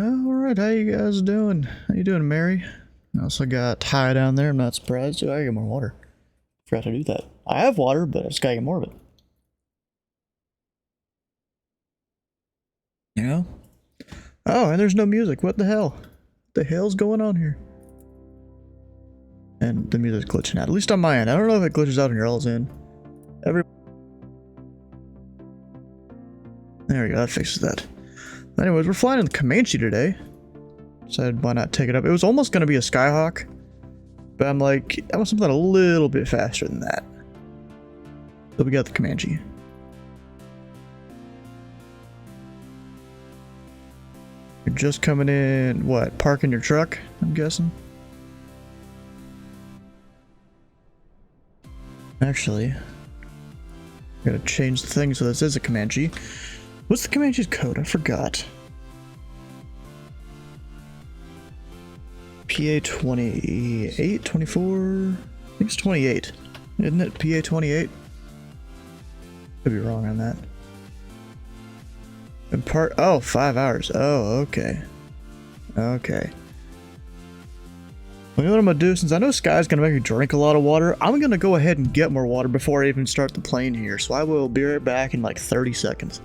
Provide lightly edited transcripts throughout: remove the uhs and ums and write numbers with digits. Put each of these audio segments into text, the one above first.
Alright, how you guys doing? How you doing, Mary? I also got Ty down there, I'm not surprised. Dude, I gotta get more water. Forgot to do that. I have water, but I just gotta get more of it. You know? Oh, and there's no music. What the hell? What the hell's going on here? And the music's glitching out. At least on my end. I don't know if it glitches out on your all's end. There we go, that fixes that. Anyways, we're flying in the Comanche today. Decided why not take it up. It was almost gonna be a Skyhawk, but I'm like, I want something a little bit faster than that. So we got the Comanche. You're just coming in, what, parking your truck, I'm guessing? Actually, I gotta change the thing so this is a Comanche. What's the Comanche's code? I forgot. PA 28, 24? I think it's 28. Isn't it PA 28? Could be wrong on that. And oh, 5 hours. Oh, okay. Okay. Well, you know what I'm gonna do? Since I know Sky's gonna make me drink a lot of water, I'm gonna go ahead and get more water before I even start the plane here. So I will be right back in like 30 seconds.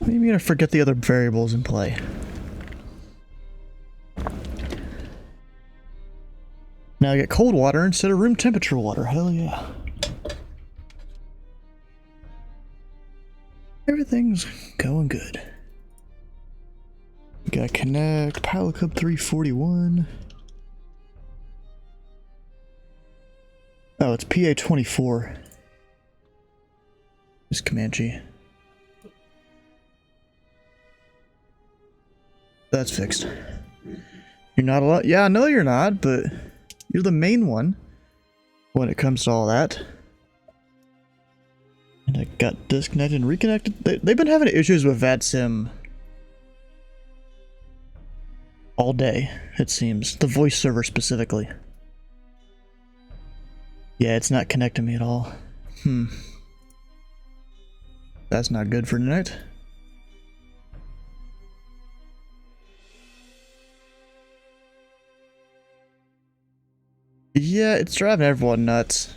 Maybe I'm gonna forget the other variables in play. Now I get cold water instead of room temperature water. Hell yeah. Everything's going good. We gotta connect Pilot Club 341. Oh, it's PA 24. This Comanche. That's fixed. You're not allowed. Yeah, I know you're not, but you're the main one when it comes to all that. And I got disconnected and reconnected. They've been having issues with VATSIM all day, it seems. The voice server specifically. Yeah, it's not connecting me at all. That's not good for tonight. Yeah, it's driving everyone nuts.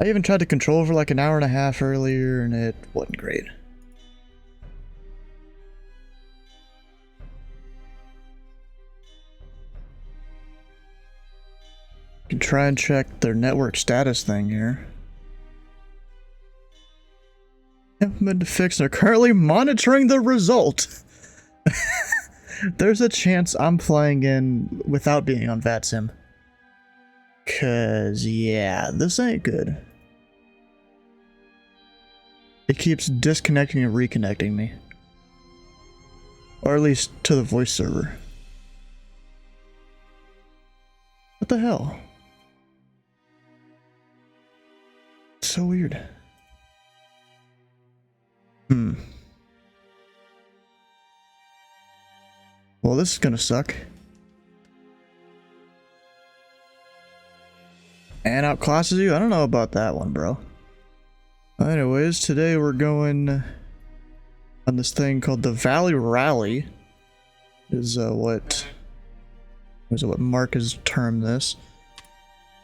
I even tried to control for like an hour and a half earlier and it wasn't great. You can try and check their network status thing here. Implement to fix. They're currently monitoring the result. There's a chance I'm flying in without being on VATSIM. Cause yeah, this ain't good. It keeps disconnecting and reconnecting me. Or at least to the voice server. What the hell? It's so weird. Well, this is gonna suck. And outclasses you? I don't know about that one, bro. Anyways, today we're going on this thing called the Valley Rally. Is what Is what Mark has termed this.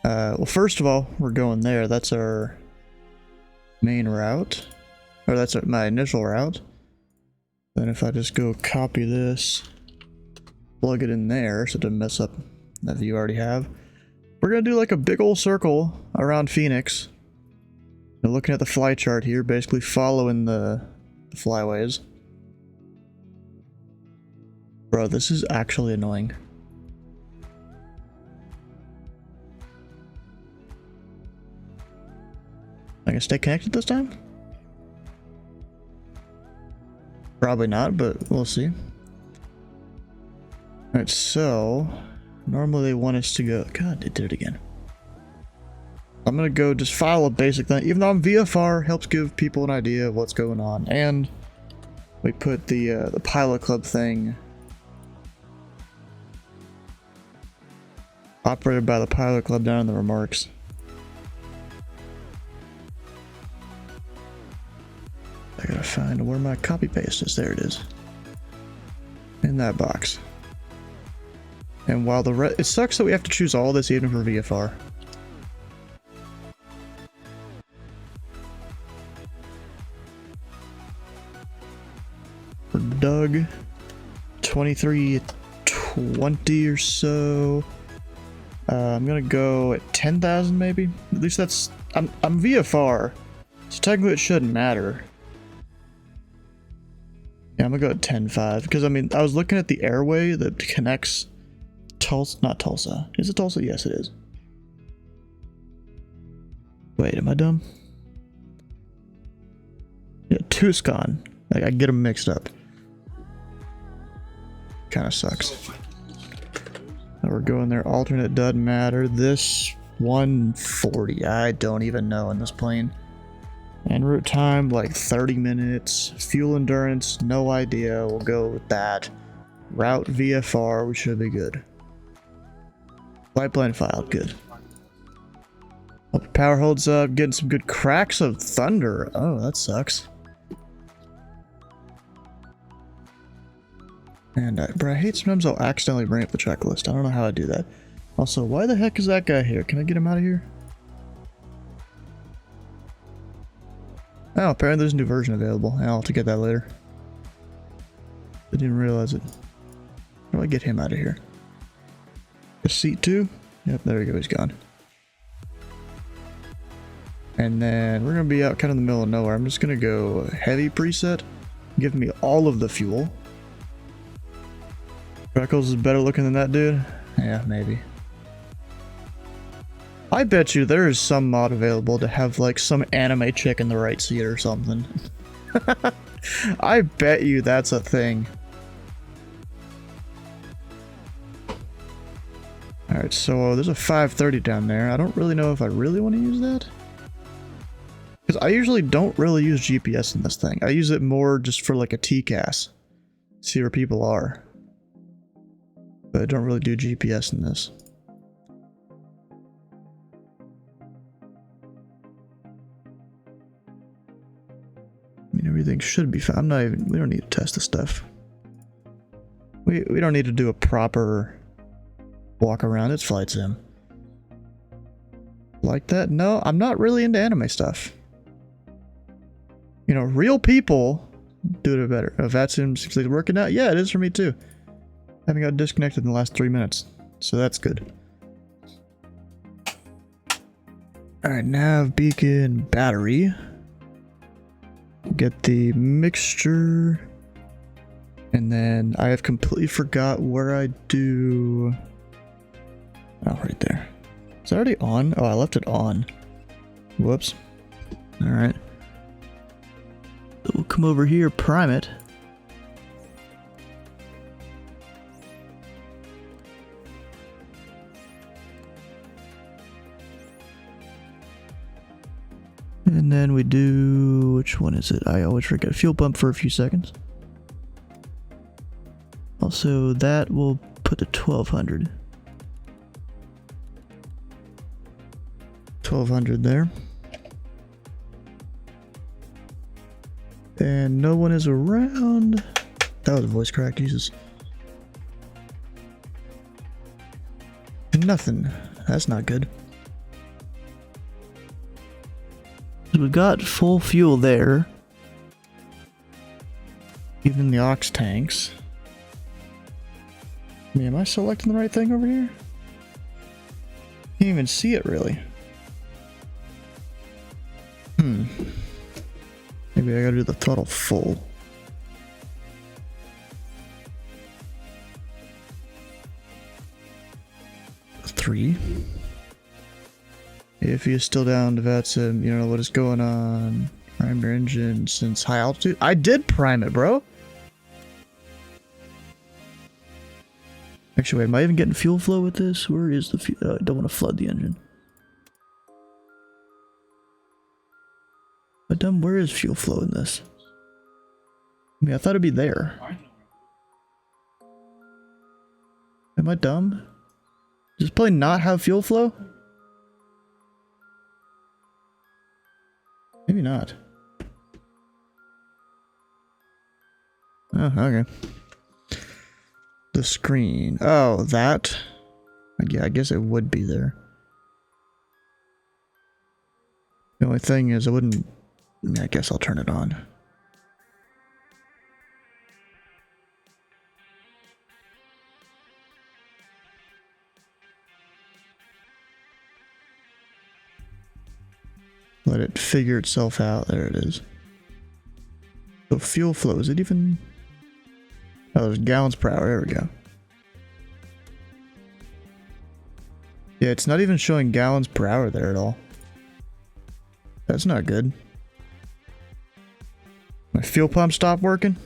Well, first of all, we're going there. That's our main route. Or that's my initial route. Then if I just go copy this, plug it in there so it doesn't mess up that view you already have. We're gonna do like a big old circle around Phoenix. Now looking at the fly chart here, basically following the flyways. Bro, this is actually annoying. I can stay connected this time? Probably not, but we'll see. Alright, so normally they want us to go. God, it did it again. I'm gonna go just follow a basic thing. Even though I'm VFR, helps give people an idea of what's going on. And we put the pilot club thing operated by the pilot club down in the remarks. I gotta find where my copy paste is. There it is. In that box. And while it sucks that we have to choose all this even for VFR. For Doug, 2320 or so. I'm gonna go at 10,000 maybe. At least that's I'm VFR, so technically it shouldn't matter. Yeah, I'm gonna go at 10.5 because I mean I was looking at the airway that connects Tulsa, not Tulsa. Is it Tulsa? Yes, it is. Wait, am I dumb? Yeah, Tucson. Like, I get them mixed up. Kind of sucks. Now we're going there. Alternate doesn't matter. This 140. I don't even know in this plane. En route time like 30 minutes. Fuel endurance, no idea. We'll go with that. Route VFR, we should be good. Flight plan filed, good. Hope the power holds up. Getting some good cracks of thunder. Oh, that sucks. And bro, I hate sometimes I'll accidentally bring up the checklist. I don't know how I do that. Also, why the heck is that guy here? Can I get him out of here? Oh, apparently there's a new version available. I'll have to get that later. I didn't realize it. How do I get him out of here? A seat 2? Yep, there we go, he's gone. And then we're gonna be out kind of in the middle of nowhere. I'm just gonna go heavy preset. Give me all of the fuel. Freckles is better looking than that dude? Yeah, maybe. I bet you there is some mod available to have like some anime chick in the right seat or something. I bet you that's a thing. Alright, so there's a 530 down there. I don't really know if I really want to use that. Because I usually don't really use GPS in this thing. I use it more just for like a TCAS. See where people are. But I don't really do GPS in this. I mean, everything should be fine. We don't need to test this stuff. We don't need to do a proper walk around. It's flight sim. Like that? No, I'm not really into anime stuff. You know, real people do it better. If that seems like working out, yeah, it is for me too. I haven't got disconnected in the last 3 minutes, so that's good. Alright, nav, beacon, battery. Get the mixture. And then I have completely forgot where I do... Oh, right there. Is it already on? Oh, I left it on. Whoops. Alright. We'll come over here, prime it. And then we do, which one is it? I always forget. Fuel pump for a few seconds. Also, that will put to 1200. 1200 there. And no one is around. That was a voice crack, Jesus. Nothing. That's not good. We've got full fuel there. Even the ox tanks. I mean, am I selecting the right thing over here? Can't even see it really. Maybe I gotta do the throttle full. Three. If you're still down to VATSIM, you know what is going on. Prime your engine since high altitude. I did prime it, bro. Actually, wait, am I even getting fuel flow with this? Where is the fuel? I don't want to flood the engine. But dumb, where is fuel flow in this? I mean, I thought it'd be there. Am I dumb? Does this plane not have fuel flow? Maybe not. Oh, okay. The screen. Oh, that? Yeah, I guess it would be there. The only thing is I wouldn't... I guess I'll turn it on. Let it figure itself out. There it is. So fuel flow, is it even... Oh, there's gallons per hour. There we go. Yeah, it's not even showing gallons per hour there at all. That's not good. My fuel pump stopped working?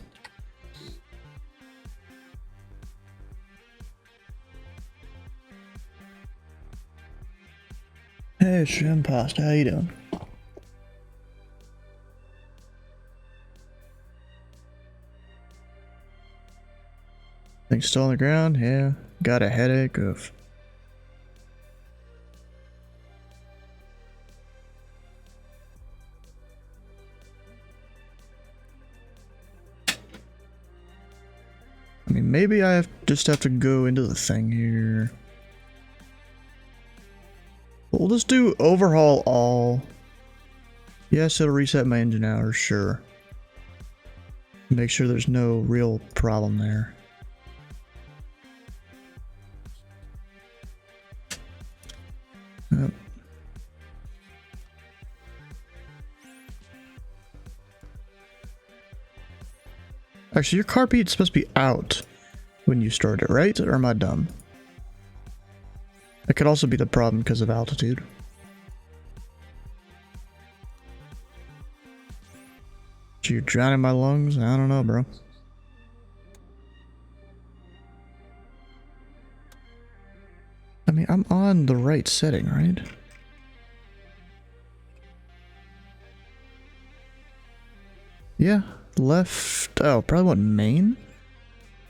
Hey, shrimp pasta, how you doing? Things still on the ground? Yeah. Got a headache of... I mean, maybe I just have to go into the thing here. We'll just do overhaul all. Yes, it'll reset my engine hours, sure. Make sure there's no real problem there. Yep. Actually, your car beat's supposed to be out when you start it, right? Or am I dumb? It could also be the problem because of altitude. So you're drowning my lungs? I don't know, bro. I mean, I'm on the right setting, right? Yeah, left. Oh, probably want main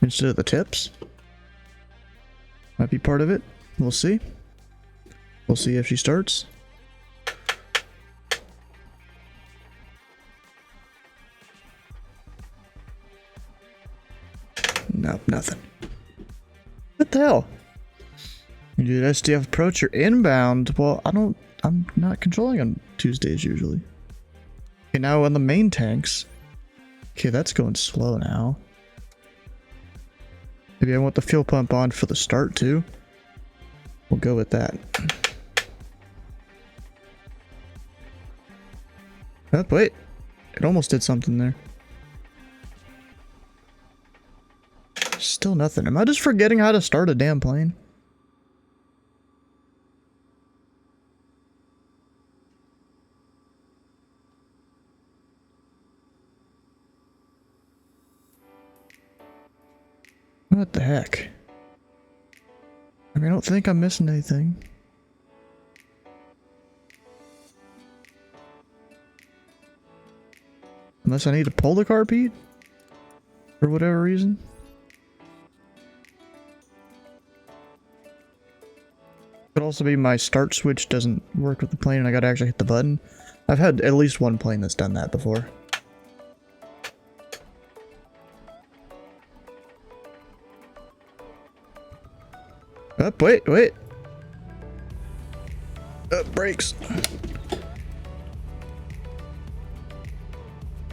instead of the tips. Might be part of it. We'll see. We'll see if she starts. Nope, nothing. What the hell? You did SDF approach, you're inbound. Well, I'm not controlling on Tuesdays usually. Okay, now on the main tanks. Okay, that's going slow now. Maybe I want the fuel pump on for the start too. We'll go with that. Oh, wait. It almost did something there. Still nothing. Am I just forgetting how to start a damn plane? What the heck? I mean, I don't think I'm missing anything. Unless I need to pull the car beat? For whatever reason. Could also be my start switch doesn't work with the plane and I gotta actually hit the button. I've had at least one plane that's done that before. Oh, wait. Brakes.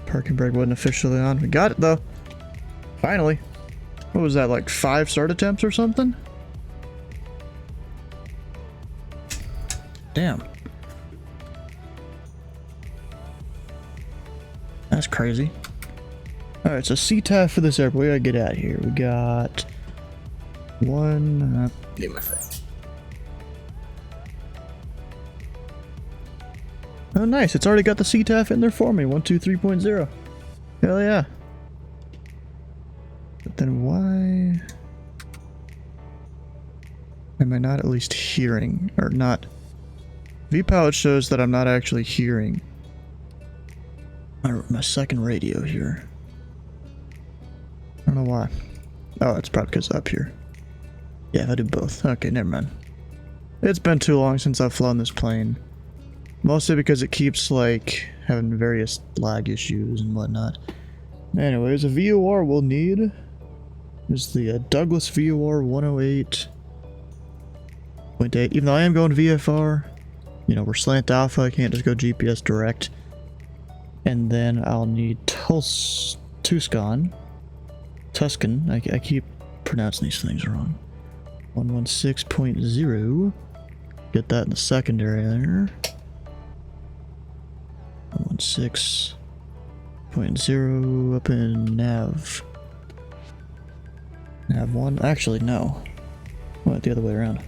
Parking brake wasn't officially on. We got it though. Finally. What was that, like 5 start attempts or something? Damn. That's crazy. Alright, so CTAF for this airport. We gotta get out of here. We got one. Need my phone. Oh, nice. It's already got the CTAF in there for me. 123.0. Hell yeah. But then why am I not at least hearing, or not? VPilot shows that I'm not actually hearing my second radio here. I don't know why. Oh, it's probably because up here. Yeah, if I do both. Okay, never mind. It's been too long since I've flown this plane. Mostly because it keeps, like, having various lag issues and whatnot. Anyways, a VOR we'll need is the Douglas VOR 108.8. Even though I am going VFR, you know, we're slant alpha, I can't just go GPS direct. And then I'll need Tucson. I keep pronouncing these things wrong. 116.0. Get that in the secondary there. 116.0 up in nav. Nav 1? Actually, no. Went the other way around.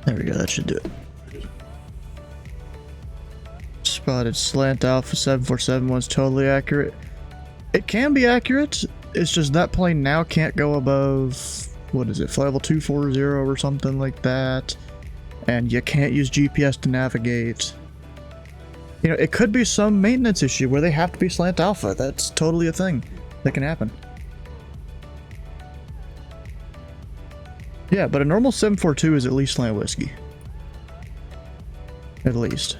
There we go, that should do it. Spotted slant alpha 747 was totally accurate. It can be accurate, it's just that plane now can't go above, what is it, flight level 240 or something like that. And you can't use GPS to navigate. You know, it could be some maintenance issue where they have to be slant alpha. That's totally a thing that can happen. Yeah, but a normal 742 is at least slant whiskey. At least.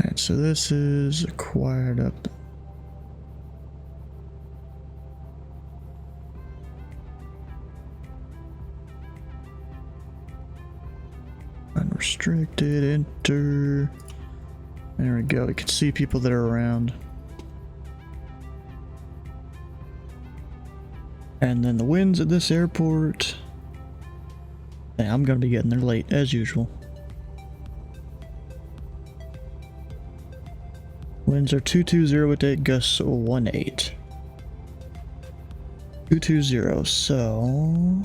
Alright, so this is acquired up. Unrestricted, enter. There we go, we can see people that are around. And then the winds at this airport. Yeah, I'm gonna be getting there late, as usual. Winds are 220 with 8, gusts 18. 220, so...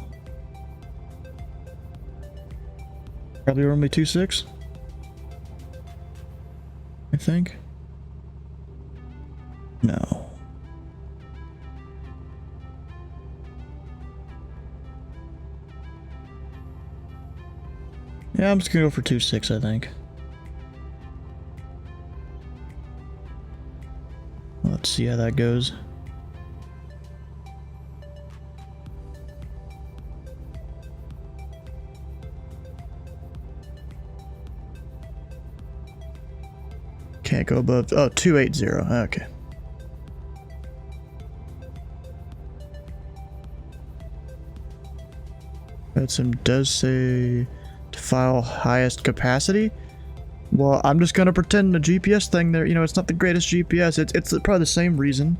probably only 26? I think. No. Yeah, I'm just gonna go for 26, I think. Let's see how that goes. Can't go above, oh, 280, okay. Some does say to file highest capacity. Well, I'm just gonna pretend the GPS thing there, you know, it's not the greatest GPS. It's probably the same reason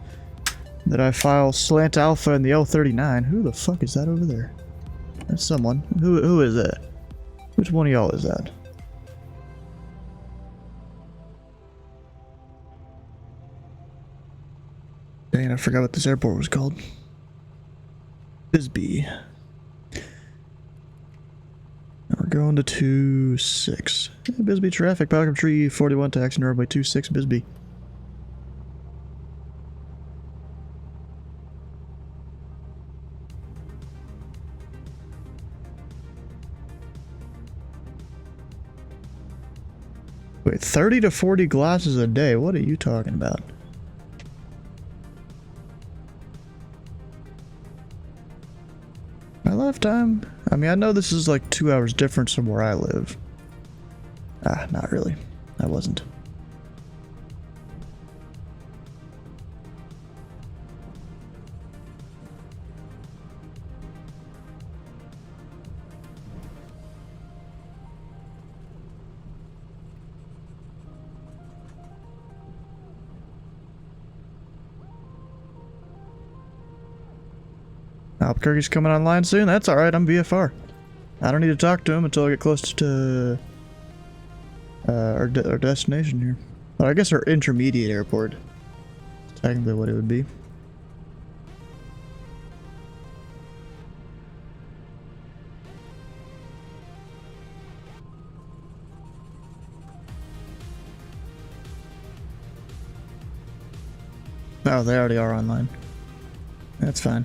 that I file slant alpha in the L39. Who the fuck is that over there? That's someone. Who is that? Which one of y'all is that? Dang, I forgot what this airport was called. Bisbee. We're going to 26. Bisbee traffic, Pelican Tree 41 taxi runway 26 Bisbee. Wait, 30 to 40 glasses a day? What are you talking about? My lifetime? I mean, I know this is like 2 hours difference from where I live. Ah, not really. I wasn't. Albuquerque's coming online soon? That's alright, I'm VFR. I don't need to talk to him until I get close to our destination here. Well, I guess our intermediate airport. That's technically what it would be. Oh, they already are online. That's fine.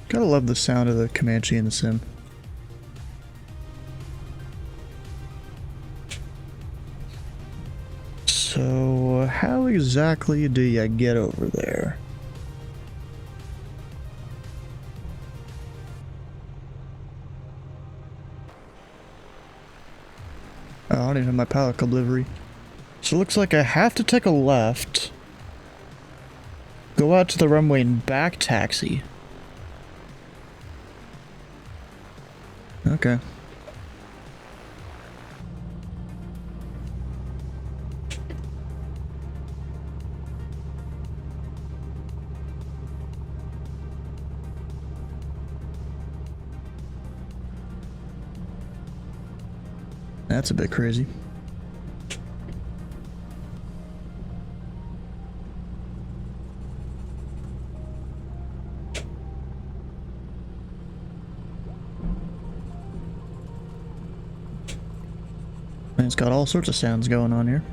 Gotta love the sound of the Comanche in the sim. So, how exactly do you get over there? Oh, I don't even have my pallet delivery. So it looks like I have to take a left, go out to the runway and back taxi. Okay. That's a bit crazy. Man, it's got all sorts of sounds going on here.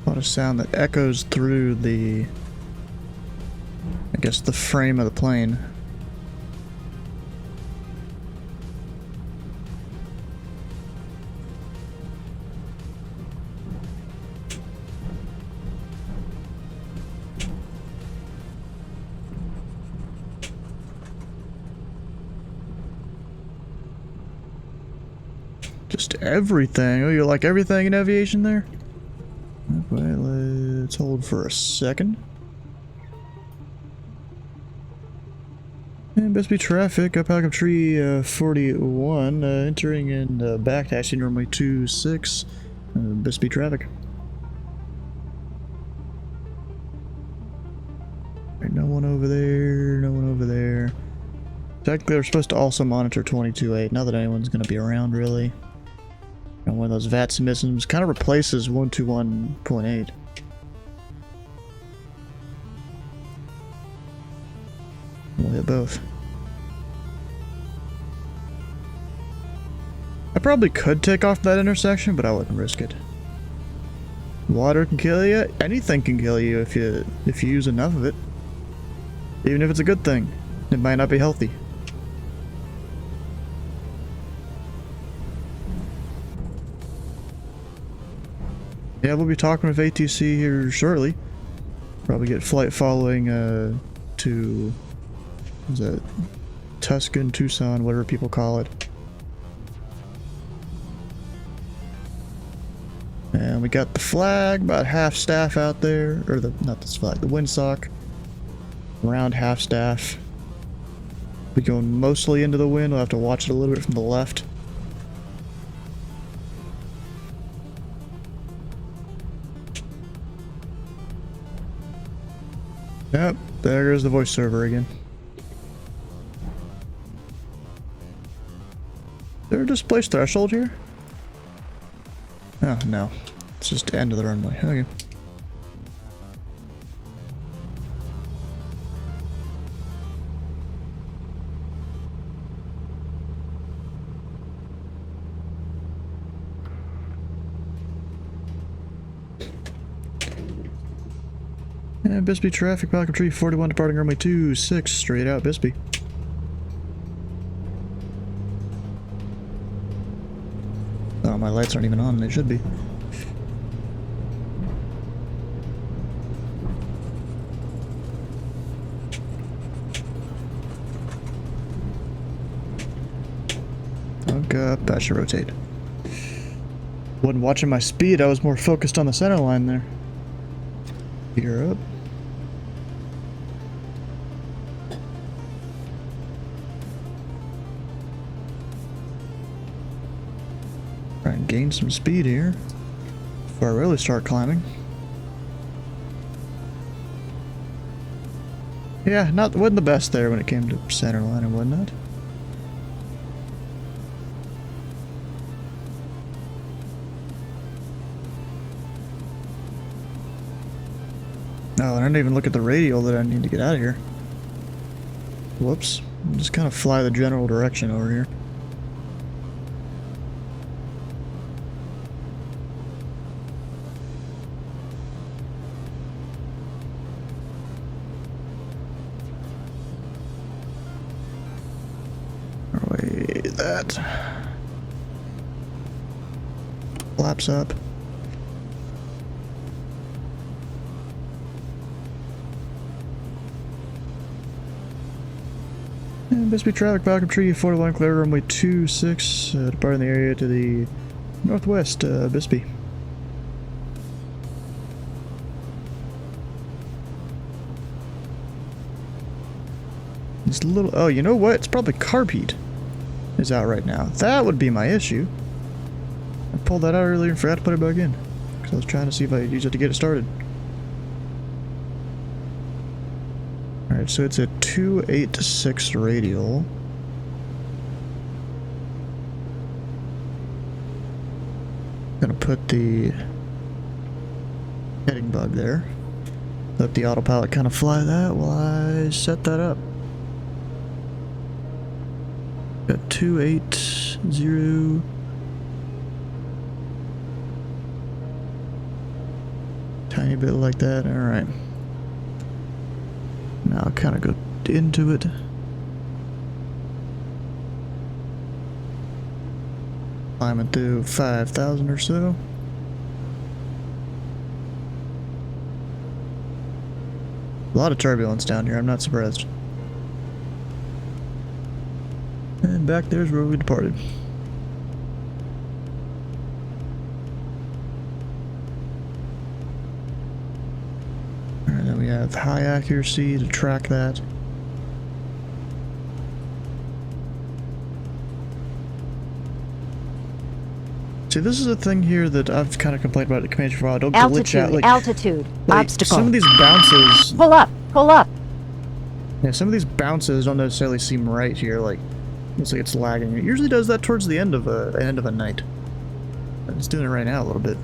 A lot of sound that echoes through the, I guess, the frame of the plane. Just everything. Oh, you like everything in aviation there? Okay, let's hold for a second. And best be traffic up Alcom Tree 41, entering and back taxi normally 26. Best be traffic. Right, no one over there, no one over there. Technically, we're supposed to also monitor 22.8, not that anyone's going to be around really. And one of those VATS missions kind of replaces 121.8. We'll hit both. I probably could take off that intersection, but I wouldn't risk it. Water can kill you. Anything can kill you if you use enough of it. Even if it's a good thing, it might not be healthy. Yeah, we'll be talking with ATC here shortly. Probably get flight following to, what is that, Tucson, Tucson, whatever people call it. And we got the flag, about half staff out there, or not the flag, the windsock, around half staff. We going mostly into the wind, we'll have to watch it a little bit from the left. Yep, there goes the voice server again. There there a displaced threshold here? Oh, no. It's just the end of the runway. Okay. And Bisbee traffic, Malcolm Tree 41 departing runway 26, straight out Bisbee. Oh, my lights aren't even on, they should be. Oh god, I should rotate. Wasn't watching my speed, I was more focused on the center line there. Gear up. Try and gain some speed here before I really start climbing. Yeah, wasn't the best there when it came to center line and whatnot. Oh, and I didn't even look at the radial that I need to get out of here. Whoops. I'll just kind of fly the general direction over here. That flaps up. And Bisbee traffic, Malcolm Tree 41 clear runway 26, departing the area to the northwest, Bisbee. It's a little. Oh, you know what? It's probably carb heat is out right now. That would be my issue. I pulled that out earlier and forgot to put it back in because I was trying to see if I could use it to get it started. Alright, so it's a 286 radial. Gonna put the heading bug there. Let the autopilot kind of fly that while I set that up. Got 280. Tiny bit like that. Alright. Now I'll kind of go into it. Climbing through 5,000 or so. A lot of turbulence down here, I'm not surprised. And back there's where we departed. Alright, then we have high accuracy to track that. See, this is a thing here that I've kind of complained about at the Comanche for a while. Don't glitch out. Like, altitude, obstacle. Some of these bounces... Pull up, pull up. Yeah, some of these bounces don't necessarily seem right here. Like, looks like it's lagging. It usually does that towards the end of a night. It's doing it right now a little bit.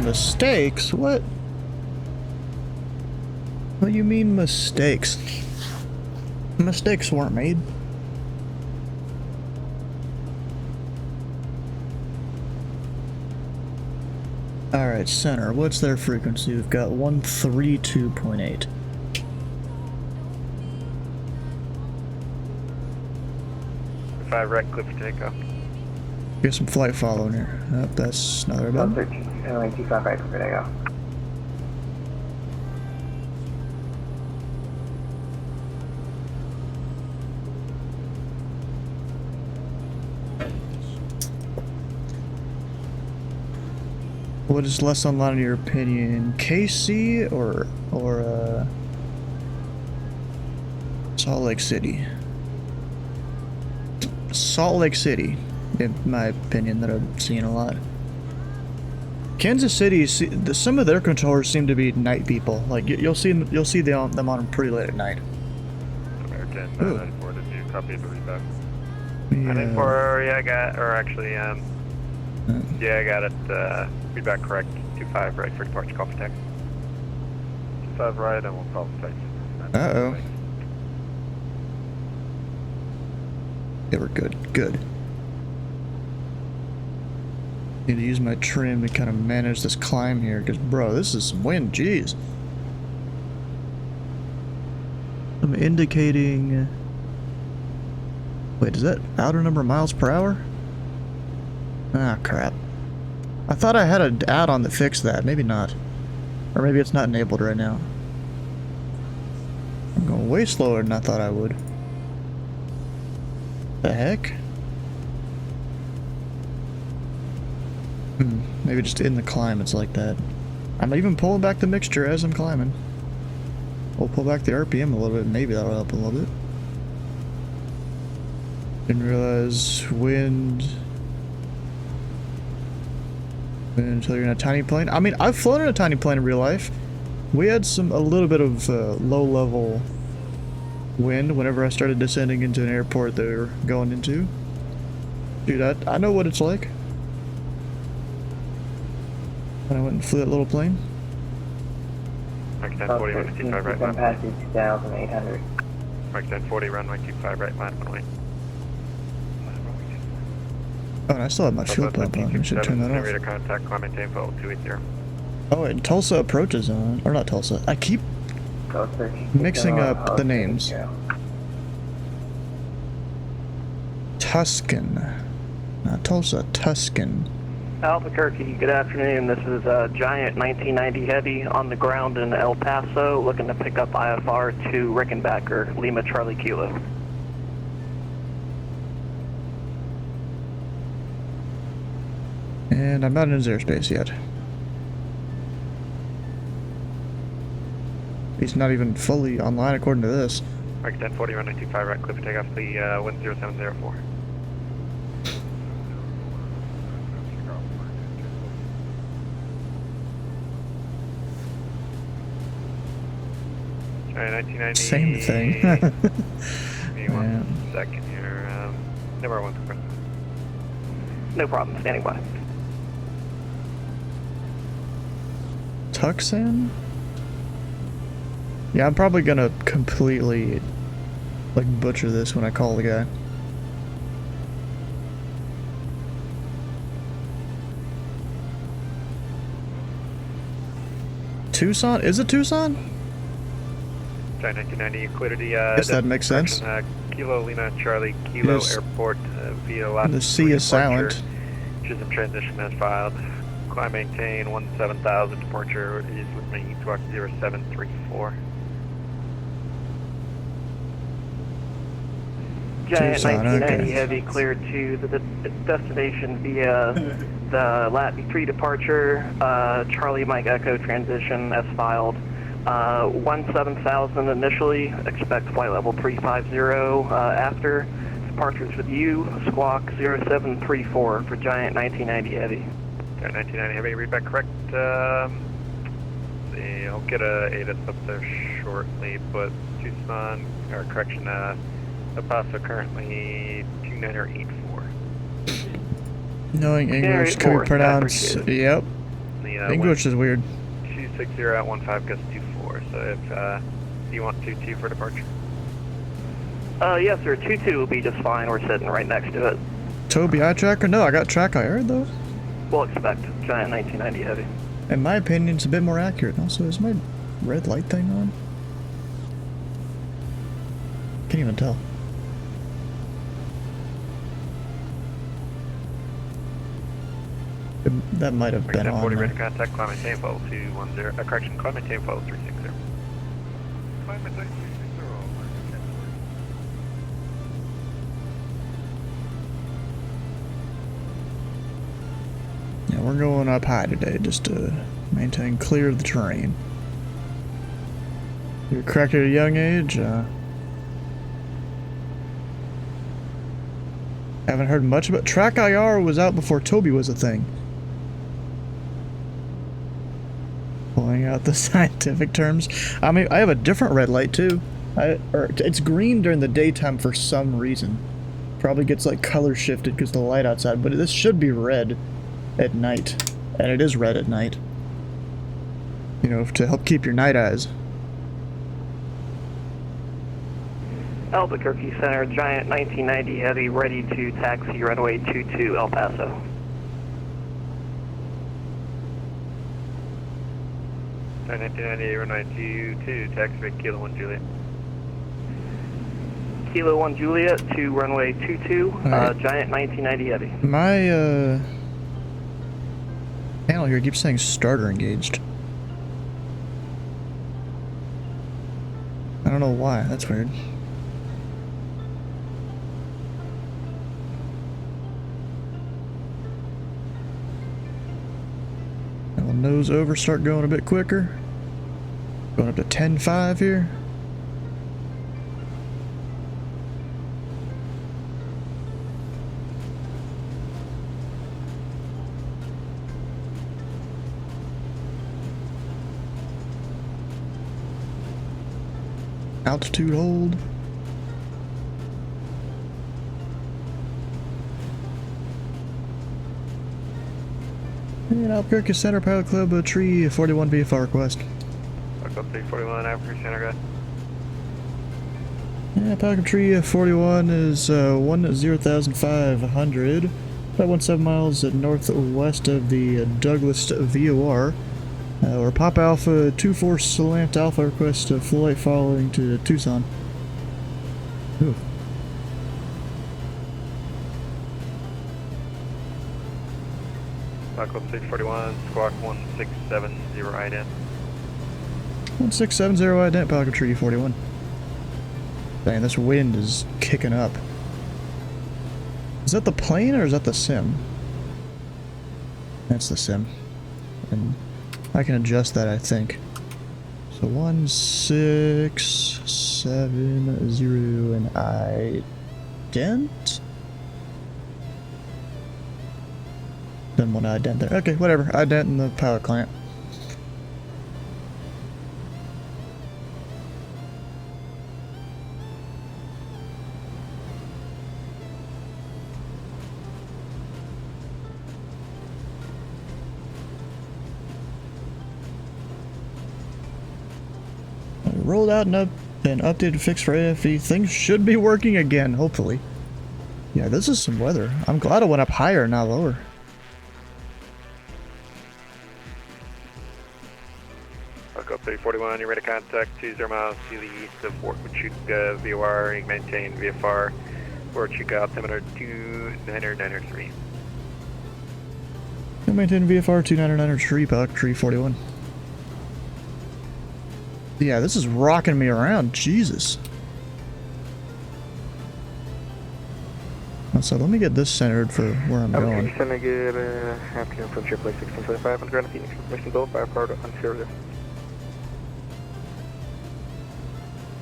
Mistakes? What? What do you mean mistakes? Mistakes weren't made. Alright, center. What's their frequency? We've got 132.8. Right clip for takeoff. Get some flight following here. Oh, that's not very bad. 13, runway 25 right for takeoff. What is less online in your opinion? KC or Salt Lake City? Salt Lake City, in my opinion, that I've seen a lot. Kansas City, some of their controllers seem to be night people. Like you'll see them on pretty late at night. 10, Ooh. 94, did you copy the readback? Yeah. 94, yeah, I got, or actually, yeah, I got it, readback correct, 25 right for departure call for taxi. 25 right, and we'll call the taxi. Uh-oh. Yeah, we're good. Good. Need to use my trim to kind of manage this climb here, because, bro, this is some wind, jeez. I'm indicating... Wait, is that outer number of miles per hour? Ah, crap. I thought I had an add-on that fixed that. Maybe not. Or maybe it's not enabled right now. I'm going way slower than I thought I would. The heck? Maybe just in the climb it's like that. I'm even pulling back the mixture as I'm climbing. We'll pull back the RPM a little bit, maybe that'll help a little bit. Didn't realize wind until you're in a tiny plane. I mean, I've flown in a tiny plane in real life. We had a little bit of low level wind whenever I started descending into an airport they were going into. Dude, I know what it's like. When I went and flew that little plane. Mark 1040, runway 25 right, line. Passage 2,800. Mark 1040, runway 25 right, line, runway. Oh, and I still have my fuel pump on. I should turn that off. Radar contact, climb maintain level 280. Oh, and Tulsa approach is on. Or not Tulsa. I keep mixing up the names. Tuscan. Not Tulsa, Tuscan. Albuquerque, good afternoon. This is Giant 1990 Heavy on the ground in El Paso, looking to pick up IFR to Rickenbacker, Lima Charlie Kilo. And I'm not in his airspace yet. He's not even fully online according to this. Mark 1040, runway 25 right, clear for takeoff, the 10704. Alright, 1990. Same thing. Give me one second here. Number one, confirm. No problem, standing by. Tucson? Yeah, I'm probably gonna completely, like, butcher this when I call the guy. Tucson? Is it Tucson? Giant 1990, you cleared the, Guess that makes sense. Kilo Lima Charlie Kilo Yes. Airport via last. The C is silent. Chisholm transition as filed. Climb maintain 17,000. Departure is with me Squawk 0734. Giant Tucson, 1990 okay. Heavy cleared to the destination via the LATV 3 departure, Charlie Mike Echo transition as filed. 17,000 initially, expect flight level 350 after. Departures with you, Squawk 0734 for Giant 1990 Heavy. Giant 1990 Heavy, read back correct. See, I'll get a ATIS up there shortly, but Tucson, or correction, El Paso currently 2984. Knowing English Carry can forth, be pronounced. appreciate Yep. The, English is weird. 260 at 15 gust 24, so if you want 22 for departure. Yes sir, 22 will be just fine, we're sitting right next to it. Toby eye tracker? No, I got track IR though. We'll expect Giant 1990 Heavy. In my opinion, it's a bit more accurate. Also, is my red light thing on? Can't even tell. That might have been on. 40 there. ready to contact, climb maintain level 210, correction, climb maintain level 360. Climb maintain 360. Yeah, we're going up high today just to maintain clear of the terrain. You were cracked at a young age. Haven't heard much about Track IR. Was out before Toby was a thing. Pulling out the scientific terms. I mean, I have a different red light too Or it's green during the daytime for some reason. Probably gets like color shifted because the light outside, but this should be red at night. And it is red at night. You know, to help keep your night eyes. Albuquerque Center, Giant 1990 Heavy, ready to taxi runway 22 El Paso. Giant 1990, runway 22, taxi Kilo 1 Juliet. Kilo 1 Juliet to runway 22, right. Giant 1990 Heavy. My, panel here keeps saying starter engaged. I don't know why, that's weird. I'll nose over, start going a bit quicker. Going up to 10.5 here. Altitude hold. And Albuquerque Center Pilot Club, tree 41 VFR request. Echo 341, Albuquerque Center, guys. Yeah, Pilot Club tree 41 is 10,500, about 17 miles northwest of the Douglas VOR. Or Pop Alpha 24 Slant Alpha request flight following to Tucson. Ooh. Echo 641, squawk 1670 ident. 1670 ident, Pelican Tree 41. Dang, this wind is kicking up. Is that the plane or is that the sim? That's the sim. And I can adjust that, I think. So 1670 and ident? Then one ident there. Okay, whatever. Ident in the pilot client. Rolled out and updated fix for AFE. Things should be working again, hopefully. Yeah, this is some weather. I'm glad it went up higher, not lower. Echo 341, you're ready to contact 20 miles to the east of Fort Huachuca VOR. You maintain VFR Fort Huachuca altimeter 29993. I maintain VFR 29993, Pilot Tree 41. Yeah, this is rocking me around. Jesus. So let me get this centered for where I'm going. Can I get afternoon from AAA 1625 on Grand Phoenix Information Gold by part of Ontario?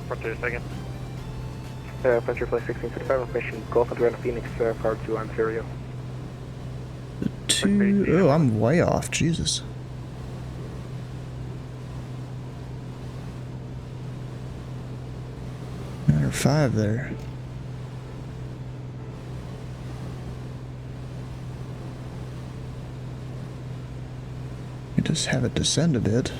Frontier second. Frontier Flight 1625 Information Golf on Grand Phoenix, part 2 Ontario. Oh, I'm way off. Jesus. Or 5 there. You just have it descend a bit.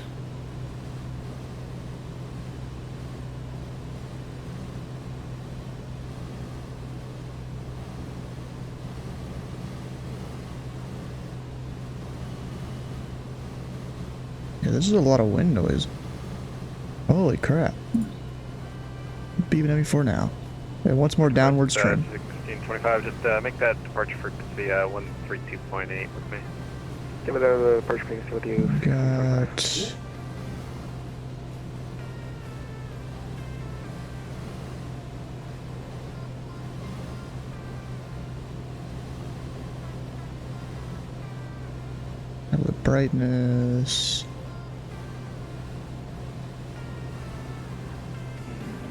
Yeah, this is a lot of wind noise. Holy crap. Beeping at me for now. And once more downwards trim. 1625, just make that departure frequency 132.8 with me. Give it a departure frequency with you. Got... the brightness...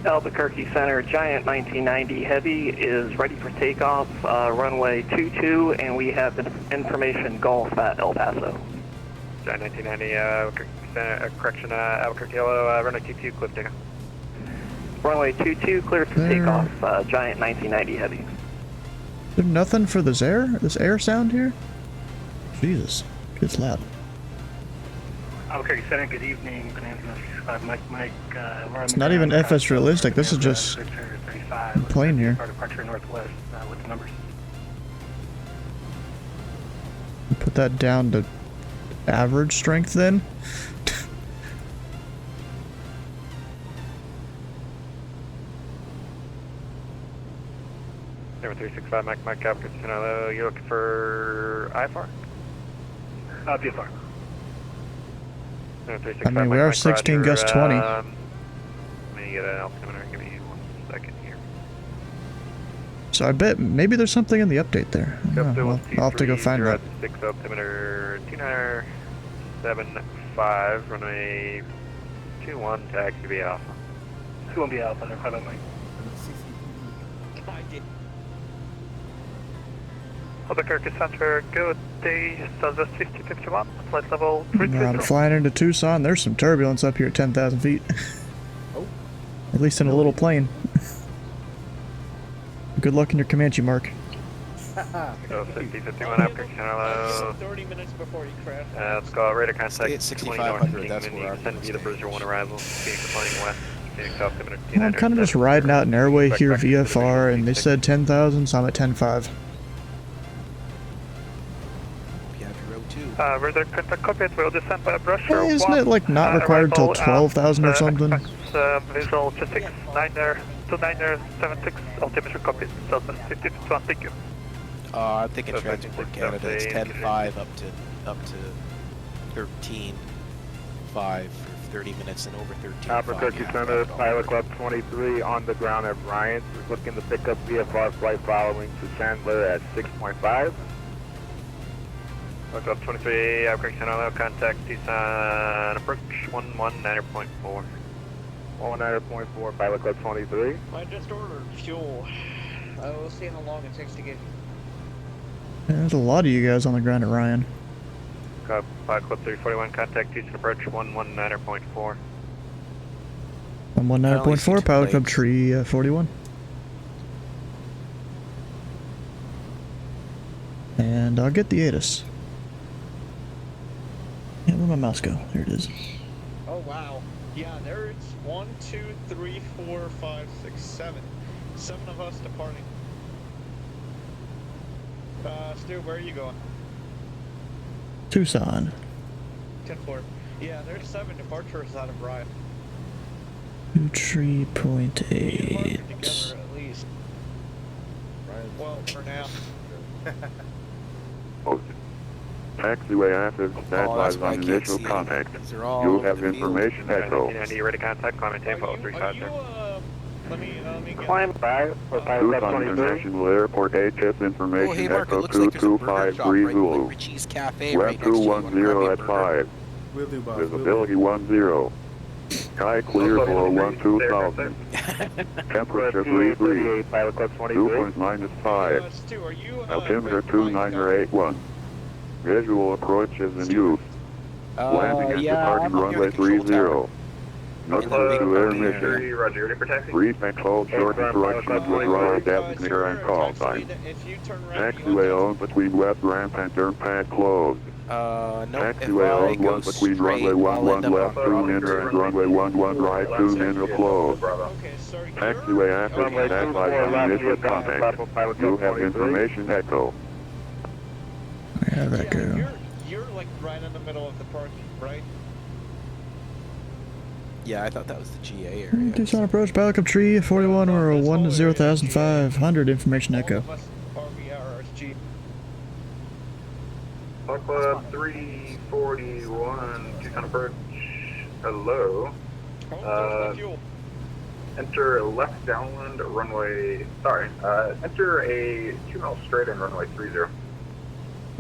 Albuquerque Center, Giant 1990 Heavy is ready for takeoff, runway 22, and we have information Golf at El Paso. Giant 1990, Albuquerque Center, correction, Albuquerque Yellow, runway 22, cliff takeoff. Runway 22, clear for There. takeoff, Giant 1990 Heavy. Is there nothing for this air sound here? Jesus, it's loud. Okay, Senate, good evening. Mike, It's not even FS realistic, this is just plain here. Departure northwest with the numbers. Put that down to average strength then. Number 365, Mike Capital, hello. You're looking for IFR? VFR. Number 365, I mean, we are 16 Roger. Gus 20. Let me get an altimeter. Give me 1 second here. So I bet maybe there's something in the update there. I don't know. Well, I'll have to go find that. 6 altimeter 2975, runway 21, taxi via Alpha. 2-1 be Alpha, they're 5 Mike. Albuquerque Center, good day, Southwest 5051, flight level I'm 330. flying into Tucson. There's some turbulence up here at 10,000 feet. Oh. At least in a little plane. Good luck in your Comanche, Mark. So 5051 Albuquerque Center, hello. 30 minutes before you crash. Let's go radar contact. Stay at 6500, that's where our Send via the Bruiser 1 arrival. Phoenix flying west. Phoenix altimeter Well, I'm kind of just riding out an airway here VFR, and they said 10,000, so I'm at 10.5. Radar contact copied, we'll descend by brush. Hey, isn't it like not required till 12,000 or something? Visual 2690 2976 altimeter copied. Southwest 5051, thank you. I'm thinking So Transport 56, Canada. It's 58, 10.5 up to 13.5 for 30 minutes and over 13.5. Albuquerque Center, Pilot Club 23 on the ground at Bryant. We're looking to pick up VFR flight following to Chandler at 6.5. Pilot Club 23, Albuquerque Center, contact Tucson, approach 119.4. 19.4, Pilot Club 23. I just ordered fuel. We'll see how long it takes to get. Yeah, there's a lot of you guys on the ground at Ryan. Pilot Club 341, contact Tucson, approach 119.4. I'm 19.4, Pilot Club planes. Tree 41. And I'll get the ATIS. Yeah, where'd my mouse go? There it is. Oh wow. Yeah, there's 1, 2, 3, 4, 5, 6, 7. 7 of us departing. Stu, where are you going? Tucson. 10-4. Yeah, there's 7 departures out of Riot. 3.8. Together at least. Well, for now. Taxiway active, stand by that's why I on can't initial see. contact. These are all You over have the field. information echo. 1990, ready contact, climate tempo, Are you, 350. let me get... Climb 5 for Pilot Club Tucson 23. International Airport HS information Oh, hey Mark, it echo looks like there's a burger shop 2253 right Zulu. like Richie's Cafe Web right next to you. You wanna grab me 210 a at burger? 5. Will do, boss. Visibility 10. Sky clear below 12,000. Temperature 33. Pilot Club Dew 23. point minus 5. Stu, are you... Altimeter 2981. Visual approach is in use. Landing and departing I'm up here runway at the control 30. tower. Nothing Hello, to air Company mission. Roger, ready for taxi. Brief and hold short instructions with dry designator and call sign. Taxiway owned between west ramp and dirt pad closed. Nope. Taxiway If I owned go one between straight, runway I'll 11 end up left on 2 Robinson. enter and runway 11 right 2 enter closed. Okay, sorry. Taxiway active, Runway stand by 24 on left initial via contact. Pilot Club You have 23. information echo. Where did that go? You're like right in the middle of the parking, right? Yeah, I thought that was the GA area. Tucson approach, Pilot Club Tree 41 or 10,500 information echo. All of us RVRSG. Pilot Club 341, Tucson approach. Hello. Oh, there's my fuel. Enter left downwind runway, enter a 2 mile straight in runway 30.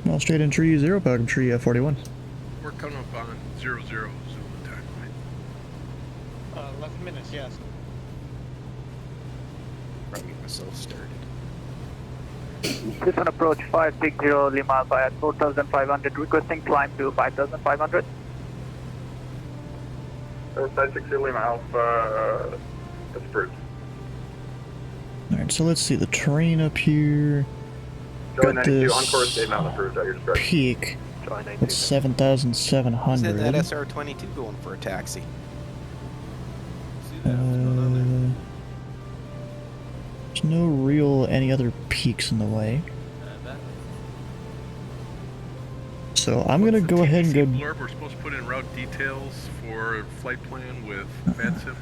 Well, straight in Tree 0, Pilot Club Tree 41. We're coming up on 00 Zulu time, right? 11 minutes, yes. I'll get myself started. Tucson approach 560 Lima by 4,500, requesting climb to 5,500. 560 Lima Alpha, That's approved. Alright, so let's see the terrain up here. Charlie Got 92 this on course, Dave Mountain approved at your discretion. peak. Charlie 92. It's Who's in 7,700. that SR-22 going for a taxi? There's no real any other peaks in the way. So I'm gonna go ahead and go Blurb, we're supposed to put in route details for flight plan with FADSIM.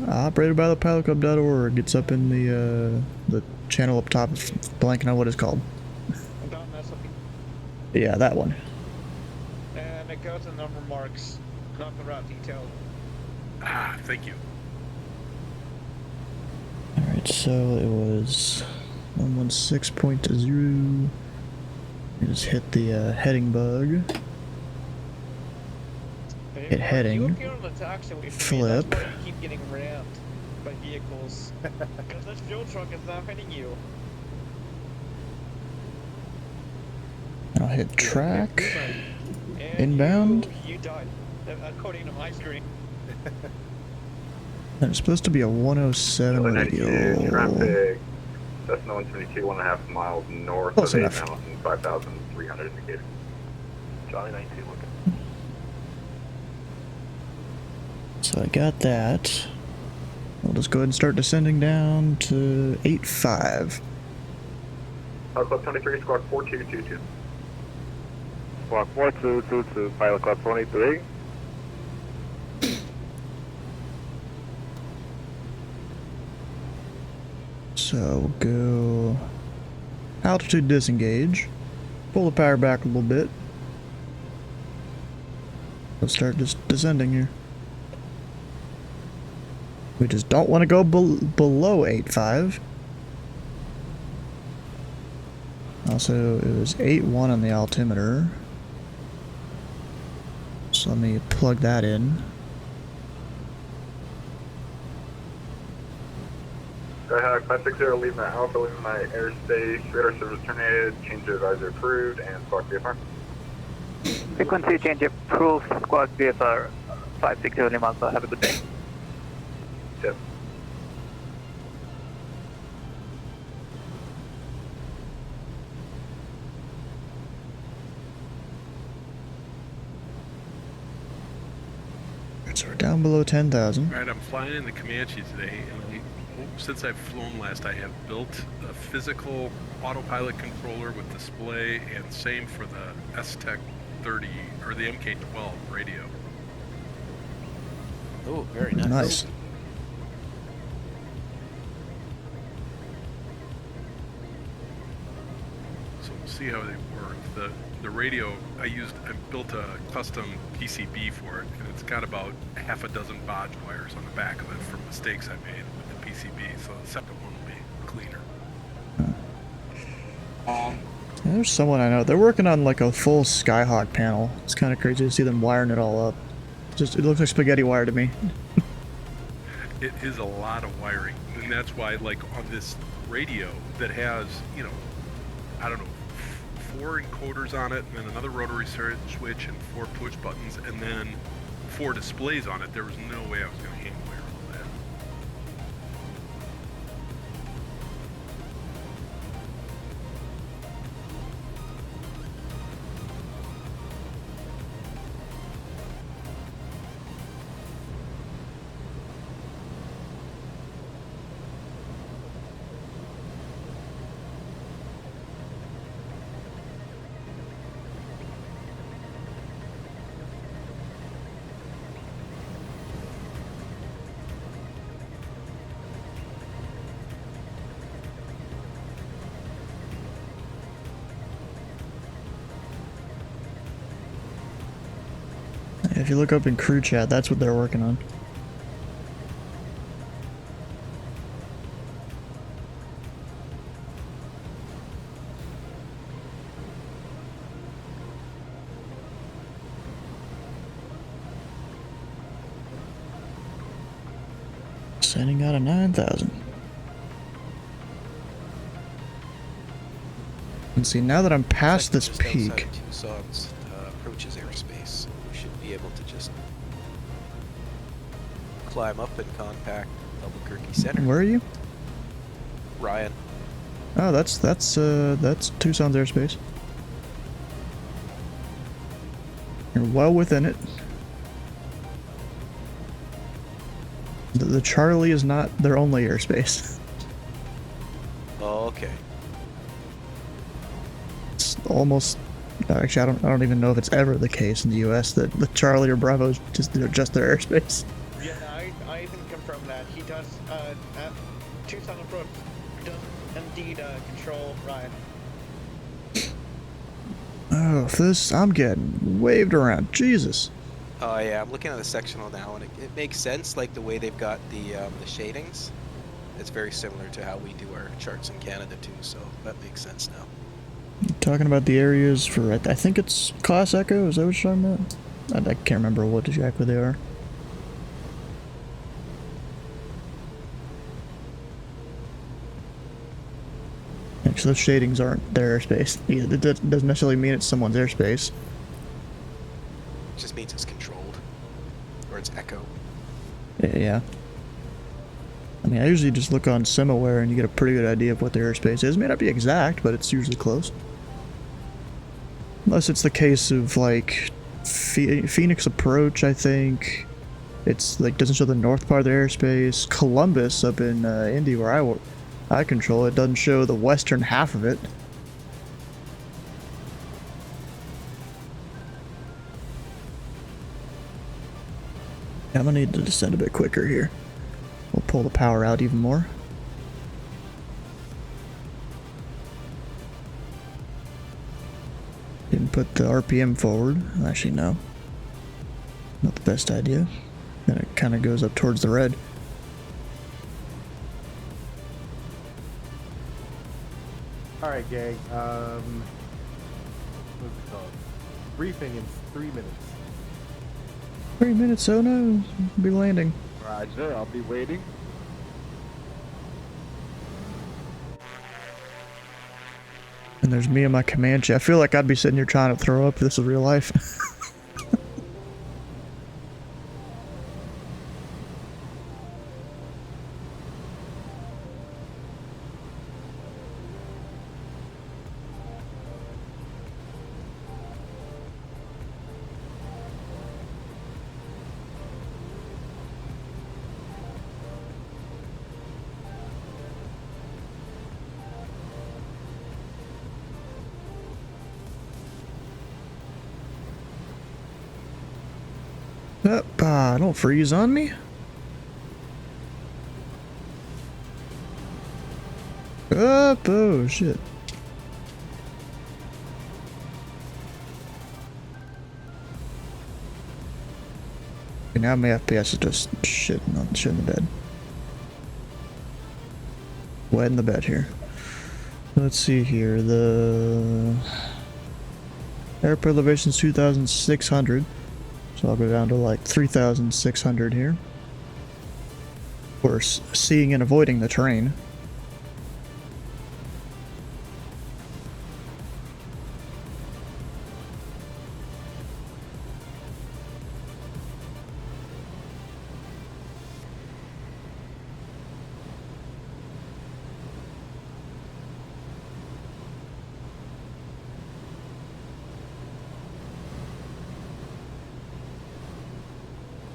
operated by the pilotclub.org. It's up in the channel up top, blanking on what it's called. About SOP. Yeah, that one. And it goes in number marks, not the route detail. Ah, thank you. Alright, so it was 116.0. Just hit the heading bug. Hit heading. You appear on the taxiway for me, Flip. that's why you keep getting rammed by vehicles. Because this fuel truck is not hitting you. I'll hit track. And Inbound. You died, according to my screen. And it's supposed to be a 107 Charlie 92, radial. traffic. Cessna 172, 1.5 miles north Close of enough. 8 Mountain, 5,300 indicated. Charlie 92 looking. So I got that. We'll just go ahead and start descending down to 8.5. Club 23, squawk 4222. Squawk 4222, Pilot Club 23. So go altitude disengage. Pull the power back a little bit. Let's start just descending here. We just don't want to go below 8.5. Also, it was 8.1 on the altimeter. So let me plug that in. Skyhawk 560, leaving my Alpha, leaving my airspace, radar service terminated, change of advisor approved, and squawk VFR. Frequency change approved, squawk VFR 560 Lima Alpha. Have a good day. Yep. So we're down below 10,000. Alright, I'm flying in the Comanche today, and since I've flown last, I have built a physical autopilot controller with display, and same for the S-Tech 30, or the MK12 radio. Oh, very nice. Nice. So we'll see how they work. The radio, I built a custom PCB for it, and it's got about half a dozen bodge wires on the back of it from mistakes I made with the PCB, so the second one will be cleaner. There's someone I know. They're working on like a full Skyhawk panel. It's kind of crazy to see them wiring it all up. It looks like spaghetti wire to me. It is a lot of wiring, and that's why, like, on this radio that has, you know, I don't know, 4 encoders on it, and then another rotary switch, and 4 push buttons, and then 4 displays on it, there was no way I was going to hand wire all that. If you look up in crew chat, that's what they're working on. Sending out a 9,000. And see, now that I'm past this Just outside peak, of Tucson's approaches airspace, we should be able to just climb up and contact Albuquerque Center. Where are you? Ryan. Oh, that's Tucson's airspace. You're well within it. The Charlie is not their only airspace. Oh, okay. It's almost, actually, I don't even know if it's ever the case in the U.S. that the Charlie or Bravo is just their airspace. Yeah, I even confirm that. He does, at Tucson approach, does indeed control Ryan. Oh, I'm getting waved around. Jesus. Oh yeah, I'm looking at the sectional now, and it makes sense, like the way they've got the shadings. It's very similar to how we do our charts in Canada too, so that makes sense now. Talking about the areas for, I think it's Class Echo, is that what you're talking about? I can't remember what exactly they are. Actually, those shadings aren't their airspace. It doesn't necessarily mean it's someone's airspace. It just means it's controlled, or it's echo. Yeah. I mean, I usually just look on SimAware and you get a pretty good idea of what their airspace is. It may not be exact, but it's usually close. Unless it's the case of, like, Phoenix Approach, I think. It's, like, doesn't show the north part of their airspace. Columbus up in Indy, where I control it, doesn't show the western half of it. I'm gonna need to descend a bit quicker here. We'll pull the power out even more. Didn't put the RPM forward. Actually, no. Not the best idea. Then it kind of goes up towards the red. Alright, gang. What's it called? Briefing in 3 minutes. 3 minutes, oh no. We'll be landing. Roger, I'll be waiting. And there's me and my Comanche. I feel like I'd be sitting here trying to throw up if this was real life. Don't freeze on me. Up, oh shit. Okay, now my FPS is just shitting in the bed. Wet in the bed here. Let's see here. The airport elevation is 2,600. So I'll go down to like 3,600 here. Of course, seeing and avoiding the terrain.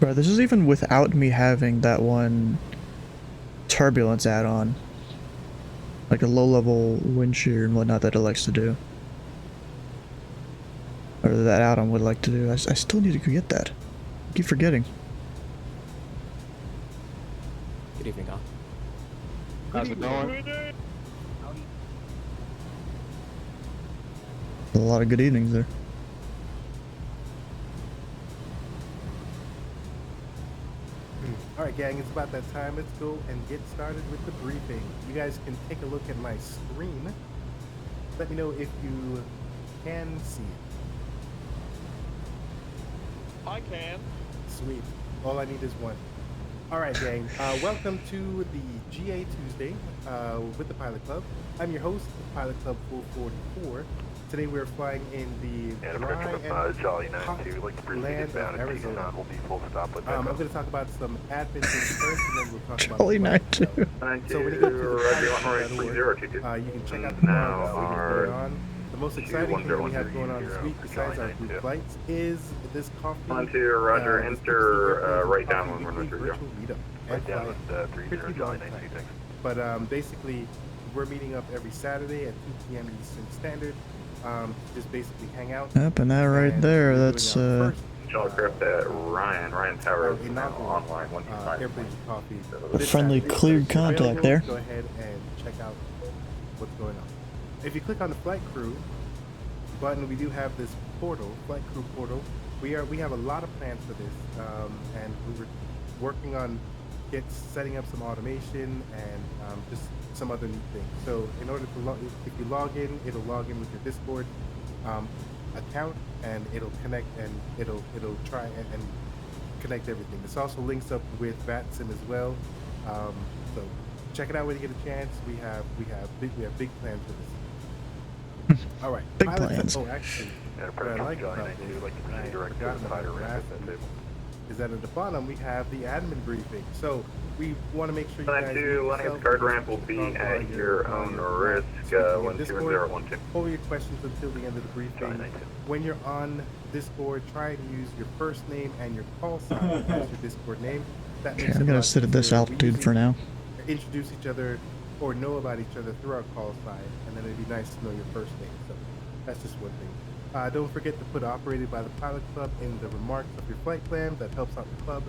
Bro, this is even without me having that one turbulence add-on. Like a low-level wind shear and whatnot that it likes to do. Or that add-on would like to do. I still need to go get that. I keep forgetting. Good evening, all. How's it going? A lot of good evenings there. Alright, gang, it's about that time. Let's go and get started with the briefing. You guys can take a look at my screen. Let me know if you can see it. I can. Sweet. All I need is one. Alright, gang. Welcome to the GA Tuesday with the Pilot Club. I'm your host, Pilot Club 444. Today we're flying in the dry and Jolly hot 92, like to briefly land get down of in Arizona. Tucson. We'll be full stop with I'm going to talk about some admin things first, and then we'll talk about Jolly the flight 92. itself. So when you go to the pilot.org, you can check out the forums that we have going on. The most exciting thing that we have going on this week, besides our group flights, is this coffee. Roger, this enter right down coffee when weekly we're virtual meetup. Right down And with fly 30 pretty Jolly long 92, time. thanks. But basically, we're meeting up every Saturday at 2 p.m. Eastern Standard. Just basically hang out. Yep, and that right there, that's Ryan Tower is now online. Airplanes and Coffee. friendly cleared contact there. Go ahead and check out what's going on. If you click on the flight crew button, we do have this portal, flight crew portal. We have a lot of plans for this, and we were working on setting up some automation and just some other neat things. So in order to if you log in, it'll log in with your Discord account, and it'll connect, and it'll try and connect everything. This also links up with VATSIM as well. So check it out when you get a chance. We have big plans for this. All right, big pilots. plans. Oh, actually, what I like about this, I forgot about it last week, is that at the bottom we have the admin briefing. So we want to make sure you guys Lennox guard ramp will be at your own risk. 12012. Hold your questions until the end of the briefing. When you're on Discord, try and use your first name and your call sign as your Discord name. That makes I'm gonna sit at this altitude for now. Introduce each other or know about each other through our call sign, and then it'd be nice to know your first name. So that's just one thing. Don't forget to put operated by the Pilot Club in the remarks of your flight plan. That helps out the club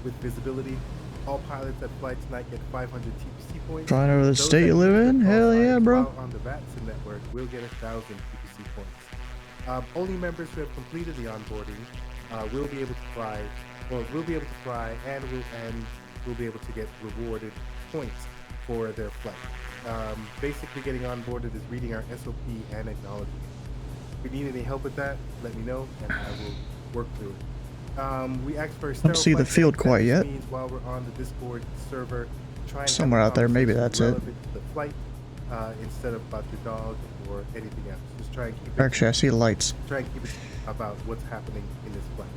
with visibility. All pilots that fly tonight get 500 TPC points. Flying over the state you live in? Hell yeah, bro. On the VATSIM network will get 1,000 TPC points. Only members who have completed the onboarding will be able to fly, and will be able to get rewarded points for their flight. Basically, getting onboarded is reading our SOP and acknowledging it. If you need any help with that, let me know, and I will work through it. We asked for a Don't see the field quite yet. means while we're on the Discord server, try and Somewhere have out there, maybe that's it. relevant to the flight, instead of about your dog or anything else. Just try and keep it. Actually, I see lights. Try and keep it about what's happening in this flight.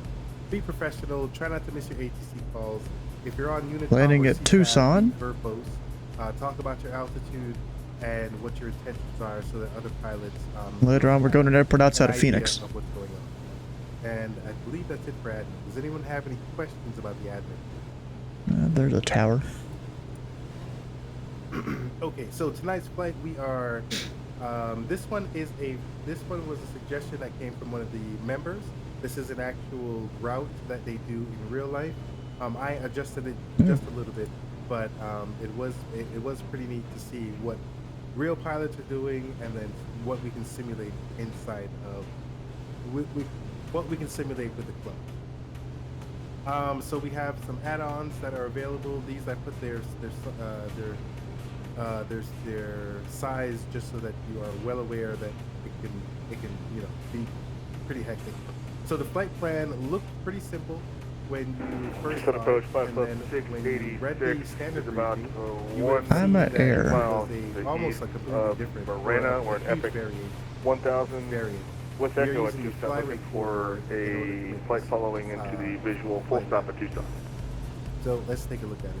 Be professional. Try not to miss your ATC calls. If you're on unit Landing at Tucson. verbose, talk about your altitude and what your intentions are, so that other pilots. Later on, we're going to an airport outside an of idea Phoenix. Of what's going on. And I believe that's it for admin. Does anyone have any questions about the admin? There's a tower. Okay, so tonight's flight we are. This one was a suggestion that came from one of the members. This is an actual route that they do in real life. I adjusted it just a little bit, but it was pretty neat to see what real pilots are doing, and then what we can simulate inside of what we can simulate with the club. So we have some add-ons that are available. These I put their size just so that you are well aware that it can be pretty hectic. So the flight plan looked pretty simple when you first saw it, and then when you read the standard briefing, you would see I'm at that air. it was almost a completely different Marina or an Epic variant. 1000 variant. with We're Echo at using the Tucson, flyway looking for in order to a make flight this, following into the visual full stop at Tucson. So let's take a look at it.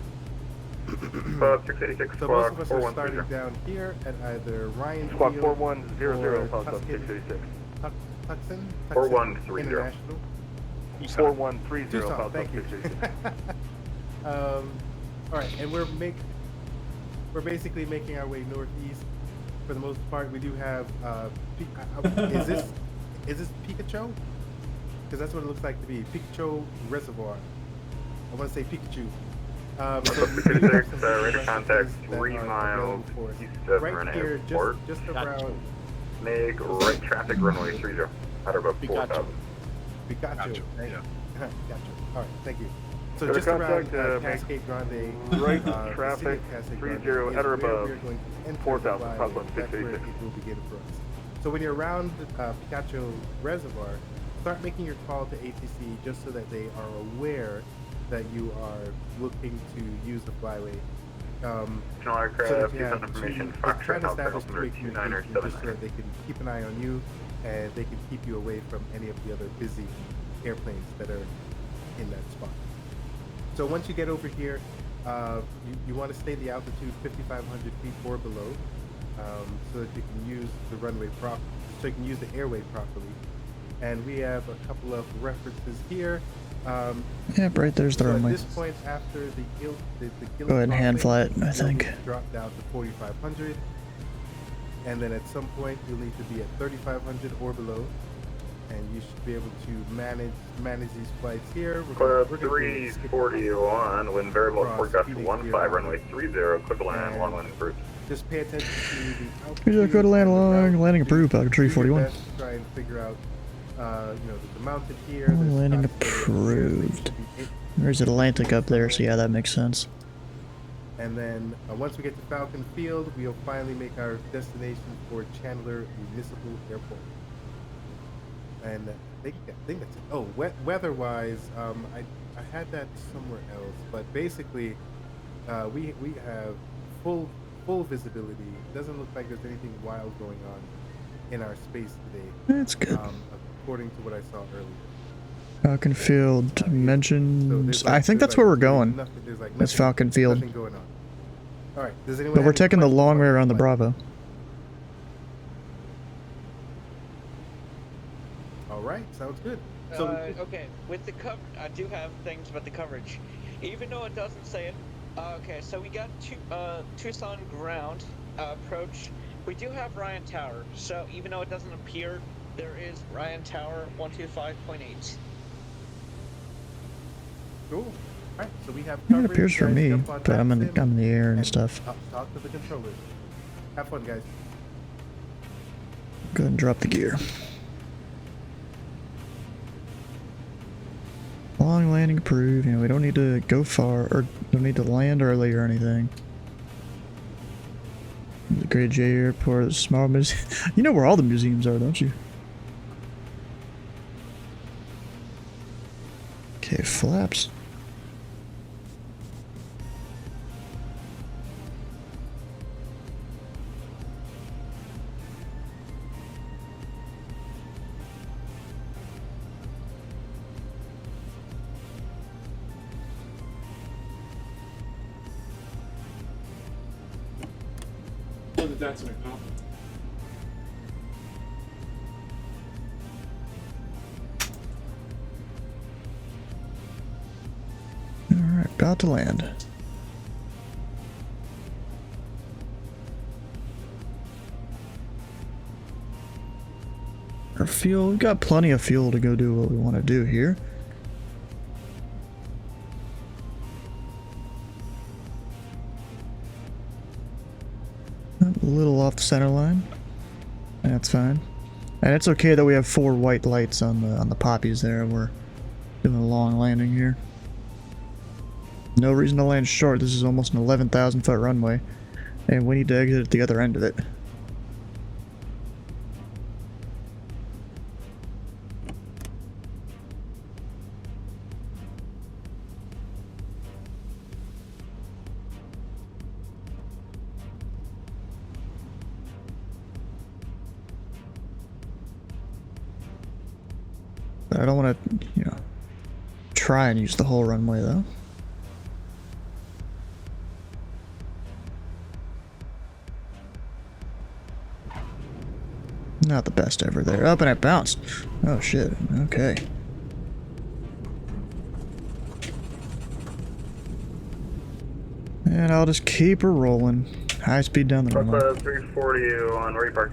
686 So most squawk of us are 4130. starting down here at either Ryan Squawk Field 4100, or Falcon Tucson, 686. Tucson 4130. International. 4130, Tucson, Falcon thank you. 686. All right, and we're basically making our way northeast. For the most part, we do have. Is this Pikachu? Because that's what it looks like to be. Pikachu Reservoir. I want to say Pikachu. So we do have some radar contact that 3 are miles available for us. east of Right Marina here, Airport. just around Make right traffic runway 30 at about 4,000. Pikachu. Right? Yeah. Gotcha. All right, thank you. So Radar just around contact, Cascade Grande, right the city traffic, of Cascade 30 Grande is at or where above we're going to enter the 4,000, flyway. Papa That's where 686. it will begin for us. So when you're around Pikachu Reservoir, start making your call to ATC just so that they are aware that you are looking to use the flyway. Aircraft, Tucson information, Fox trying to establish two communication just so that they can keep an eye on you and they can keep you away from any of the other busy airplanes that are in that spot. So once you get over here, you want to stay the altitude 5,500 feet or below, so that you can use the runway so you can use the airway properly. And we have a couple of references here. Yep, right there's the so runway. At this point, after the Go ahead and hand fly it, I think. Drop down to 4,500, and then at some point you'll need to be at 3,500 or below, and you should be able to manage these flights here. Club 341, wind variable forecast 15 runway 30, quick land, long landing approved. Just pay attention to the We just go to land along, landing approved, Falcon 341. Try and figure out, the mounted here. Landing approved. There's Atlantic up there, so yeah, that makes sense. And then once we get to Falcon Field, we'll finally make our destination for Chandler Municipal Airport. And I think that's it. Oh, weather-wise, I had that somewhere else, but basically, we have full visibility. It doesn't look like there's anything wild going on in our space today. That's good. According to what I saw earlier. Falcon Field mentions. I think that's where we're going. That's Falcon Field. Nothing going on. All right. Does anyone But we're taking the long way around the Bravo. All right. Sounds good. So okay, with the cover, I do have things about the coverage, even though it doesn't say it. Okay, so we got Tucson ground approach. We do have Ryan Tower, so even though it doesn't appear, there is Ryan Tower 125.8. Cool. All right, so we have It appears for me, but I'm in the air and stuff. Talk to the controllers. Have fun, guys. Go ahead and drop the gear. Long landing approved. You know, we don't need to go far, or don't need to land early or anything. The Great J Airport, the small museum. You know where all the museums are, don't you? Okay, flaps. That's an account. Alright, about to land. Our fuel, we've got plenty of fuel to go do what we want to do here. A little off the center line. That's fine. And it's okay that we have 4 white lights on the poppies there. We're doing a long landing here. No reason to land short. This is almost an 11,000 foot runway. And we need to exit at the other end of it. I don't want to, you know, try and use the whole runway though. Not the best ever there. Up and it bounced. Oh shit. Okay. And I'll just keep her rolling. High speed down the runway. 340 on where you park.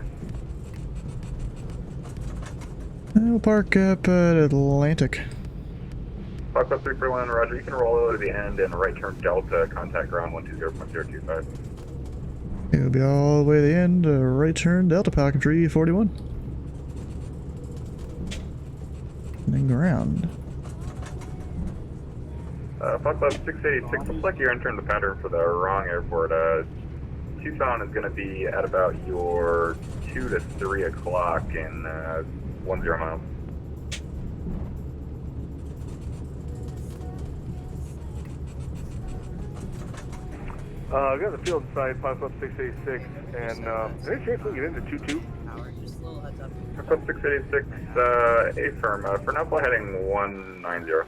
We'll park up at Atlantic. Fox up 341, roger. You can roll over to the end and right turn Delta, contact ground 120.025. It'll be all the way to the end, right turn Delta Falcon 341. And then ground. Fox up 686, looks like you're entering the pattern for the wrong airport. Tucson is going to be at about your 2 to 3 o'clock in 10 miles. I got the field side, Pilot Club 686, and any chance we can get into 22? Club 686, affirm. For now, fly heading 190. We're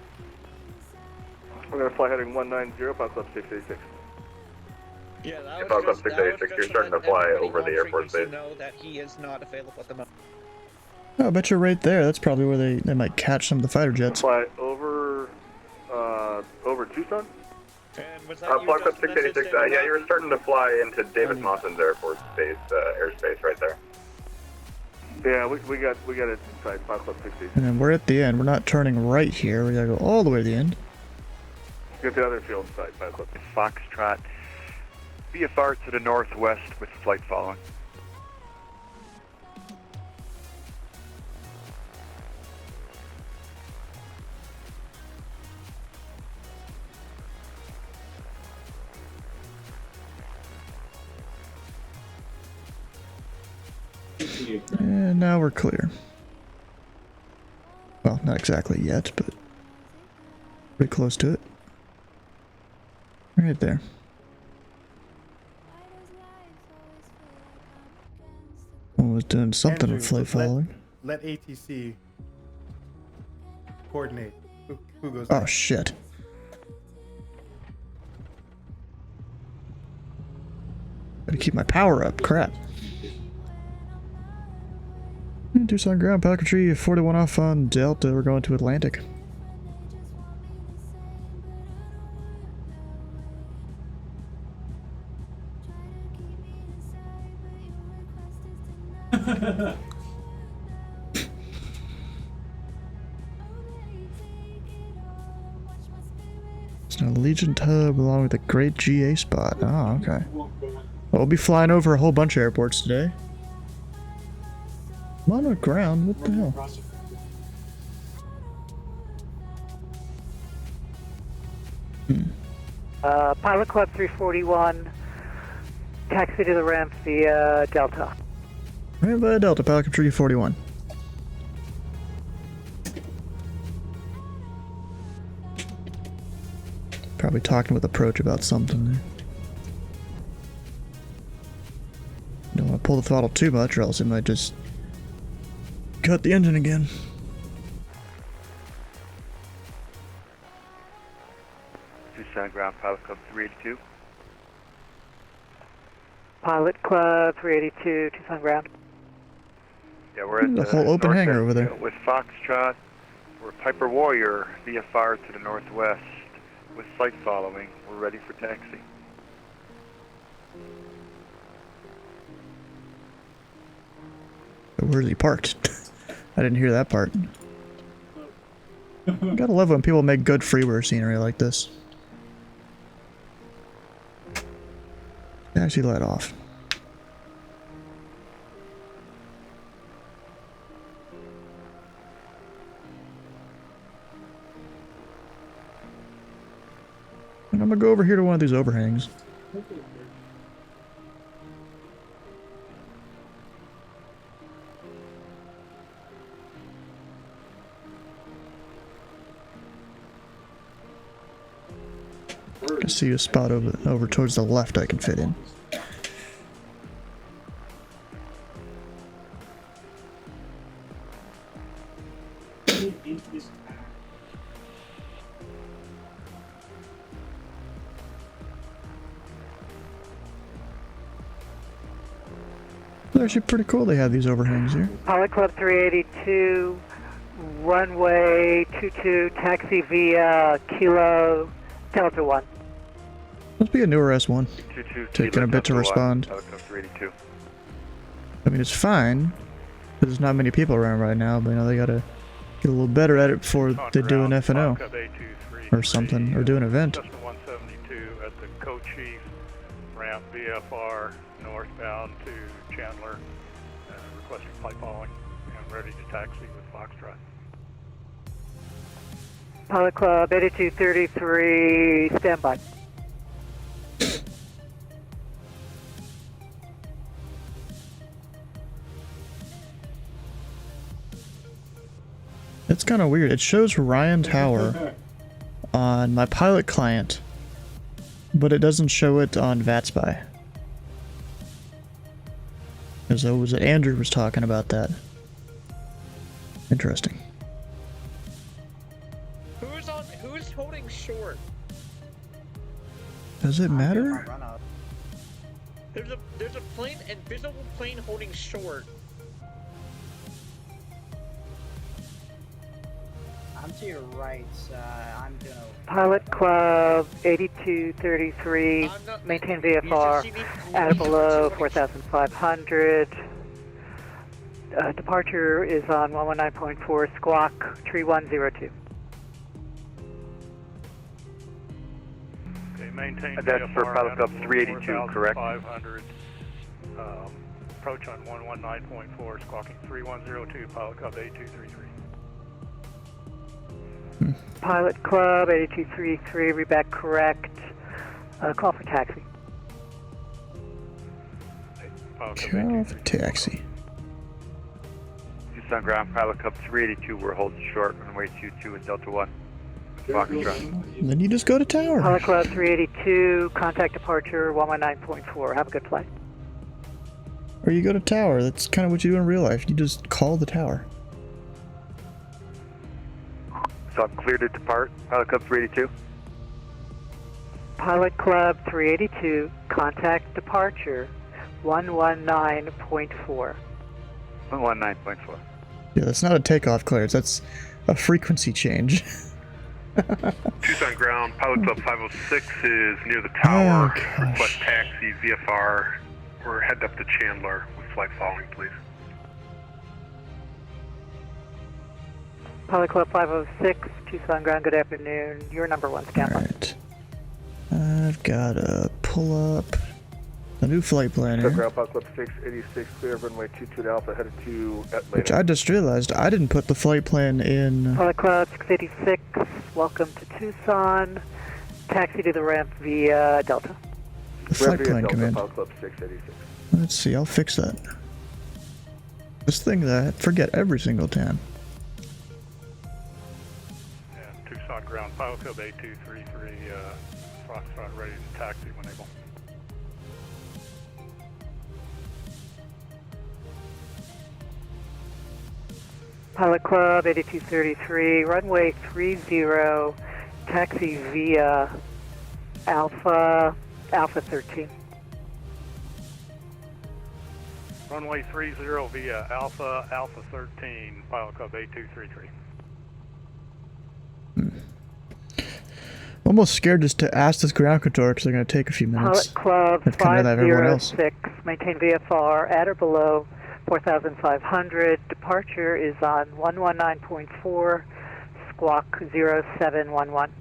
going to fly heading 190, Pilot Club 686. Yeah, that Pilot Club 686, you're starting to fly over the airport base. Know that he is not available at the moment. Oh, I bet you're right there. That's probably where they might catch some of the fighter jets. Fly over Tucson? And was that Pilot Club 686, yeah, you were starting to fly into David Mawson's Air Force Base, airspace right there. Yeah, we got it inside Pilot Club 686. And then we're at the end. We're not turning right here. We gotta go all the way to the end. Get the other field side, Pilot Club. Foxtrot, VFR to the northwest with flight following. And now we're clear. Well, not exactly yet, but pretty close to it. Right there. I was doing something with flight following. Let ATC coordinate. Who goes Oh next? shit. Gotta keep my power up, crap. Tucson ground, packetry 41 off on Delta, we're going to Atlantic. It's an Allegiant hub along with a great GA spot. Oh, okay. Well, we'll be flying over a whole bunch of airports today. I'm on the ground, what the hell? Pilot Club 341, taxi to the ramp via Delta. Right by Delta, Pilot 341. Probably talking with approach about something there. Don't want to pull the throttle too much or else it might just cut the engine again. Tucson ground, Pilot Club 382. Pilot Club 382, Tucson ground. Yeah, we're at the whole open north hangar end, over there. With Foxtrot, we're Piper Warrior, VFR to the northwest with flight following. We're ready for taxi. Where's he parked? I didn't hear that part. Gotta love when people make good freeware scenery like this. Actually let off. And I'm gonna go over here to one of these overhangs. I see a spot over towards the left I can fit in. They're actually pretty cool they have these overhangs here. Pilot Club 382, runway 22, taxi via Kilo Delta 1. Must be a newer S1. 22, Taking a bit to respond. Pilot Club 382. I mean, it's fine. There's not many people around right now, but you know, they gotta get a little better at it before they do an F&O. Or something, or do an event. Cessna 172 at the Co-Chief, ramp VFR northbound to Chandler, requesting flight following, and ready to taxi with Foxtrot. Pilot Club 8233, standby. It's kind of weird. It shows Ryan Tower on my pilot client, but it doesn't show it on VATSPY. As though it was that Andrew was talking about that. Interesting. Who's holding short? Does it matter? There's a plane, invisible plane holding short. I'm to your right. I'm gonna. Pilot Club 8233. Maintain VFR at or below 4,500. Departure is on 119.4 Squawk 3102. Okay, maintain That's for VFR Pilot at Club or below 382, correct? 4,500. Approach on 119.4, squawking 3102, Pilot Club 8233. Pilot Club 8233, read back correct. Call for taxi. Pilot Club Call for taxi. Tucson ground, Pilot Club 382, we're holding short, runway 22 and Delta 1. Foxtrot. Then you just go to tower. Pilot Club 382, contact departure 119.4. Have a good flight. Or you go to tower. That's kind of what you do in real life. You just call the tower. So I'm clear to depart, Pilot Club 382. Pilot Club 382, contact departure 119.4. 119.4. Yeah, that's not a takeoff clearance. That's a frequency change. Tucson ground, Pilot Club 506 is near the tower. Oh, Request taxi, VFR. We're headed up to Chandler with flight following, please. Pilot Club 506, Tucson ground, good afternoon. Your number one, stand by. Alright. I've got to pull up the new flight plan Tucson here. ground, Pilot Club 686, clear runway 22 Alpha, headed to Atlanta. Which I just realized I didn't put the flight plan in. Pilot Club 686, welcome to Tucson. Taxi to the ramp via Delta. The flight Ramp via plan Delta, command. Pilot Club 686. Let's see, I'll fix that. This thing that I forget every single time. And Tucson ground, Pilot Club 8233, Foxtrot ready to taxi when able. Pilot Club 8233, runway 30, taxi via Alpha 13. Runway 30 via Alpha 13, Pilot Club 8233. Almost scared just to ask this ground controller because they're going to take a few minutes. Pilot Club I've kind of have everyone else. 506, maintain VFR at or below 4,500. Departure is on 119.4, Squawk 0711.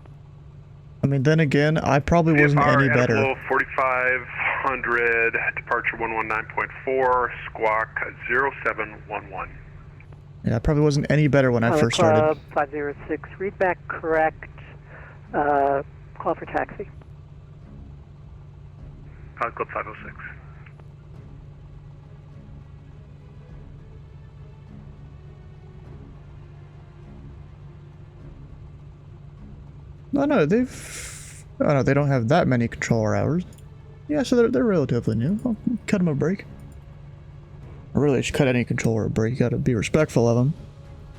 I mean, then again, I probably wasn't any better. Below 4,500, departure 119.4, squawk 0711. Yeah, I probably wasn't any better when I Pilot first started. Club 506, read back correct. Call for taxi. Pilot Club 506. No, they've... Oh no, they don't have that many controller hours. Yeah, so they're relatively new. I'll cut them a break. I really should cut any controller a break. You gotta be respectful of them.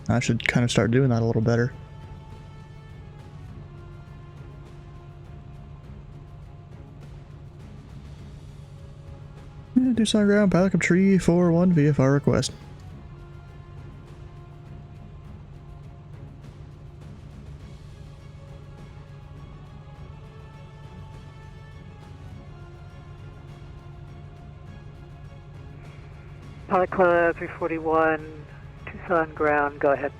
I should kind of start doing that a little better. Yeah, Tucson ground, Pilot Club 341 VFR request. Pilot Club 341, Tucson ground, go ahead.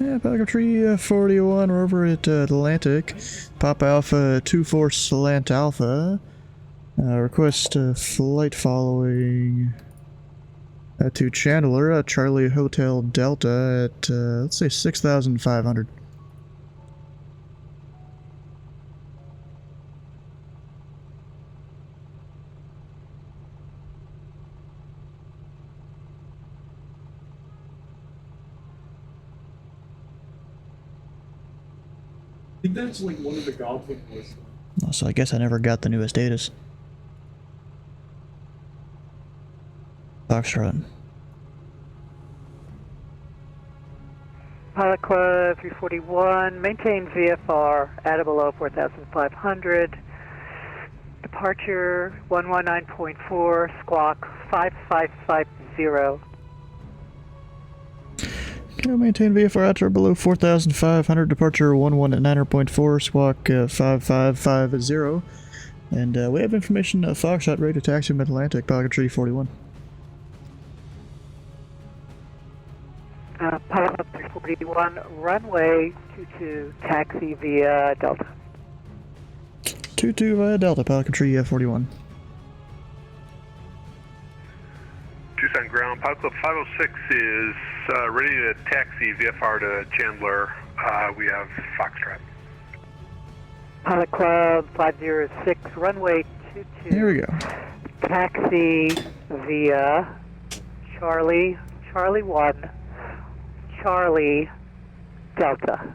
Yeah, Pilot Club 341, we're over at Atlantic. Pop Alpha 24 Slant Alpha. Request flight following to Chandler, Charlie Hotel Delta at, let's say 6,500. I think that's like one of the Goblin was. So I guess I never got the newest datas. Foxtrot. Pilot Club 341, maintain VFR at or below 4,500. Departure 119.4, squawk 5550. Okay, maintain VFR at or below 4,500, departure 119.4, squawk 5550. And we have information, Foxtrot ready to taxi Mid-Atlantic, Pilot 341. Pilot Club 341, runway 22, taxi via Delta. 22 via Delta, Pilot 341. Tucson ground, Pilot Club 506 is ready to taxi VFR to Chandler. We have Foxtrot. Pilot Club 506, runway 22. Here we go. Taxi via Charlie 1, Charlie Delta.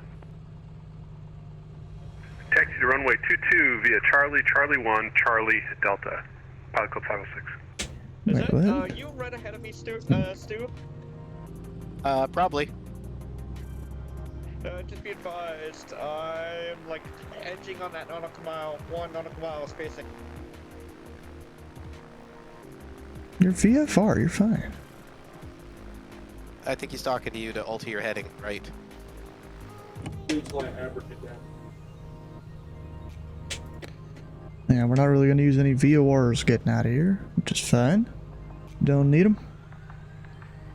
Taxi to runway 22 via Charlie 1, Charlie Delta. Pilot Club 506. Is Wait, that, what? you right ahead of me, Stu? Stu? Probably. Just be advised, I'm like edging on that 1 nautical mile spacing. You're VFR, you're fine. I think he's talking to you to alter your heading, right? Yeah, we're not really going to use any VORs getting out of here, which is fine. Don't need them.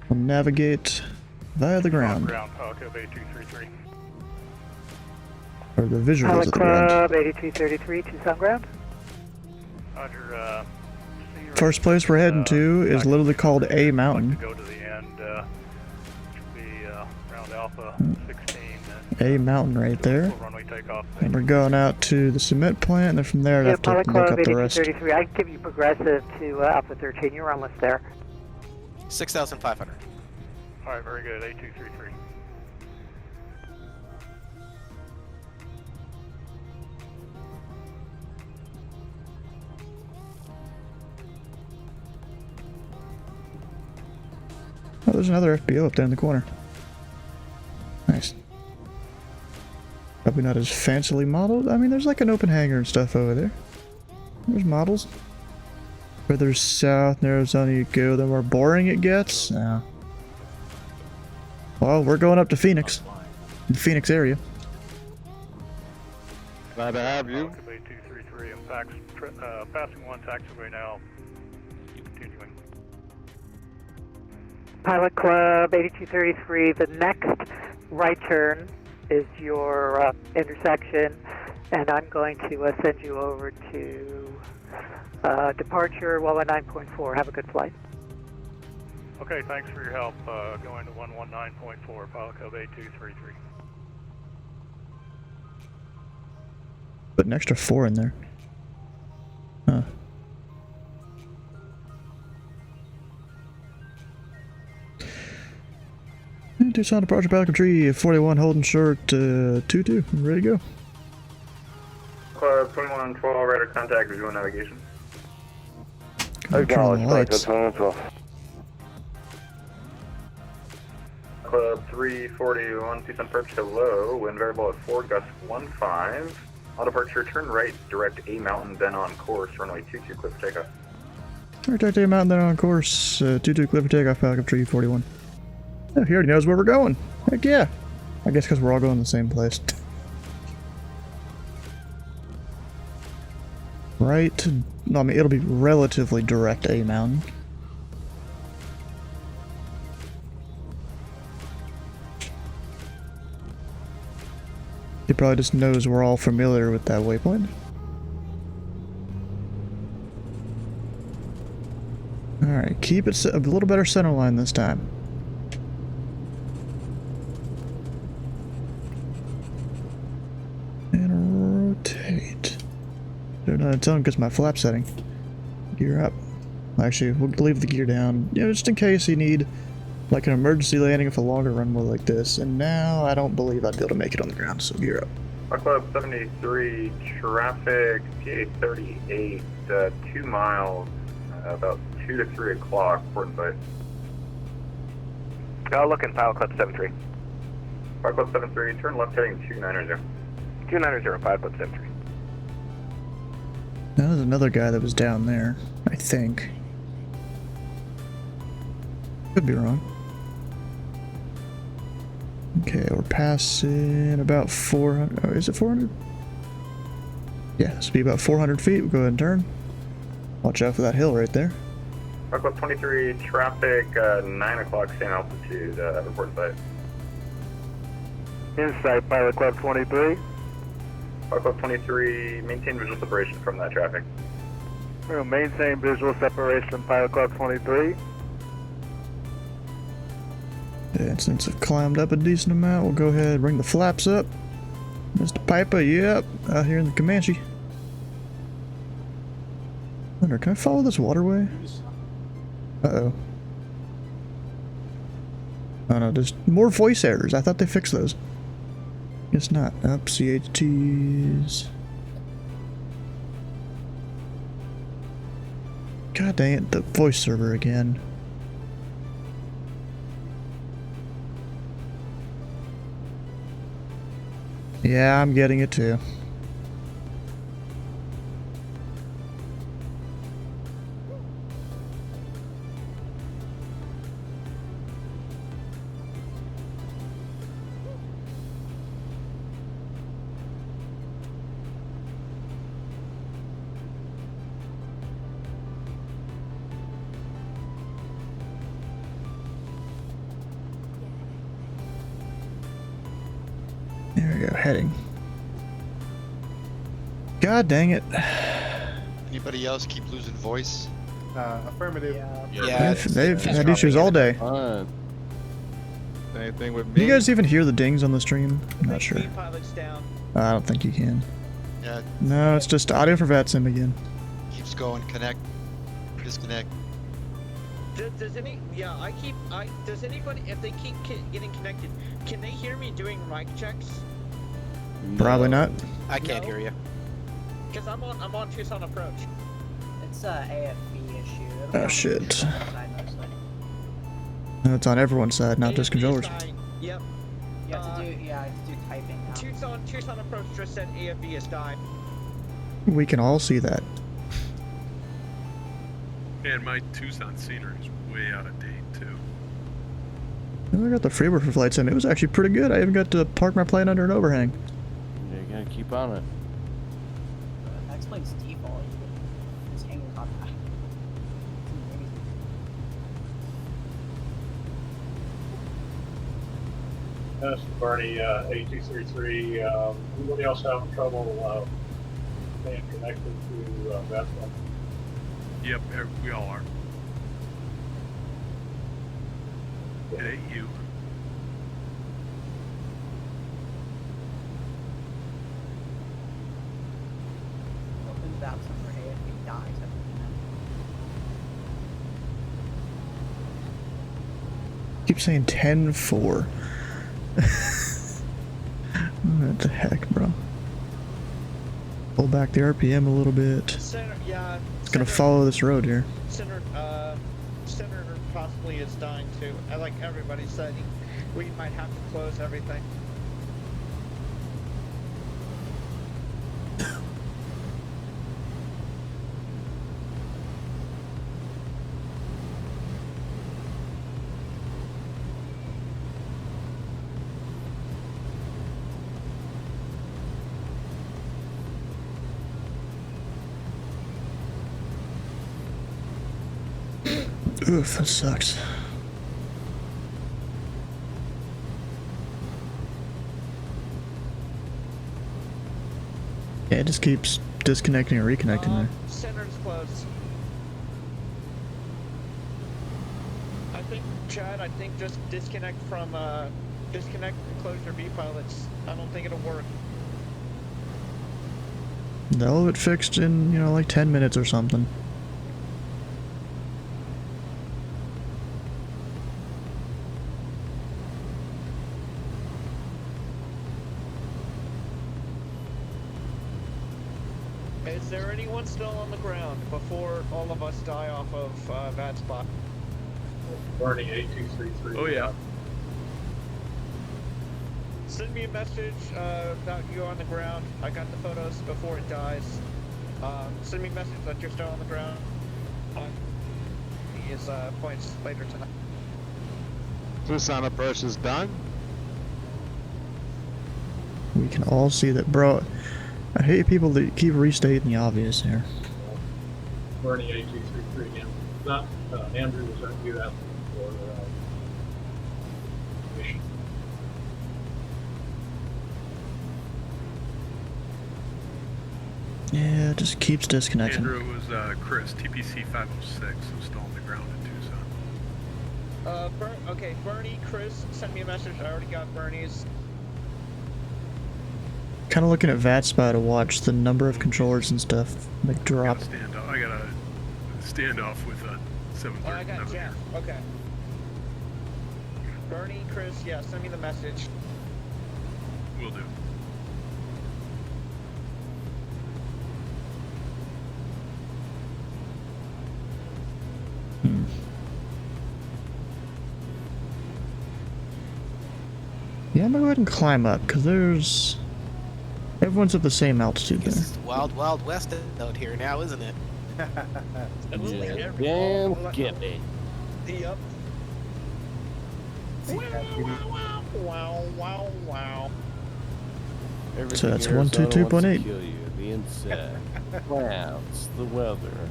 We'll navigate via the ground. Ground, Pelican Bay 233. Or the visuals Pilot of the ground. Club 8233, Tucson ground. Roger, First place we're heading to is literally called A Mountain. go to the end, should be round Alpha 16. A Mountain right there. Runway takeoff. And we're going out to the cement plant, and then from there I'd have to Pilot look Club up the rest. 8233, I can give you progressive to Alpha 13, you're on list there. 6,500. Alright, very good, A233. Oh, there's another FBO up there in the corner. Nice. Probably not as fancily modeled. I mean, there's like an open hangar and stuff over there. There's models. Further south in Arizona you go, the more boring it gets. No. Well, we're going up to Phoenix. The Phoenix area. Glad to have you. Pelican Bay 233, I'm passing one taxiway now. Continuing. Pilot Club 8233, the next right turn is your intersection, and I'm going to send you over to departure 119.4. Have a good flight. Okay, thanks for your help. Going to 119.4, Pilot Club 8233. Put an extra 4 in there. Huh. Tucson departure Pelican Tree 41 holding short 22. Ready to go. Club 2112, radar contact, visual navigation. Turn the lights. Club 341, Tucson approach, hello, wind variable at 4, gust 15. On departure, turn right, direct A Mountain, then on course, runway 22, clear for takeoff. Direct A Mountain, then on course 22 clear for takeoff Pelican Tree 41. Oh, he already knows where we're going. Heck yeah. I guess because we're all going to the same place. Right. No, I mean, it'll be relatively direct A Mountain. He probably just knows we're all familiar with that waypoint. Alright, keep it a little better center line this time. And rotate. Don't tell him because my flap setting. Gear up. Actually, we'll leave the gear down, you know, just in case you need like an emergency landing with a longer runway like this. And now I don't believe I'd be able to make it on the ground, so gear up. Club 73, traffic, PA 38, 2 miles, about 2 to 3 o'clock, port and site. Looking, Pilot Club 73. Pilot Club 73, turn left heading 290. 290, Pilot Club 73. That was another guy that was down there, I think. Could be wrong. Okay, we're passing about 400. Oh, is it 400? Yeah, this will be about 400 feet. We'll go ahead and turn. Watch out for that hill right there. Pilot Club 23, traffic, 9 o'clock, same altitude, report site. Inside Pilot Club 23. Pilot Club 23, maintain visual separation from that traffic. We'll maintain visual separation, Pilot Club 23. And since I've climbed up a decent amount, we'll go ahead and bring the flaps up. Mr. Piper, yep, out here in the Comanche. Wonder, can I follow this waterway? Uh-oh. Oh no, there's more voice errors. I thought they fixed those. Guess not. Up, CHTs. God dang it, the voice server again. Yeah, I'm getting it too. There we go, heading. God dang it. Anybody else keep losing voice? Affirmative. Yeah, they've had issues all day. Same thing with Can me. you guys even hear the dings on the stream? I'm not sure. Pilot's down. I don't think you can. Yeah. No, it's just audio for VATSIM again. Keeps going. Connect. Disconnect. Does anybody, if they keep getting connected, can they hear me doing mic checks? Probably not. I can't hear you. Because I'm on Tucson approach. It's a AFB issue. It'll Oh come shit. from the side mostly. No, it's on everyone's side, not just controllers. Yep. You have to do typing now. Tucson approach just said AFB is dying. We can all see that. And my Tucson scenery is way out of date, too. I got the Freebird for flights in. It was actually pretty good. I even got to park my plane under an overhang. Yeah, you gotta keep on it. That explains default. It's hanging on that. That's Bernie, 8233. Anybody else having trouble staying connected to that one? Yep, we all are. It ain't you. Open that somewhere AFB dies every Keep saying 10-4. What the heck, bro? Pull back the RPM a little bit. It's gonna follow this road here. Senator possibly is dying too. Like everybody said, we might have to close everything. Oof, that sucks. Yeah, it just keeps disconnecting and reconnecting there. Center's close. I think, Chad, just disconnect and close your V pilots. I don't think it'll work. They'll have it fixed in, like 10 minutes or something. Is there anyone still on the ground before all of us die off of that spot? Barney 8233. Oh yeah. Send me a message about you on the ground. I got the photos before it dies. Send me a message that you're still on the ground. These points later tonight. Tucson approach is done. We can all see that, bro. I hate people that keep restating the obvious here. Barney 8233 again. Not Andrew, was that you asking for mission? Yeah, it just keeps disconnecting. Andrew was Chris, TPC 506, who's still on the ground in Tucson. Okay, Bernie, Chris, send me a message. I already got Bernie's. Kind of looking at VATSPA to watch the number of controllers and stuff like drop. I got a standoff with a 730. Oh, I got Jeff. Okay. Bernie, Chris, yeah, send me the message. Will do. Yeah, I'm gonna go ahead and climb up because there's everyone's at the same altitude there. It's the wild, wild west out here now, isn't it? Yeah, damn, get me. Yep. Wow, wow, wow. So that's 122.8. Kill you, the insect, clouds, the weather.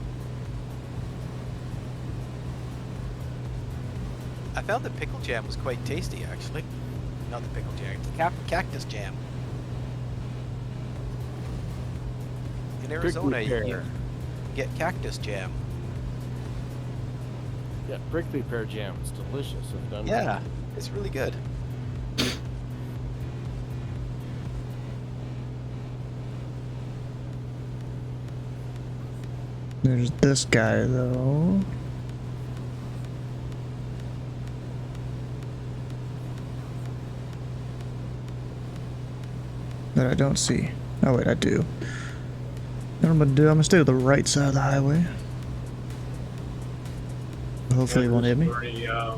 I found the pickle jam was quite tasty, actually. Not the pickle jam, the cactus jam. In Arizona, you get cactus jam. Yeah, prickly pear jam is delicious if done Yeah, right. it's really good. There's this guy though. That I don't see. Oh wait, I do. What I'm gonna do, I'm gonna stay to the right side of the highway. Hopefully it won't hit me. Bernie, to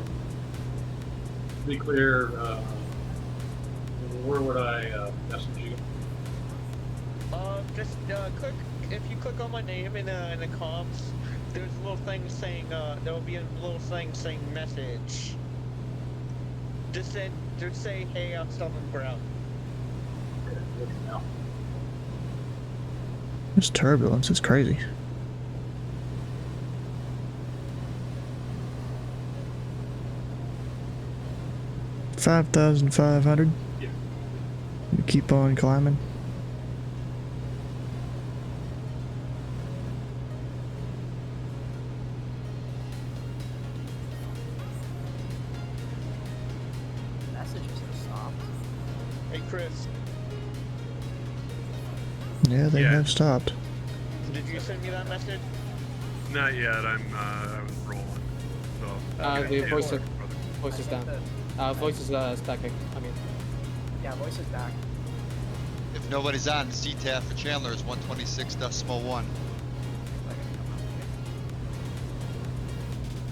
be clear, where would I message you? Just click, if you click on my name in the comms, there's a little thing saying, there will be a little thing saying message. Just say, hey, I'm still on the ground. Okay, looking now. This turbulence is crazy. $5,500. Yeah. You keep on climbing. Messages are stopped. Hey, Chris, Yeah, they have stopped. did you send me that message? Not yet. I was rolling. So. The voice is down. Voice is stacking. I mean. Yeah, voice is back. If nobody's on, CTAF for Chandler is 126.1.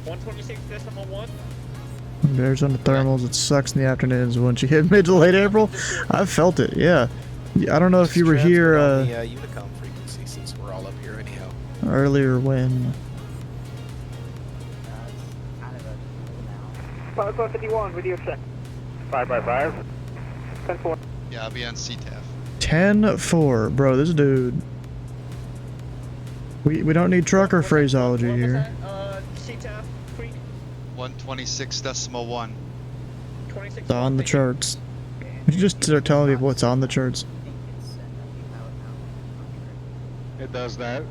126.1? Arizona thermals, it sucks in the afternoons. Once you hit mid to late April, I felt it, yeah. I don't know if you were here The Unicom frequency, since we're all up here anyhow. earlier when. 5551, video check. 5x5. 10-4. Yeah, I'll be on CTAF. 10-4, bro, this dude. We don't need trucker phraseology here. CTAF, Creek, 126.1. 26. It's on the charts. You just start telling people what's on the charts. It does that.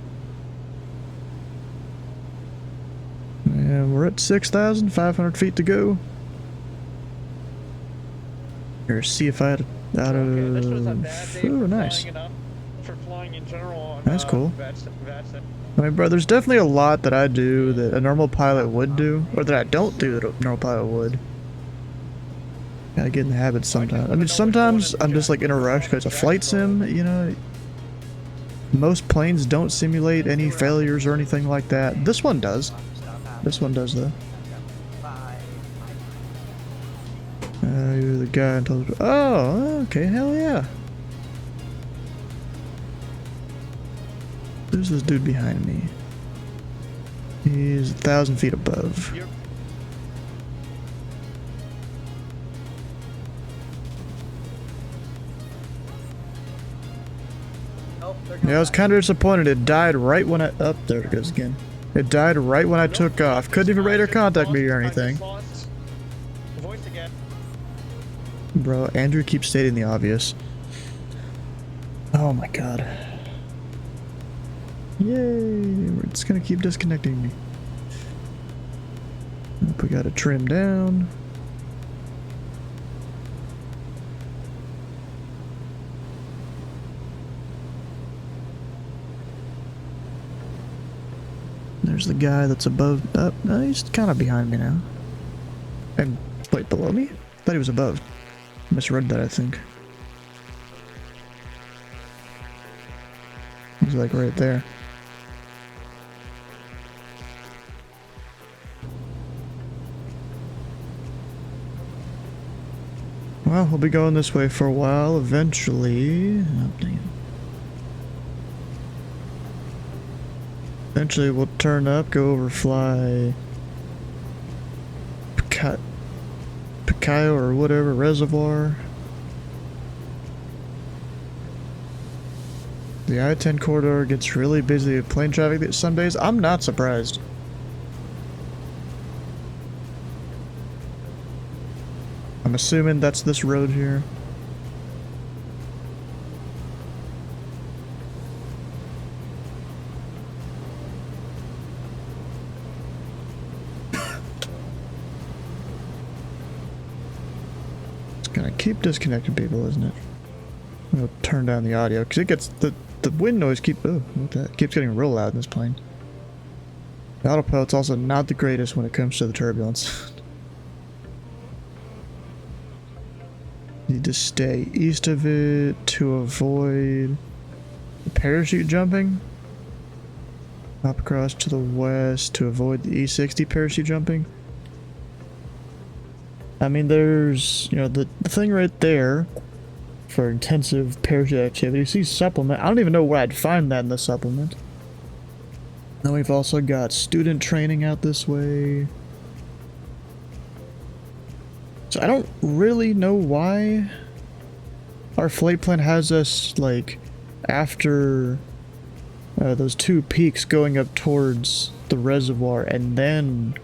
And we're at 6,500 feet to go. Here, see if I had out of. This was a bad day Oh, for nice. flying enough, for flying in general on, That's cool. That's I mean, bro, there's definitely a lot that I do that a normal pilot would do, or that I don't do that a normal pilot would. Gotta get in the habit sometimes. I mean, sometimes I'm just like in a rush because it's a flight sim, you know. Most planes don't simulate any failures or anything like that. This one does. This one does, though. You're the guy in Tobu. Oh, okay, hell yeah. There's this dude behind me. He's 1,000 feet above. Yeah, I was kind of disappointed. It died right when I... Up there it goes again. It died right when I took off. Couldn't even radar contact me or anything. Bro, Andrew keeps stating the obvious. Oh my god. Yay! It's gonna keep disconnecting me. Nope, we gotta trim down. There's the guy that's above. Oh, no, he's kind of behind me now. And wait, below me? I thought he was above. Misread that, I think. He's like right there. Well, we'll be going this way for a while. Eventually... Oh, damn. Eventually we'll turn up, go overfly Picayo or whatever reservoir. The I-10 corridor gets really busy with plane traffic some days. I'm not surprised. I'm assuming that's this road here. Gonna keep disconnecting people, isn't it? I'm gonna turn down the audio because it gets the wind noise keeps getting real loud in this plane. The autopilot's also not the greatest when it comes to the turbulence. Need to stay east of it to avoid the parachute jumping. Hop across to the west to avoid the E60 parachute jumping. I mean, there's, you know, the thing right there for intensive parachute activity. See supplement. I don't even know where I'd find that in the supplement. Then we've also got student training out this way. So I don't really know why our flight plan has us, like, after those two peaks going up towards the reservoir and then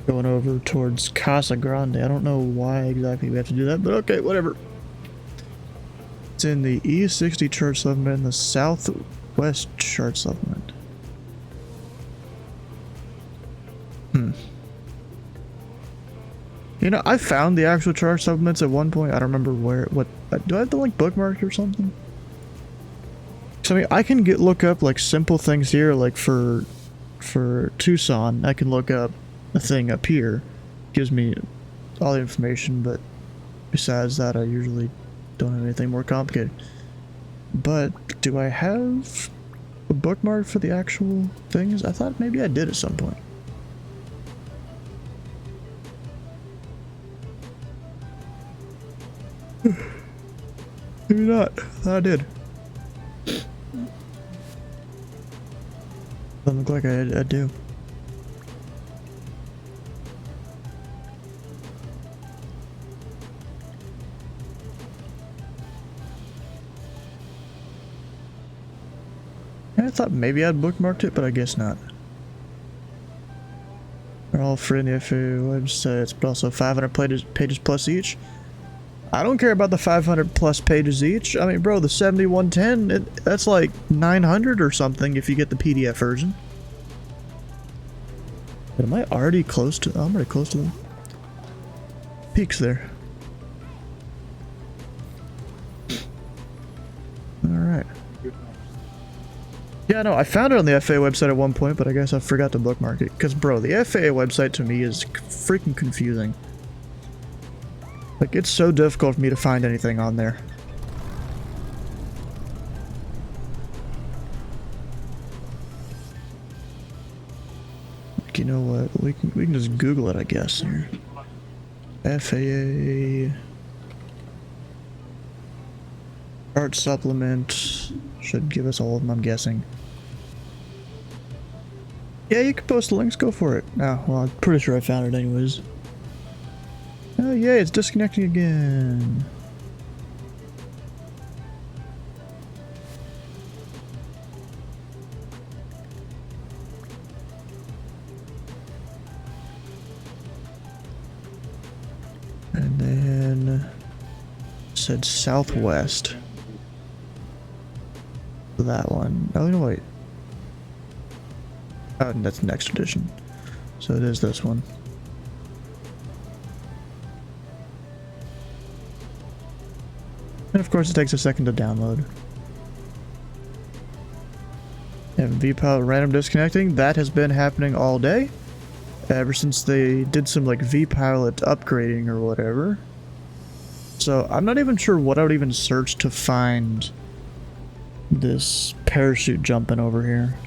going over towards Casa Grande. I don't know why exactly we have to do that, but okay, whatever. It's in the E60 chart supplement and the Southwest chart supplement. You know, I found the actual chart supplements at one point. I don't remember what do I have to like bookmark or something? So I mean, I can look up like simple things here, like for Tucson, I can look up a thing up here. Gives me all the information, but besides that, I usually don't have anything more complicated. But do I have a bookmark for the actual things? I thought maybe I did at some point. Maybe not. I thought I did. Doesn't look like I do. I thought maybe I'd bookmarked it, but I guess not. They're all free in the FAA websites, but also 500 pages plus each. I don't care about the 500 plus pages each. I mean, bro, the 7110, that's like 900 or something if you get the PDF version. But am I already close to... I'm already close to the peaks there. Alright. Yeah, no, I found it on the FAA website at one point, but I guess I forgot to bookmark it. Because, bro, the FAA website to me is freaking confusing. Like, it's so difficult for me to find anything on there. you know what? We can just Google it, I guess. Here. FAA chart supplement should give us all of them, I'm guessing. Yeah, you can post the links. Go for it. Oh, well, I'm pretty sure I found it anyways. Oh yeah, it's disconnecting again. And then said southwest. That one. Oh no, wait. Oh, that's next edition. So it is this one. And of course it takes a second to download. And VPilot random disconnecting, that has been happening all day. Ever since they did some like VPilot upgrading or whatever. So I'm not even sure what I would even search to find this parachute jumping over here.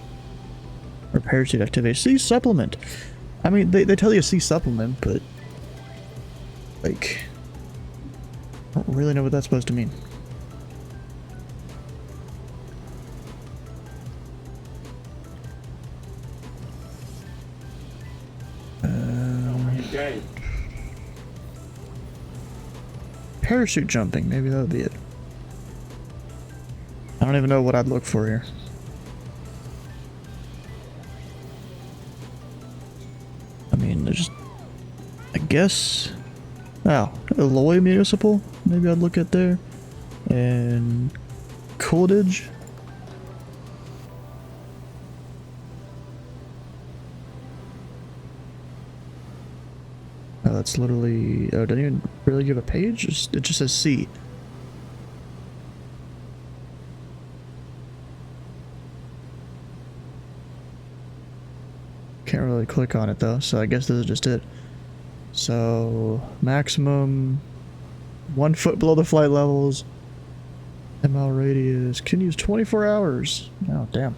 Or parachute activity. C supplement. I mean, they tell you C supplement, but like, I don't really know what that's supposed to mean. Parachute jumping, maybe that would be it. I don't even know what I'd look for here. I mean, there's just, I guess, oh, Eloy Municipal, maybe I'd look at there, and Coolidge. Oh, that's literally, oh, it doesn't even really give a page, it just says C. Can't really click on it though, so I guess this is just it. So, maximum 1 foot below the flight levels, mile radius, can use 24 hours. Oh, damn.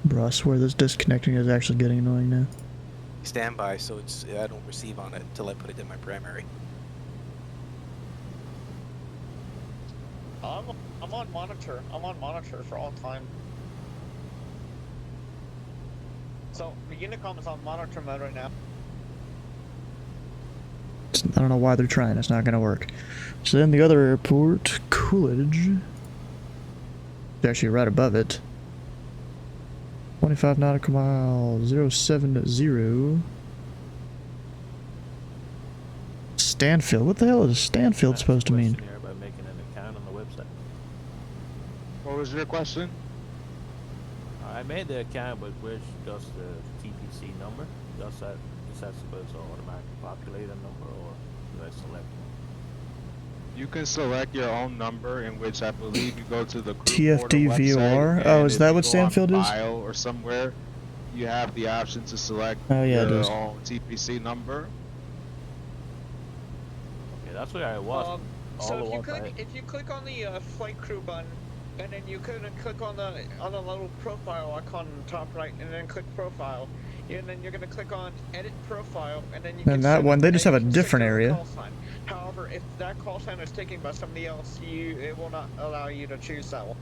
Bro, I swear this disconnecting is actually getting annoying now. Standby, so it's I don't receive on it until I put it in my primary. I'm on monitor. I'm on monitor for all time. So the Unicom is on monitor mode right now. I don't know why they're trying. It's not going to work. So then the other airport, Coolidge, it's actually right above it. 25 nautical mile 070. Stanfield. What the hell is Stanfield supposed to mean? By making an account on the website. What was your question? I made the account, but where's just the TPC number? Is that supposed to automatically populate a number, or do I select one? You can select your own number, in which I believe you go to the crew TFD VOR. Oh, is that what Stanfield is? File or somewhere, you have the option to select your own TPC number. Okay, that's where I was. So if you click on the flight crew button, and then you can click on the little profile icon on the top right, and then click profile, and then you're gonna click on edit profile, and then you can. And that one, they just have a different area. However, if that call sign is taken by somebody else, it will not allow you to choose that one.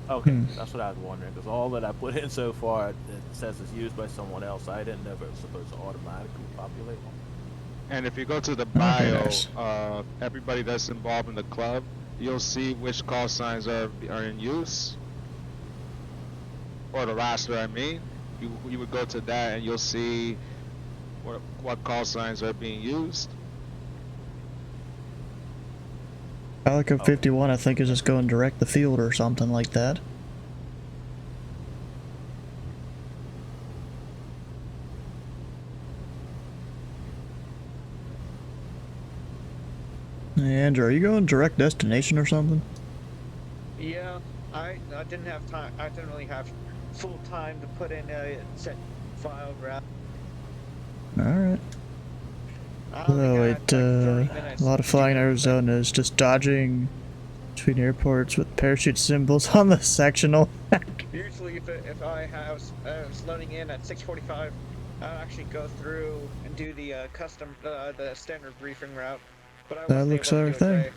Okay, that's what I was wondering, because all that I put in so far, it says it's used by someone else. I didn't know if it was supposed to automatically populate one. And if you go to the bio, everybody that's involved in the club, you'll see which call signs are in use, or the roster. I mean, you would go to that and you'll see what call signs are being used. Pelican 51, I think, is just going direct the field or something like that. Hey, Andrew, are you going direct destination or something? Yeah, I didn't have time. I didn't really have full time to put in a set file route. Alright. Although a lot of flying in Arizona is just dodging between airports with parachute symbols on the sectional. Usually, if I was loading in at 6:45, I'll actually go through and do the the standard briefing route. But I That wasn't looks able to our do it thing. today.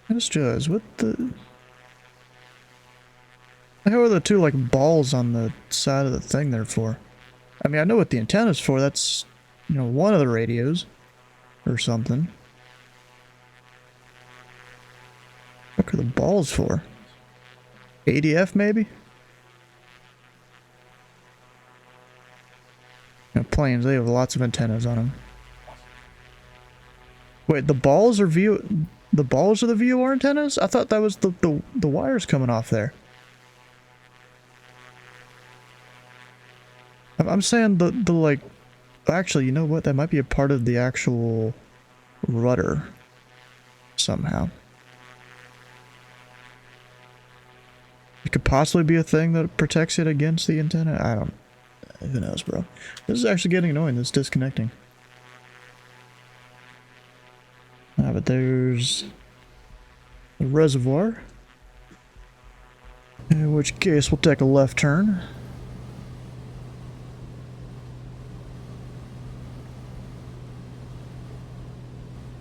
I just realized, what the hell are the two, like, balls on the side of the thing there for? I mean, I know what the antenna's for. That's, you know, one of the radios. Or something. What are the balls for? ADF, maybe? You know, planes, they have lots of antennas on them. Wait, the balls are the balls are the VOR antennas? I thought that was the wires coming off there. I'm saying the like, actually, you know what? That might be a part of the actual rudder somehow. It could possibly be a thing that protects it against the antenna. I don't. Who knows, bro? This is actually getting annoying. This disconnecting. Ah, but there's a reservoir. In which case, we'll take a left turn.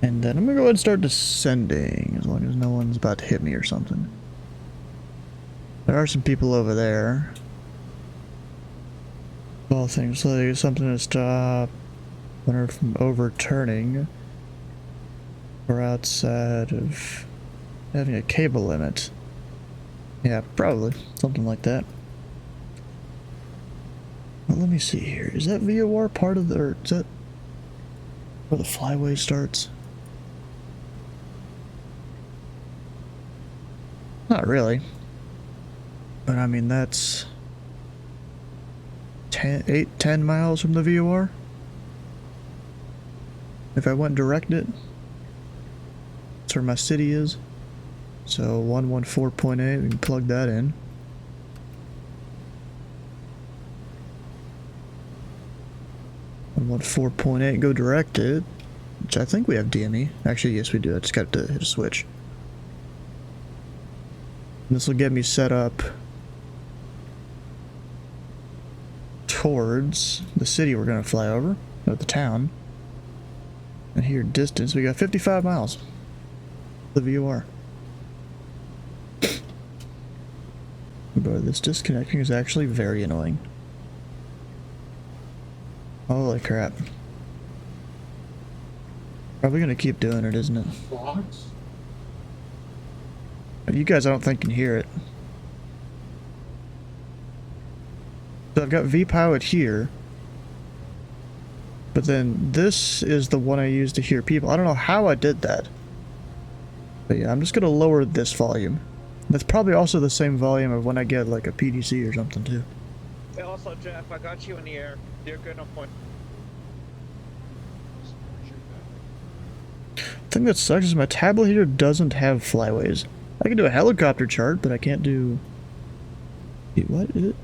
And then I'm gonna go ahead and start descending, as long as no one's about to hit me or something. There are some people over there. All things like something to stop her from overturning. We're outside of having a cable limit. Yeah, probably. Something like that. Well, let me see here. Is that VOR part of the... or is that where the flyway starts? Not really. But I mean, that's 10 miles from the VOR. If I went directed, that's where my city is. So 114.8, we can plug that in. And 114.8, go directed, which I think we have DME. Actually, yes, we do. I just got to hit a switch. This will get me set up towards the city we're going to fly over, or the town. And here, distance, we got 55 miles. The VOR. But this disconnecting is actually very annoying. Holy crap. Probably going to keep doing it, isn't it? Fox? You guys, I don't think, can hear it. So I've got VPilot here. But then this is the one I use to hear people. I don't know how I did that. But yeah, I'm just going to lower this volume. That's probably also the same volume of when I get like a PDC or something too. Hey, also, Jeff, I got you in the air. You're good on point. The thing that sucks is my tablet here doesn't have flyways. I can do a helicopter chart, but I can't do... Wait, what is it?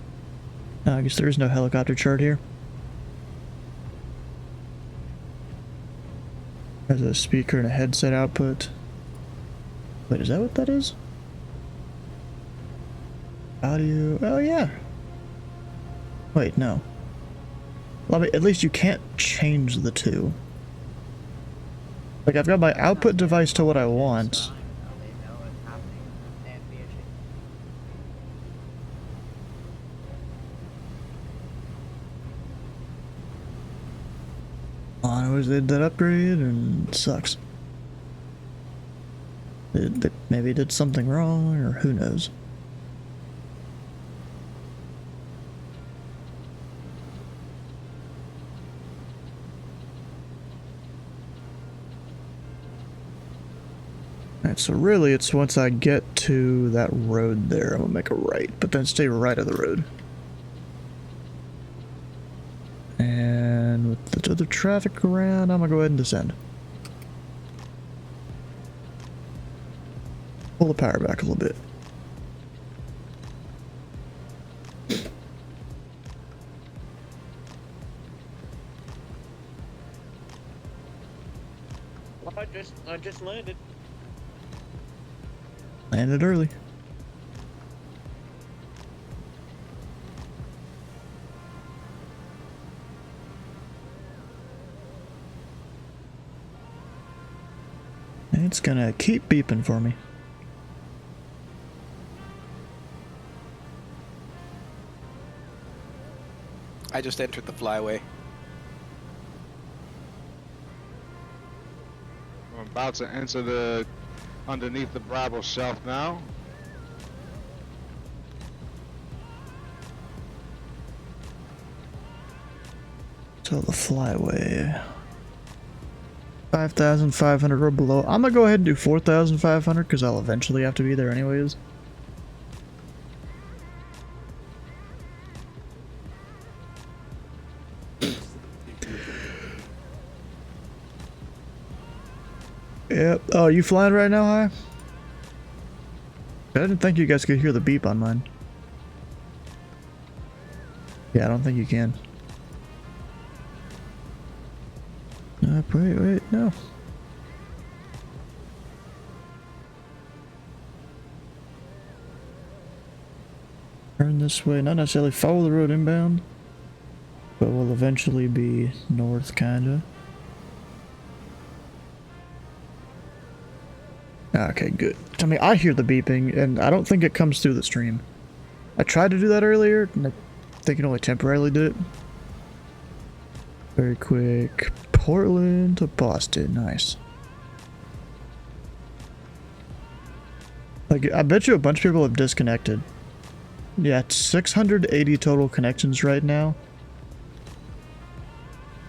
No, I guess there is no helicopter chart here. There's a speaker and a headset output. Wait, is that what that is? Audio... Oh, yeah. Wait, no. Well, I mean, at least you can't change the two. Like, I've got my output device to what I want. I always did that upgrade, and it sucks. They maybe did something wrong, or who knows. Alright, so really it's once I get to that road there, I'm gonna make a right, but then stay right of the road. And with the other traffic around, I'm gonna go ahead and descend. Pull the power back a little bit. I just landed. Landed early. It's gonna keep beeping for me. I just entered the flyway. I'm about to enter the underneath the Bravo shelf now. So the flyway. 5,500 or below. I'm gonna go ahead and do 4,500 because I'll eventually have to be there anyways. Yep. Oh, you flying right now, Hi? I didn't think you guys could hear the beep on mine. Yeah, I don't think you can. Wait, no. Turn this way, not necessarily follow the road inbound, but we'll eventually be north, kinda. Okay, good. I mean, I hear the beeping, and I don't think it comes through the stream. I tried to do that earlier, and I think it only temporarily did it. Very quick. Portland to Boston. Nice. Like, I bet you a bunch of people have disconnected. Yeah, it's 680 total connections right now.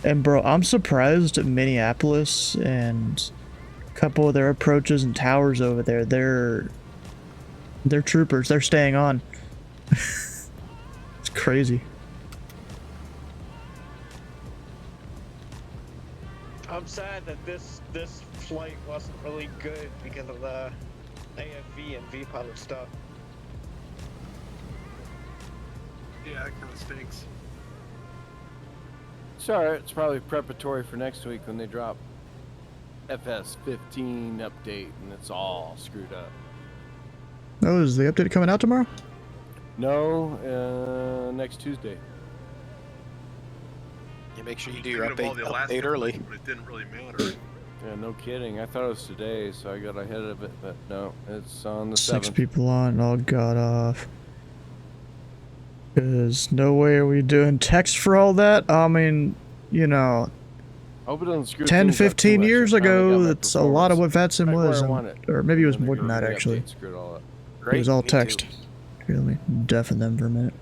And bro, I'm surprised at Minneapolis and a couple of their approaches and towers over there. They're troopers. They're staying on. It's crazy. I'm sad that this flight wasn't really good because of the AFV and V-pilot stuff. Yeah, that kind of stinks. It's alright, it's probably preparatory for next week when they drop FS15 update and it's all screwed up. Oh, is the update coming out tomorrow? No, next Tuesday. You make sure you do Get your rid of all the Alaska update early. flights, but it didn't really matter. Yeah, no kidding. I thought it was today, so I got ahead of it, but no, it's on the 6 7th. people on, all got off. There's no way are we doing text for all that? I mean, you know, Hope it doesn't screw 10, things up too 15 much. years I finally got ago, my that's a lot of what VATSIM performance right was. where I want it. Or maybe it was And then more they than go that, to the actually. update, screw it all up. It was all me text. too. Here, let me deafen them for a minute.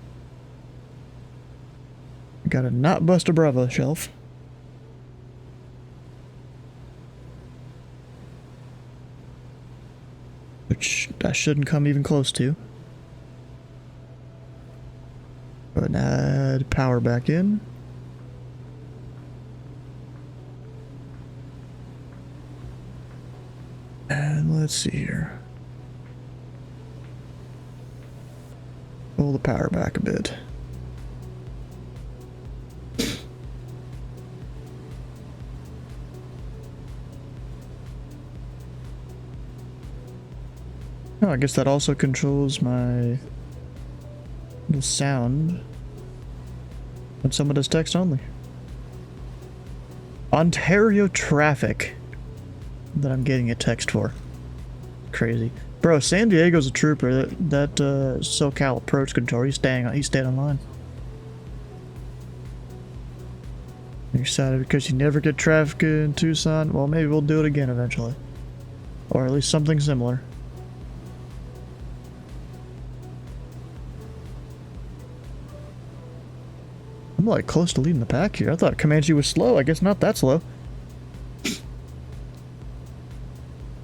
Gotta not bust a Bravo shelf. Which I shouldn't come even close to. Go ahead and add power back in. And let's see here. Pull the power back a bit. Oh, I guess that also controls my little sound when someone does text only. Ontario traffic that I'm getting a text for. Crazy. Bro, San Diego's a trooper. That SoCal approach control, he stayed online. You're excited because you never get traffic in Tucson? Well, maybe we'll do it again eventually. Or at least something similar. I'm like close to leading the pack here. I thought Comanche was slow. I guess not that slow.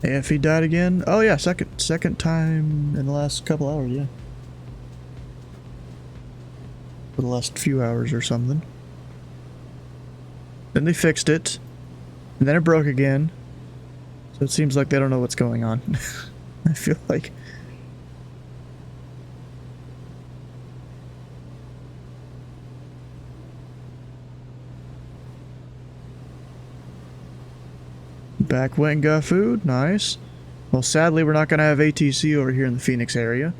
If he died again, oh yeah, second time in the last couple hours, yeah. For the last few hours or something. Then they fixed it, and then it broke again. So it seems like they don't know what's going on. I feel like. Back went and got food. Nice. Well, sadly, we're not going to have ATC over here in the Phoenix area.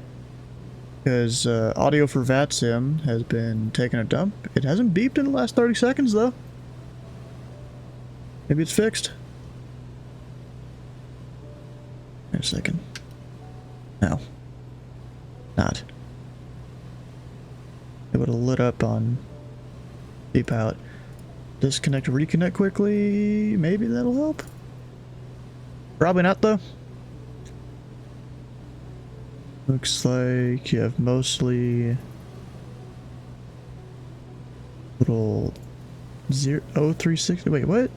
Because audio for VATSIM has been taking a dump. It hasn't beeped in the last 30 seconds, though. Maybe it's fixed. Wait a second. No. Not. It would have lit up on beep out. Disconnect, reconnect quickly. Maybe that'll help. Probably not, though. Looks like you have mostly little 0.036. Wait, what?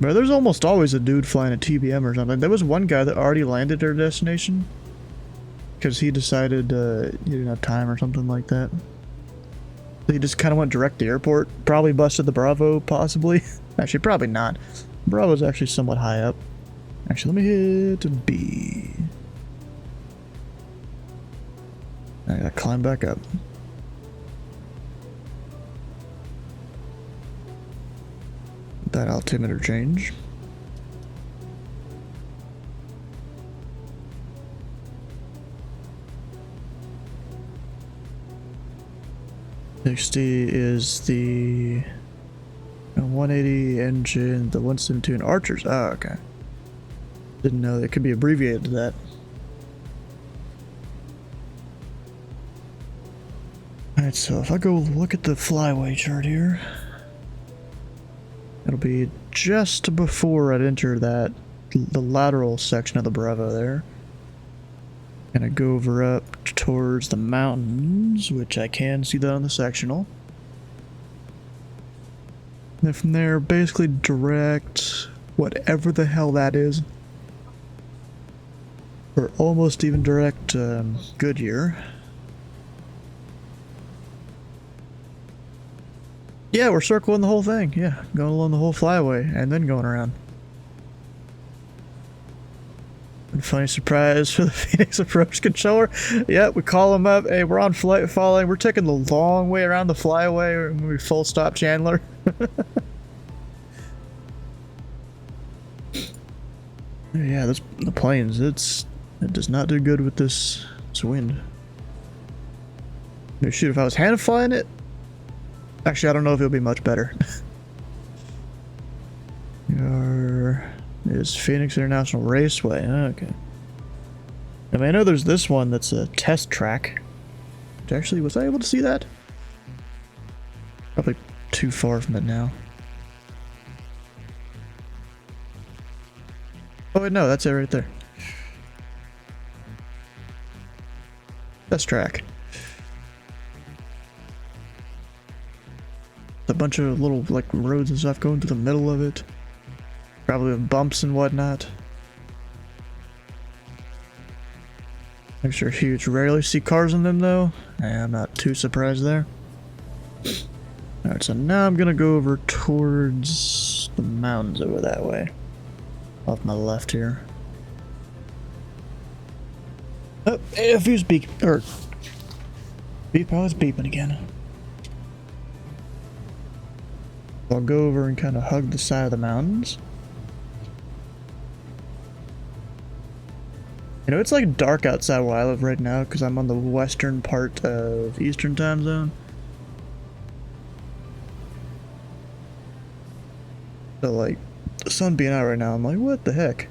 Bro, there's almost always a dude flying a TBM or something. There was one guy that already landed at our destination because he decided he didn't have time or something like that. He just kind of went direct to the airport. Probably busted the Bravo, possibly. Actually, probably not. Bravo's actually somewhat high up. Actually, let me hit B. I gotta climb back up. That altimeter change. $60 is the 180 engine, the 172 Archers. Oh, okay. Didn't know it could be abbreviated to that. Alright, so if I go look at the flyway chart here, it'll be just before I'd enter the lateral section of the Bravo there. Gonna go over up towards the mountains, which I can see that on the sectional. And then from there, basically direct whatever the hell that is. Or almost even direct Goodyear. Yeah, we're circling the whole thing. Yeah, going along the whole flyway and then going around. And funny surprise for the Phoenix approach controller. Yeah, we call them up. Hey, we're on flight following. We're taking the long way around the flyway when we full stop Chandler. Yeah, the planes. It does not do good with this wind. No, shoot, if I was hand flying it. Actually, I don't know if it'll be much better. Is Phoenix International Raceway. Okay. I mean, I know there's this one that's a test track. Actually, was I able to see that? Probably too far from it now. Oh wait, no, that's it right there. Test track. A bunch of little like roads and stuff going through the middle of it. Probably with bumps and whatnot. Extra huge. Rarely see cars in them though. I'm not too surprised there. Alright, so now I'm gonna go over towards the mountains over that way. Off my left here. Oh, AFU's beeping. Or beep, oh, it's beeping again. I'll go over and kind of hug the side of the mountains. You know, it's like dark outside where I live right now because I'm on the western part of Eastern time zone. So like, the sun being out right now, I'm like, what the heck?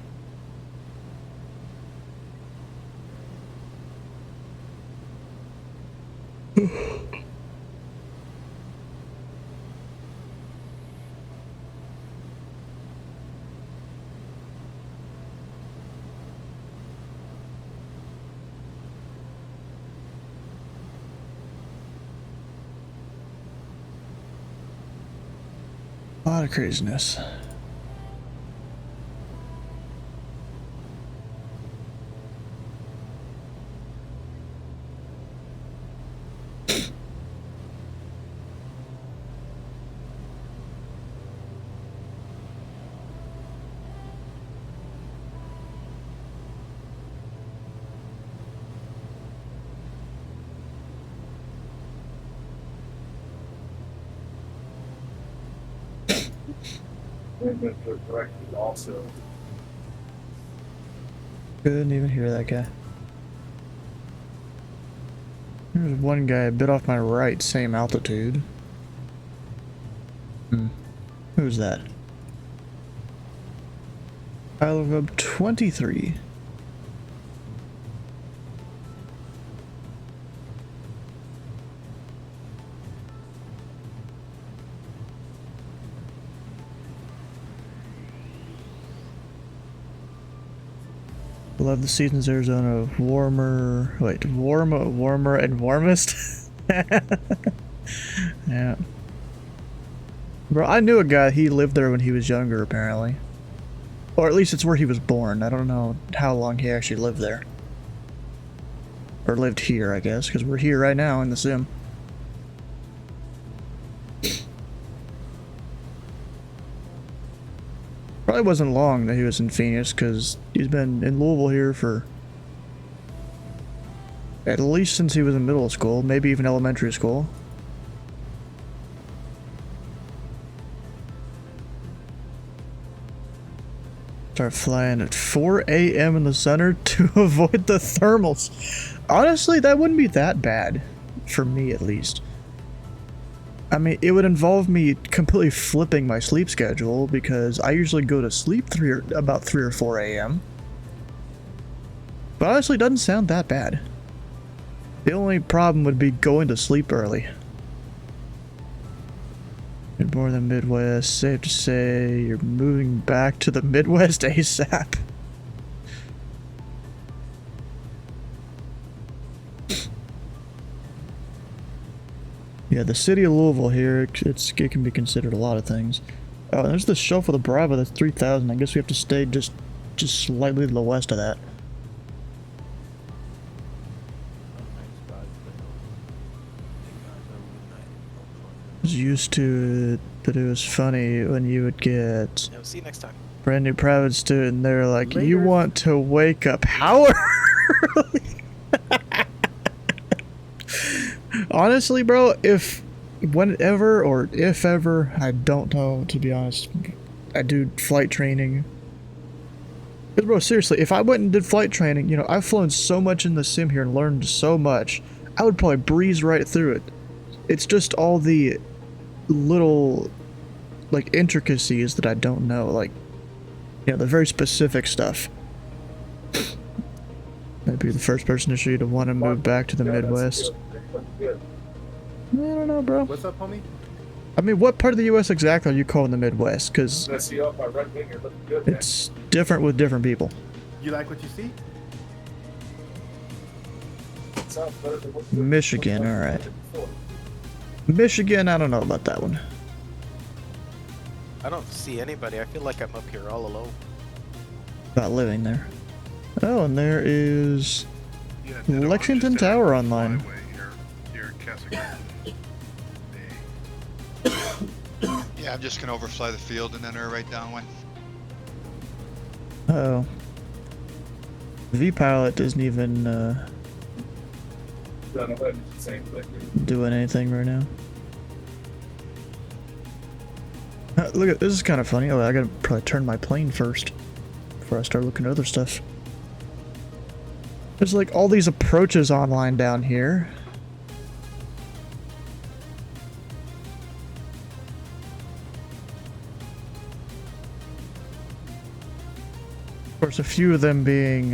A lot of craziness. Also. Couldn't even hear that guy. There's one guy a bit off my right, same altitude. Who's that? Pilot Hub 23. Love the seasons Arizona warmer. Wait, warmer and warmest? Yeah. Bro, I knew a guy, he lived there when he was younger, apparently. Or at least it's where he was born. I don't know how long he actually lived there. Or lived here, I guess, because we're here right now in the sim. Probably wasn't long that he was in Phoenix, because he's been in Louisville here for at least since he was in middle school, maybe even elementary school. Start flying at 4 a.m. in the center to avoid the thermals. Honestly, that wouldn't be that bad, for me at least. I mean, it would involve me completely flipping my sleep schedule because I usually go to sleep about 3 or 4 a.m. But honestly, it doesn't sound that bad. The only problem would be going to sleep early. You're more than Midwest. Safe to say you're moving back to the Midwest ASAP. Yeah, the city of Louisville here, it can be considered a lot of things. Oh, there's the shelf of the Bravo, that's 3,000. I guess we have to stay just slightly to the west of that. I was used to it, but it was funny when you would get Yeah, see you next time. brand new private student and they're like, you want to wake up how early? Honestly, bro, if ever, I don't know, to be honest, I do flight training. Because, bro, seriously, if I went and did flight training, you know, I've flown so much in the sim here and learned so much, I would probably breeze right through it. It's just all the little, like, intricacies that I don't know, like, you know, the very specific stuff. I'd be the first person to show you to want to move back to the Midwest. I don't know, bro. What's up, homie? I mean, what part of the U.S. exactly are you calling the Midwest? Because it's different with different people. You like what you see? Michigan, alright. Michigan, I don't know about that one. I don't see anybody. I feel like I'm up here all alone. About living there. Oh, and there is Lexington Tower online. Yeah, I'm just gonna overfly the field and enter right downwind. Uh-oh. V-Pilot doesn't even doing anything right now. Look at this, is kind of funny. Oh, I gotta probably turn my plane first before I start looking at other stuff. There's like all these approaches online down here. Of course, a few of them being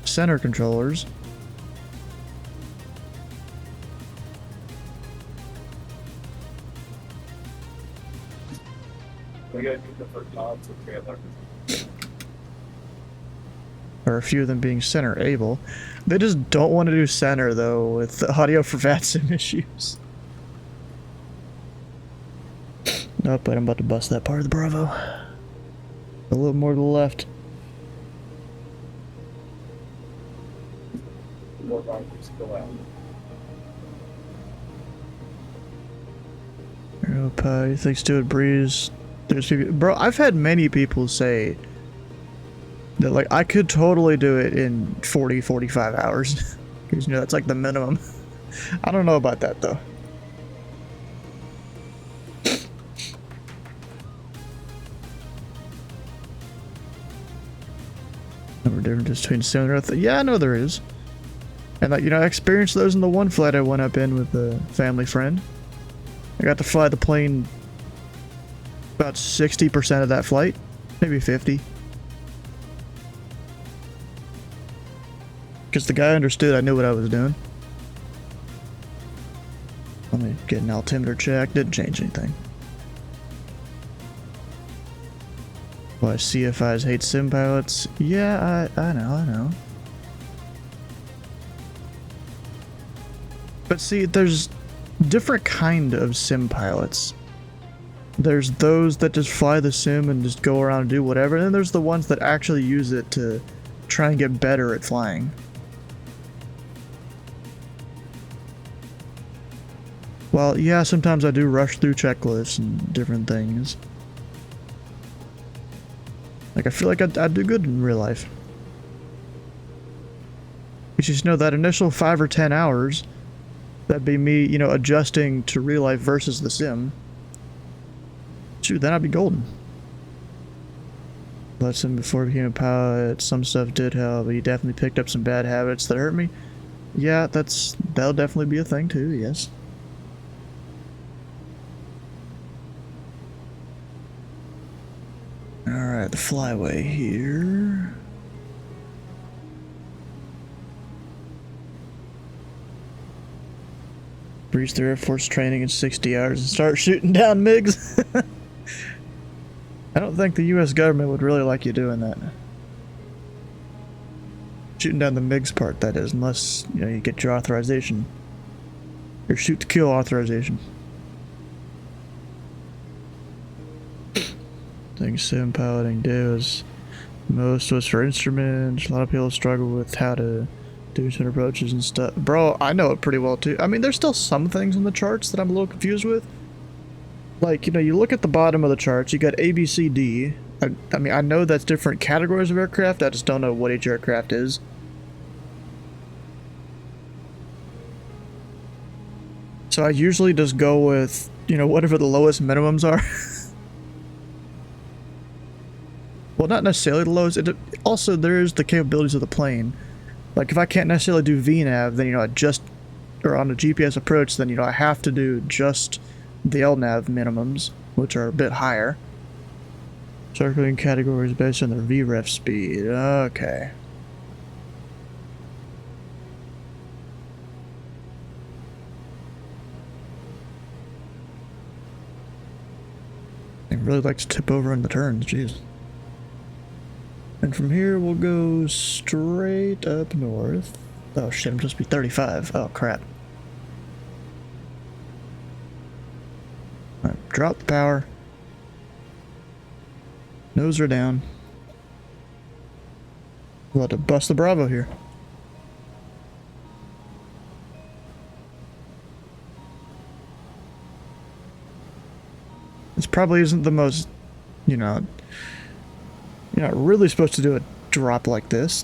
center controllers. Or a few of them being center able. They just don't want to do center though with the audio for VATSIM issues. Oh, but I'm about to bust that part of the Bravo. A little more to the left. Oh, you think Stuart Breeze? There's people, bro. I've had many people say that like I could totally do it in 40-45 hours because you know that's like the minimum. I don't know about that though. No difference between sim and Earth. Yeah, I know there is. And like, you know, I experienced those in the one flight I went up in with a family friend. I got to fly the plane about 60% of that flight, maybe 50. Because the guy understood I knew what I was doing. Let me get an altimeter check. Didn't change anything. Why CFIs hate sim pilots? Yeah, I know. But see, there's different kind of sim pilots. There's those that just fly the sim and just go around and do whatever, and then there's the ones that actually use it to try and get better at flying. Well, yeah, sometimes I do rush through checklists and different things. Like, I feel like I'd do good in real life. You just know that initial 5 or 10 hours, that'd be me, you know, adjusting to real life versus the sim. Shoot, then I'd be golden. Lesson before I became a pilot, some stuff did help, but you definitely picked up some bad habits that hurt me. Yeah, that'll definitely be a thing too, yes. Alright, the flyway here. Breeze through Air Force training in 60 hours and start shooting down MiGs. I don't think the US government would really like you doing that. Shooting down the MiGs part, that is, unless, you know, you get your authorization. Your shoot to kill authorization. Things sim piloting does. Most was for instruments. A lot of people struggle with how to do certain approaches and stuff. Bro, I know it pretty well too. I mean, there's still some things in the charts that I'm a little confused with. Like, you know, you look at the bottom of the charts, you got A, B, C, D. I mean, I know that's different categories of aircraft, I just don't know what each aircraft is. So I usually just go with, you know, whatever the lowest minimums are. Well, not necessarily the lowest. Also, there's the capabilities of the plane. Like, if I can't necessarily do VNAV, then, you know, or on a GPS approach, then, you know, I have to do just the LNAV minimums, which are a bit higher. Circling categories based on their VREF speed. Okay. I really like to tip over in the turns, jeez. And from here, we'll go straight up north. Oh shit, I'm supposed to be 35. Oh crap. Alright, drop the power. Nose her down. We'll have to bust the Bravo here. This probably isn't the most, you know, you're not really supposed to do a drop like this.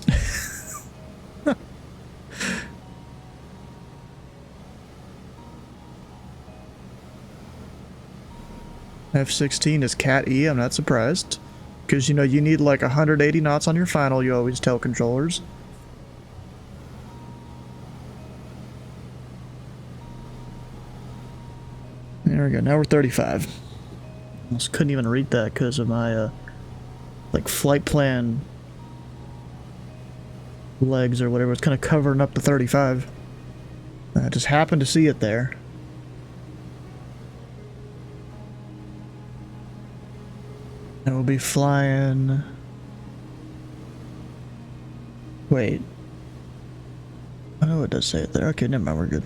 F-16 is Cat E, I'm not surprised. Because, you know, you need like 180 knots on your final, you always tell controllers. There we go, now we're 35. Almost couldn't even read that because of my, like, flight plan legs or whatever. It's kind of covering up the 35. I just happened to see it there. And we'll be flying... Wait. I know it does say it there. Okay, never mind, we're good.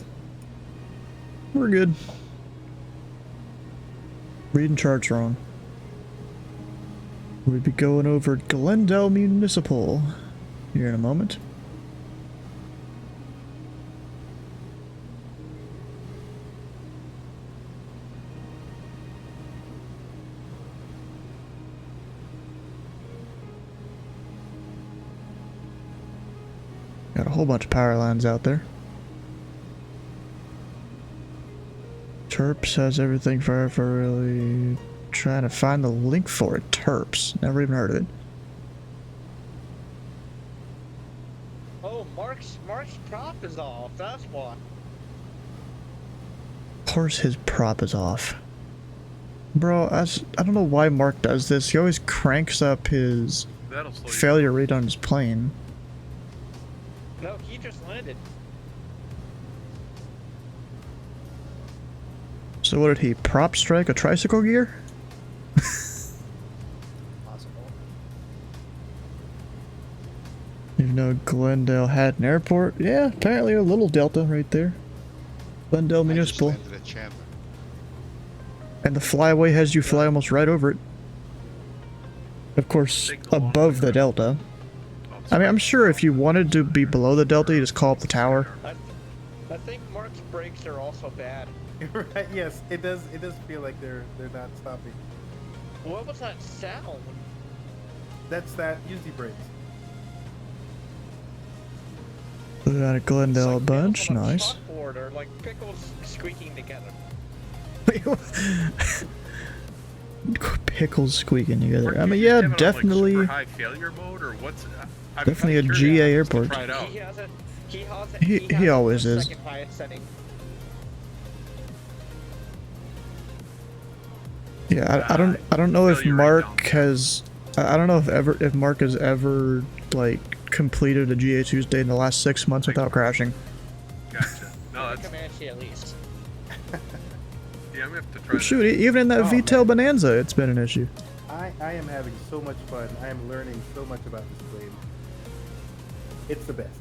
We're good. Reading charts wrong. We'll be going over Glendale Municipal here in a moment. Got a whole bunch of power lines out there. Terps has everything for really trying to find the link for it. Terps. Never even heard of it. Mark's prop is off, that's why. Of course his prop is off. Bro, I don't know why Mark does this. He always cranks up his failure rate on his plane. No, he just landed. So what did he prop strike a tricycle gear? Possible. Even though Glendale had an airport. Yeah, apparently a little delta right there. Glendale Municipal. Landed at Chandler. And the flyway has you fly almost right over it. Of course, above the delta. I mean, I'm sure if you wanted to be below the delta, you just call up the tower. I think Mark's brakes are also bad. Right, yes, it does feel like they're not stopping. What was that sound? That's that Uzi brakes. We got a Glendale bunch, nice. Or like pickles squeaking together. Pickles squeaking together. I mean, yeah, definitely. Like super high failure mode, or what's? Definitely a GA airport. He always is. Second highest setting. Yeah, I don't know if Mark has. I don't know if Mark has ever like completed a GA Tuesday in the last 6 months without crashing. Gotcha. No, that's. Comanche at least. Yeah, I'm gonna have to try. Shoot, even in that VTEL Bonanza, it's been an issue. I am having so much fun. I am learning so much about this plane. It's the best.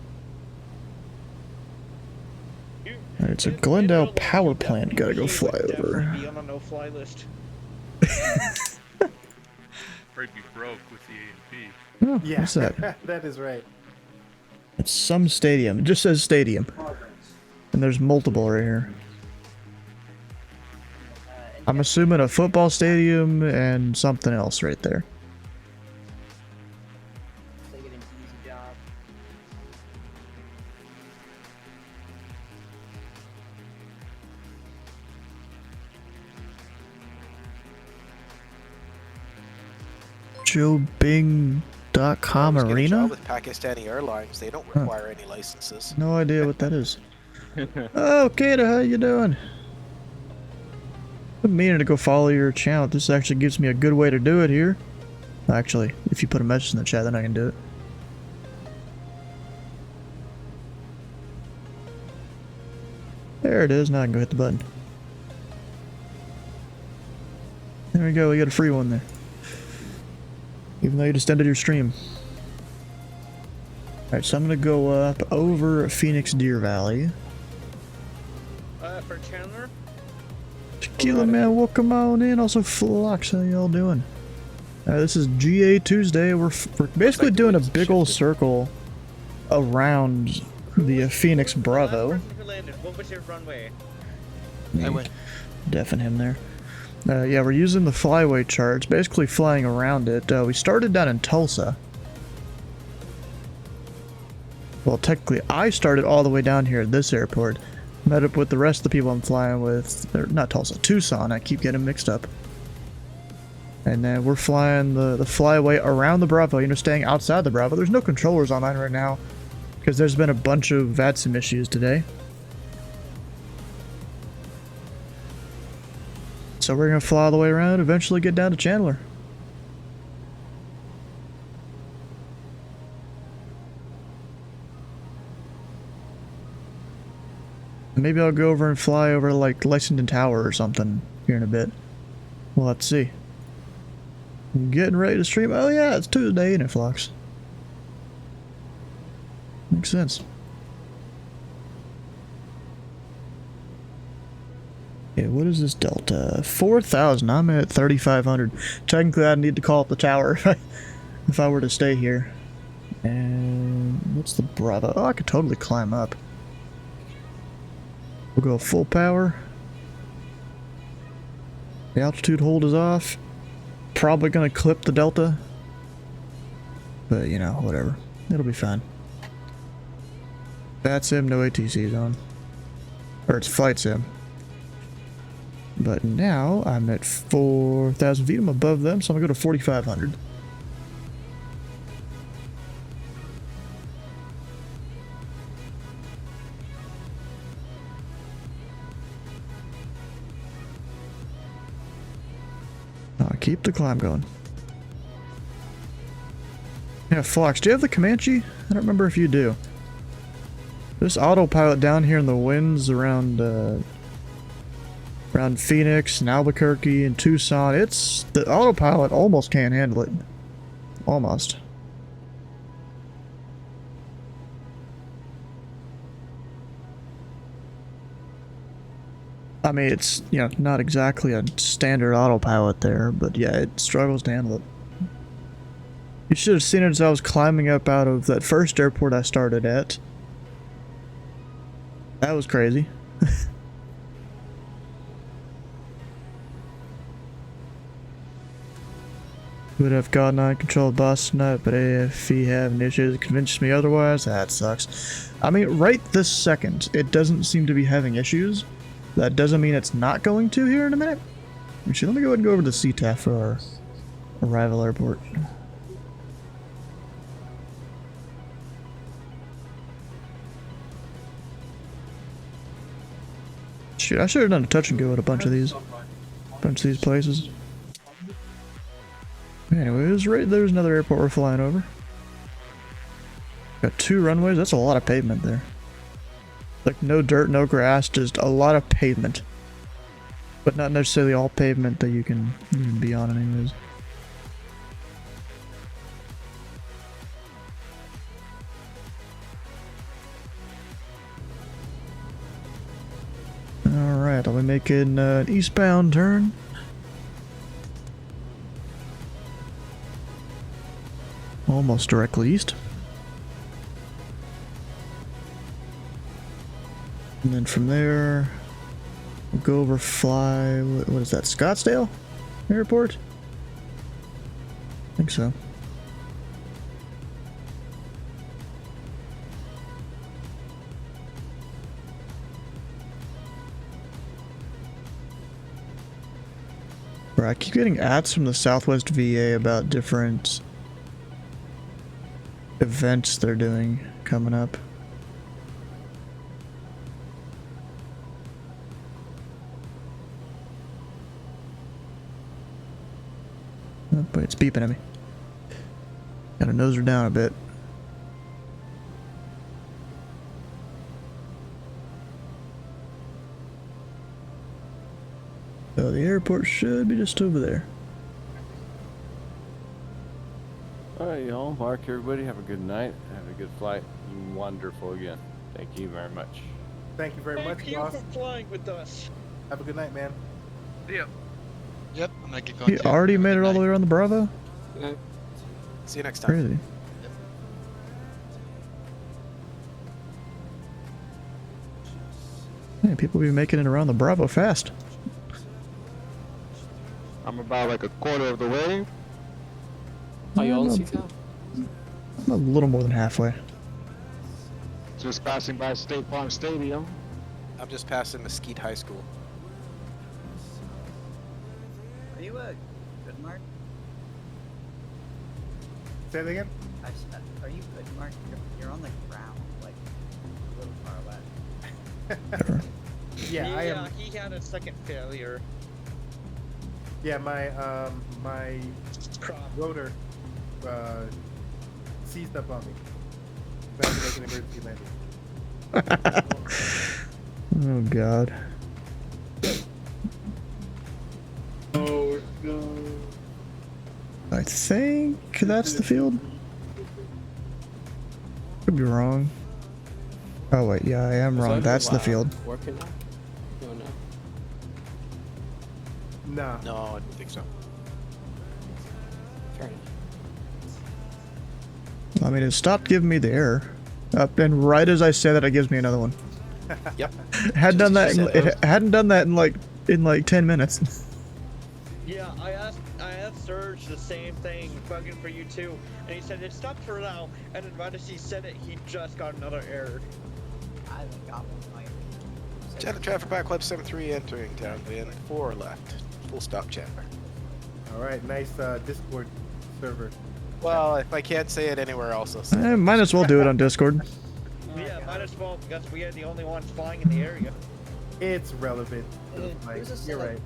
Alright, so Glendale power plant gotta go fly over. Be on a no-fly list. Afraid be broke with the A&P. Oh, Yeah, what's that? that is right. It's some stadium. It just says stadium. And there's multiple right here. I'm assuming a football stadium and something else right there. They get an easy job. JoeBing.com Get a Arena? job with Pakistani Airlines, they don't require any licenses. No idea what that is. Oh, Kata, how you doing? I've been meaning to go follow your channel. This actually gives me a good way to do it here. Actually, if you put a message in the chat, then I can do it. There it is. Now I can go hit the button. There we go. We got a free one there. Even though you just ended your stream. Alright, so I'm going to go up over Phoenix Deer Valley. For Chandler? Tequila Man, welcome on in. Also, Flux, how y'all doing? This is GA Tuesday. We're basically doing a big old circle around the Phoenix Bravo. What was your runway? I went. Deafen him there. Yeah, we're using the flyway charts, basically flying around it. We started down in Tulsa. Well, technically, I started all the way down here at this airport. Met up with the rest of the people I'm flying with. Or not Tulsa, Tucson. I keep getting mixed up. And then we're flying the flyway around the Bravo. You know, staying outside the Bravo. There's no controllers online right now because there's been a bunch of VATSIM issues today. So we're going to fly all the way around, eventually get down to Chandler. Maybe I'll go over and fly over like Lexington Tower or something here in a bit. We'll have to see. Getting ready to stream. Oh yeah, it's Tuesday, ain't it, Flux? Makes sense. Okay, what is this delta? 4,000. I'm at 3,500. Technically, I'd need to call up the tower if I were to stay here. And what's the Bravo? Oh, I could totally climb up. We'll go full power. The altitude hold is off. Probably gonna clip the delta. But, you know, whatever. It'll be fine. VATSIM, no ATCs on. Or it's flight sim. But now I'm at 4,000 feet. I'm above them, so I'm gonna go to 4,500. Keep the climb going. Yeah, Fox, do you have the Comanche? I don't remember if you do. This autopilot down here in the winds around around Phoenix and Albuquerque and Tucson, the autopilot almost can't handle it. Almost. I mean, it's, you know, not exactly a standard autopilot there, but yeah, it struggles to handle it. You should have seen it as I was climbing up out of that first airport I started at. That was crazy. Would have gotten on control of Boss tonight, but if he having issues convinced me otherwise, that sucks. I mean, right this second, it doesn't seem to be having issues. That doesn't mean it's not going to here in a minute. Actually, let me go ahead and go over to CTAF for our arrival airport. Shoot, I should have done a touch and go at a bunch of these places. Anyways, right there's another airport we're flying over. Got 2 runways, that's a lot of pavement there. Like no dirt, no grass, just a lot of pavement. But not necessarily all pavement that you can be on anyways. Alright, I'll be making an eastbound turn. Almost directly east. And then from there, we'll go over fly, what is that, Scottsdale Airport? I think so. Right, I keep getting ads from the Southwest VA about different events they're doing coming up. Oh, but it's beeping at me. Gotta nose her down a bit. So the airport should be just over there. Alright, y'all. Mark, everybody. Have a good night. Have a good flight. Wonderful again. Thank you very much. Thank you very much, Thank you boss. for flying with us. Have a good night, man. Yeah. Yep, I'm gonna get going. You already made it all the way around the Bravo? Yeah. See you next time. Crazy. Man, people be making it around the Bravo fast. I'm about like a quarter of the way. Are you on CTAF? I'm a little more than halfway. Just passing by State Farm Stadium. I'm just passing Mesquite High School. Are you a good mark? Say that again? Are you good mark? You're on the ground, like a little far away. Yeah, I am. He had a second failure. Yeah, my my rotor seized up on me. So I had to make an emergency landing. Oh god. Oh no. I think that's the field. Could be wrong. Oh wait, yeah, I am wrong. That's the field. Working now? No, no. No. No, I don't think so. Fair enough. I mean, it stopped giving me the error. And right as I say that, it gives me another one. Yep. Hadn't done that. It hadn't done that in like 10 minutes. Yeah, I asked Serge the same thing, bugging for you too, and he said it stopped for now. And then right as he said it, he just got another error. I haven't got one. Chandler traffic back club 73 entering town in 4 left. Full stop Chandler. All right, nice Discord server. Well, if I can't say it anywhere else, I'll say it. Might as well do it on Discord. Yeah, might as well because we are the only ones flying in the area. It's relevant. There's a You're right.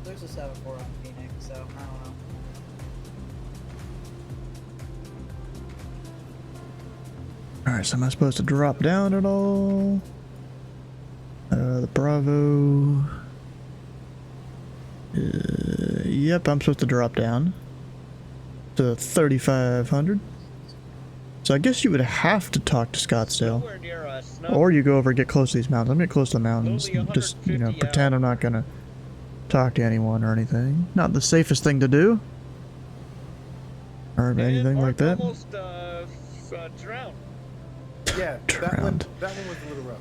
There's a 7-4 on Phoenix, so I don't know. Alright, so am I supposed to drop down at all? The Bravo. Yep, I'm supposed to drop down to 3,500. So I guess you would have to talk to Scottsdale. Or you go over and get close to these mountains. I'm getting close to the mountains. Just, you know, pretend I'm not gonna talk to anyone or anything. Not the safest thing to do. Or anything like that. Almost drowned. Yeah, Drowned. That one was a little rough.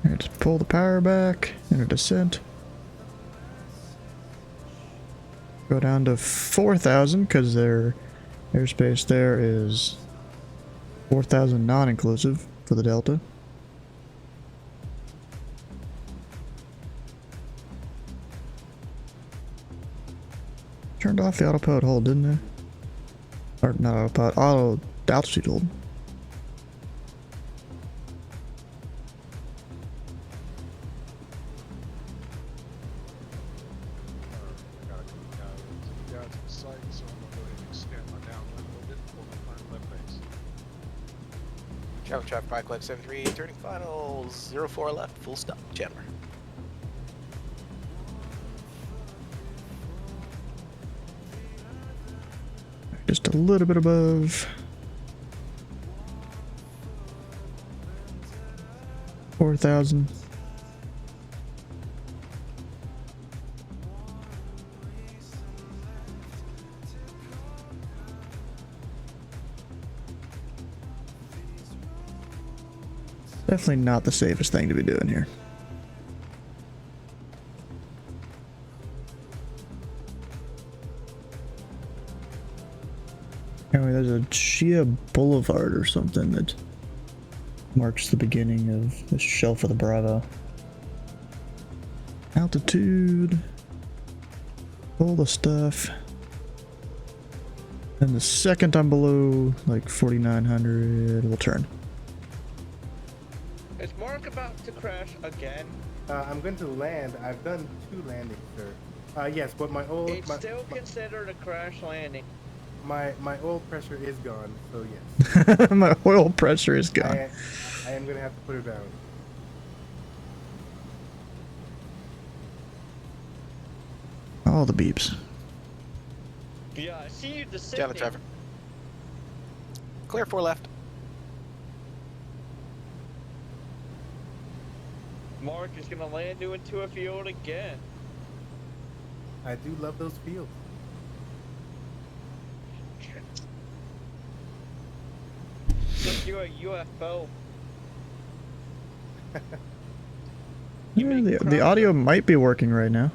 Alright, just pull the power back in a descent. Go down to 4,000 because their airspace there is 4,000 non-inclusive for the Delta. Turned off the autopilot hold, didn't I? Or not autopilot, auto altitude hold. Travel traffic 5573, turning final 04 left, full stop, Chandler. Just a little bit above 4,000. Definitely not the safest thing to be doing here. Anyway, there's a Chia Boulevard or something that marks the beginning of the shelf of the Bravo. Altitude. All the stuff. And the second I'm below like 4,900, we'll turn. Is Mark about to crash again? I'm going to land. I've done 2 landings, sir. Yes, but my oil... It's still considered a crash landing. My oil pressure is gone, so yes. My oil pressure is gone. I am going to have to put it down. All the beeps. Yeah, I see you descending. Chandler traffic. Clear 4 left. Mark is gonna land you into a field again. I do love those fields. Look, you're a UFO. Yeah, the audio might be working right now.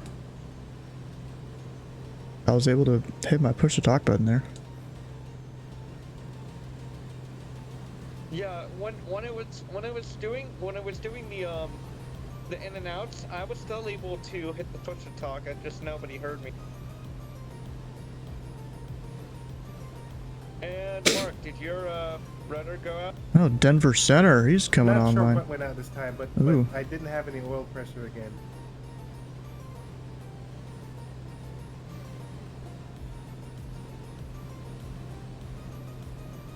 I was able to hit my push to talk button there. Yeah, when it was doing the in and outs, I was still able to hit the push to talk. Just nobody heard me. And Mark, did your rudder go out? Oh, Denver Center, he's coming Not sure online. what went out this time, but I didn't have any oil pressure again.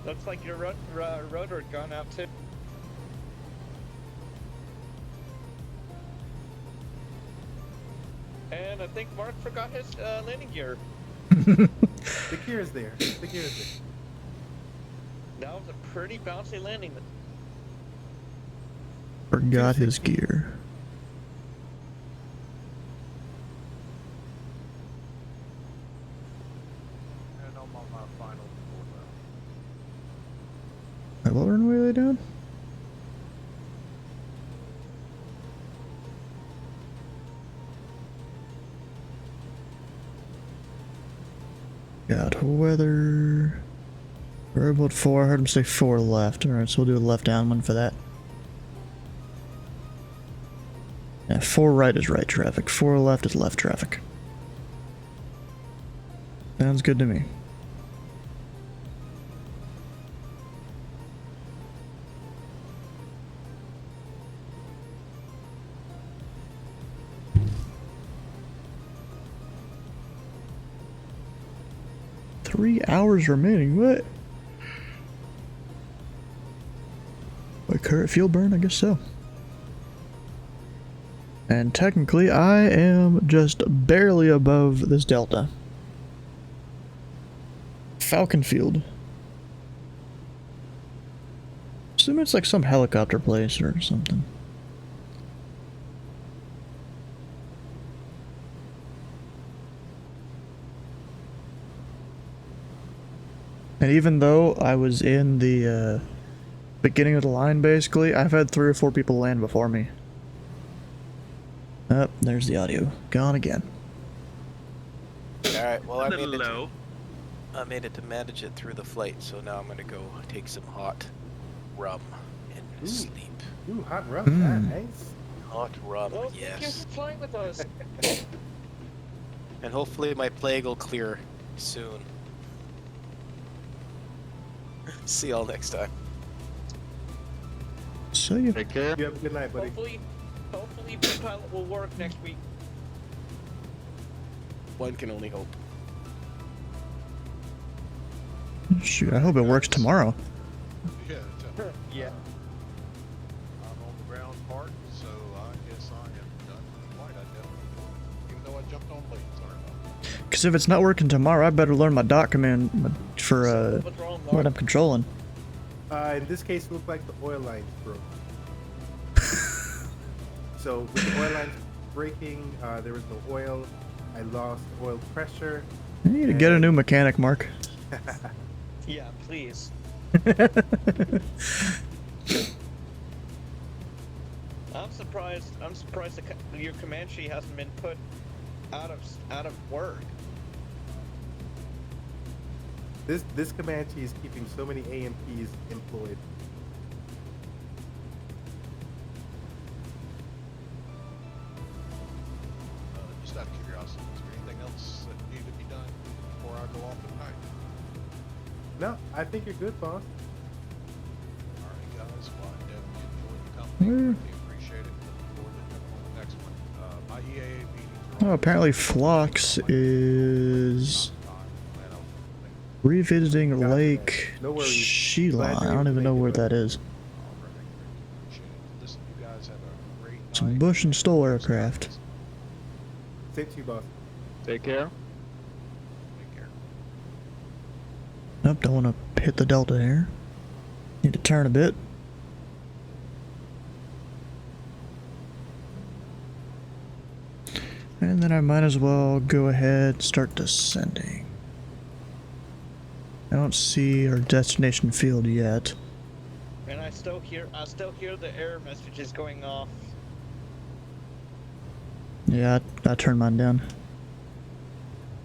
Looks like your rudder had gone out too. And I think Mark forgot his landing gear. The gear is there. The gear is there. That was a pretty bouncy landing. Forgot his gear. And I'm on my final Wait, what runway are they doing? Got weather. We're about 4. I heard him say 4 left. Alright, so we'll do a left down one for that. Yeah, 4 right is right traffic. 4 left is left traffic. Sounds good to me. 3 hours remaining. What? My current fuel burn? I guess so. And technically, I am just barely above this delta. Falcon Field. Assume it's like some helicopter place or something. And even though I was in the beginning of the line, basically, I've had 3 or 4 people land before me. Oh, there's the audio. Gone again. Alright, well I made it to manage it through the flight, so now I'm gonna go take some hot rum and sleep. Ooh, hot rum, nice. Hot rum, Well, thank you yes. for flying with us. And hopefully my plague will clear soon. See y'all next time. See you. Take care. You have a good night, buddy. Hopefully Pilot will work next week. One can only hope. Shoot, I hope it works tomorrow. Yeah. Yeah. I'm on the ground part, so I guess I am done with the flight. I definitely enjoyed it, even though I jumped on late. Sorry about that. Because if it's not working tomorrow, I better learn my dot command for what I'm controlling. In this case, it looked like the oil lines broke. So with the oil lines breaking, there was no oil. I lost oil pressure. I need to get a new mechanic, Mark. Yeah, please. I'm surprised your Comanche hasn't been put out of work. This Comanche is keeping so many AMPs employed. Just out of curiosity, is there anything else that needed to be done before I go off tonight? No, I think you're good, boss. Alright, guys. Well, I definitely enjoyed the company. Really appreciate it. Looking forward to jumping on the next one. My EAA meetings are Oh, apparently Phlox is revisiting Lake Sheila. I don't even know where that is. Some Bush and Stoll aircraft. Same to you, boss. Take care. Nope, don't want to hit the delta here. Need to turn a bit. And then I might as well go ahead and start descending. I don't see our destination field yet. And I still hear the error messages going off. Yeah, I turned mine down.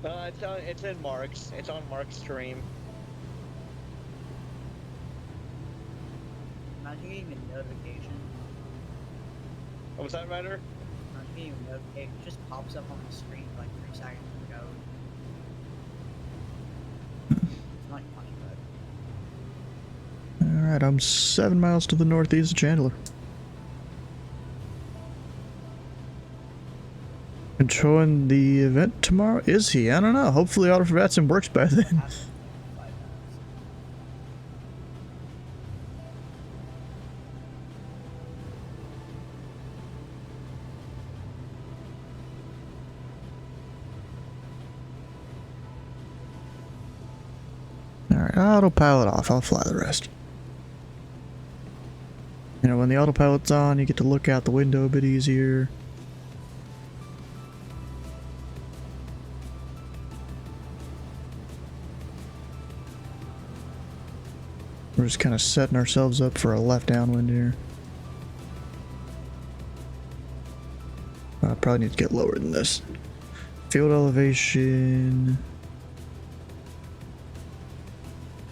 It's in Mark's. It's on Mark's stream. Not getting a notification. Oh, was that better? Not getting a notification. It just pops up on the screen like 3 seconds ago. It's not funny, but. Alright, I'm 7 miles to the northeast of Chandler. Controlling the event tomorrow? Is he? I don't know. Hopefully Autoforbatson works by then. Alright, autopilot off. I'll fly the rest. You know, when the autopilot's on, you get to look out the window a bit easier. We're just kind of setting ourselves up for a left downwind here. I probably need to get lower than this. Field elevation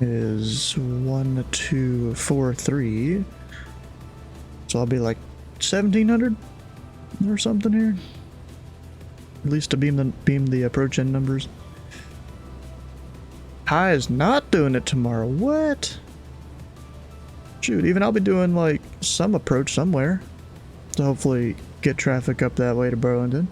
is 1243. So I'll be like 1700 or something here. At least to beam the approach end numbers. High is not doing it tomorrow. What? Shoot, even I'll be doing like some approach somewhere to hopefully get traffic up that way to Burlington.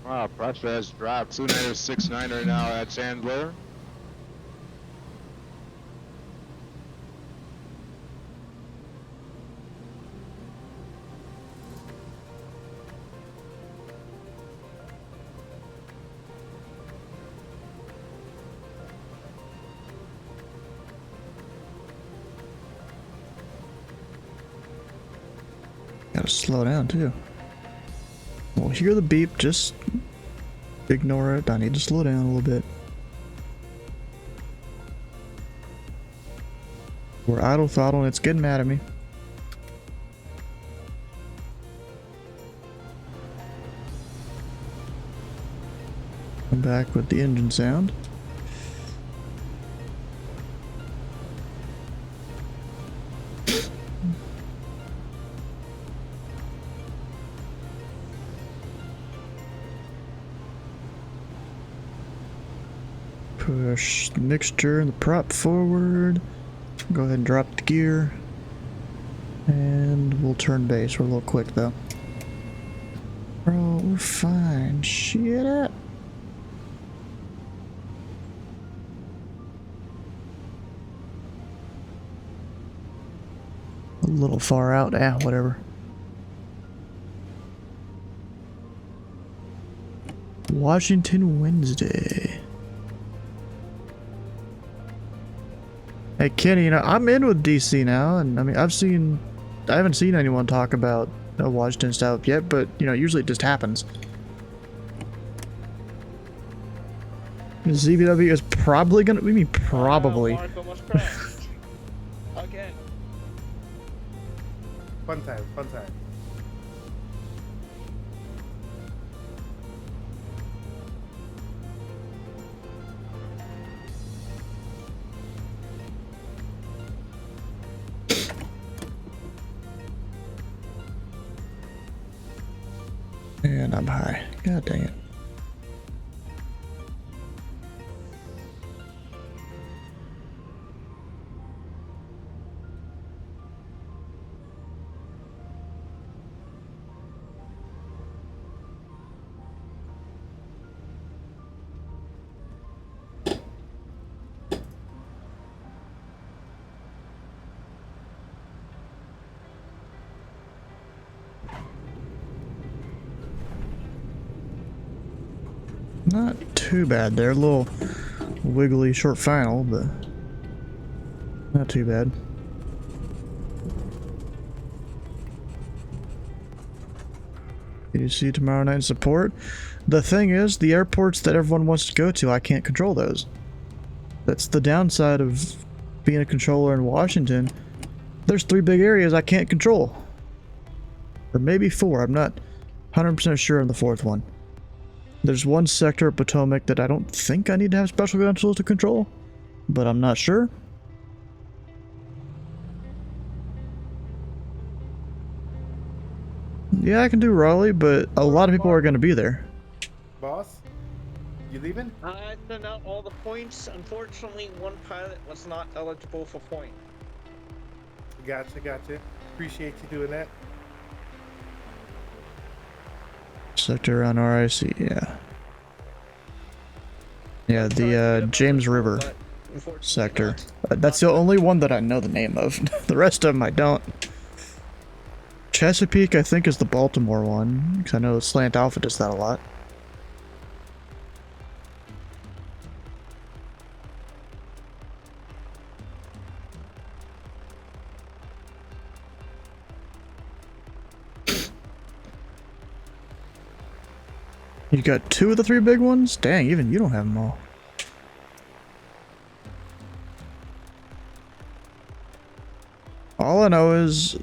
Wow, pressure has dropped. 2969 now at Chandler. Gotta slow down too. We'll hear the beep, just ignore it. I need to slow down a little bit. We're idle throttle and it's getting mad at me. I'm back with the engine sound. Push the mixture and the prop forward. Go ahead and drop the gear. And we'll turn base. We're a little quick though. Bro, we're fine. Shit up. A little far out. Whatever. Washington Wednesday. Hey Kenny, you know, I'm in with DC now, and I mean, I haven't seen anyone talk about Washington stuff yet, but, you know, usually it just happens. ZBW is probably gonna, we mean probably. Again. Fun time, fun time. And I'm high. God dang it. Not too bad there. A little wiggly short final, but not too bad. Did you see tomorrow night in support? The thing is, the airports that everyone wants to go to, I can't control those. That's the downside of being a controller in Washington. There's 3 big areas I can't control. Or maybe 4, I'm not 100% sure on the 4th one. There's one sector of Potomac that I don't think I need to have special credentials to control, but I'm not sure. Yeah, I can do Raleigh, but a lot of people are going to be there. Boss, you leaving? I sent out all the points. Unfortunately, one pilot was not eligible for point. Gotcha, gotcha. Appreciate you doing that. Sector around RIC, yeah. Yeah, the James River sector. That's the only one that I know the name of. The rest of them I don't. Chesapeake, I think, is the Baltimore one, because I know Slant Alpha does that a lot. You got 2 of the 3 big ones? Dang, even you don't have them all. All I know is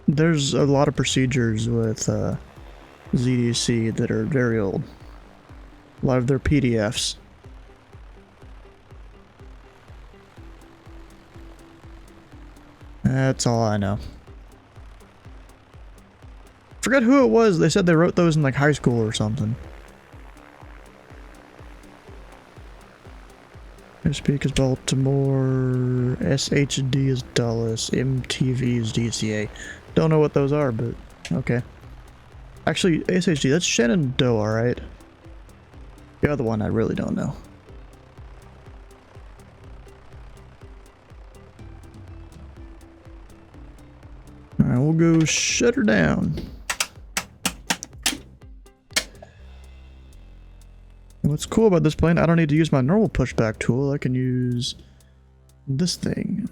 there's a lot of procedures with ZDC that are very old. A lot of their PDFs. That's all I know. Forgot who it was. They said they wrote those in like high school or something. Chesapeake is Baltimore, SHD is Dulles, MTV is DCA. Don't know what those are, but okay. Actually, SHD, that's Shenandoah, right? The other one I really don't know. Alright, we'll go shut her down. And what's cool about this plane, I don't need to use my normal pushback tool. I can use this thing.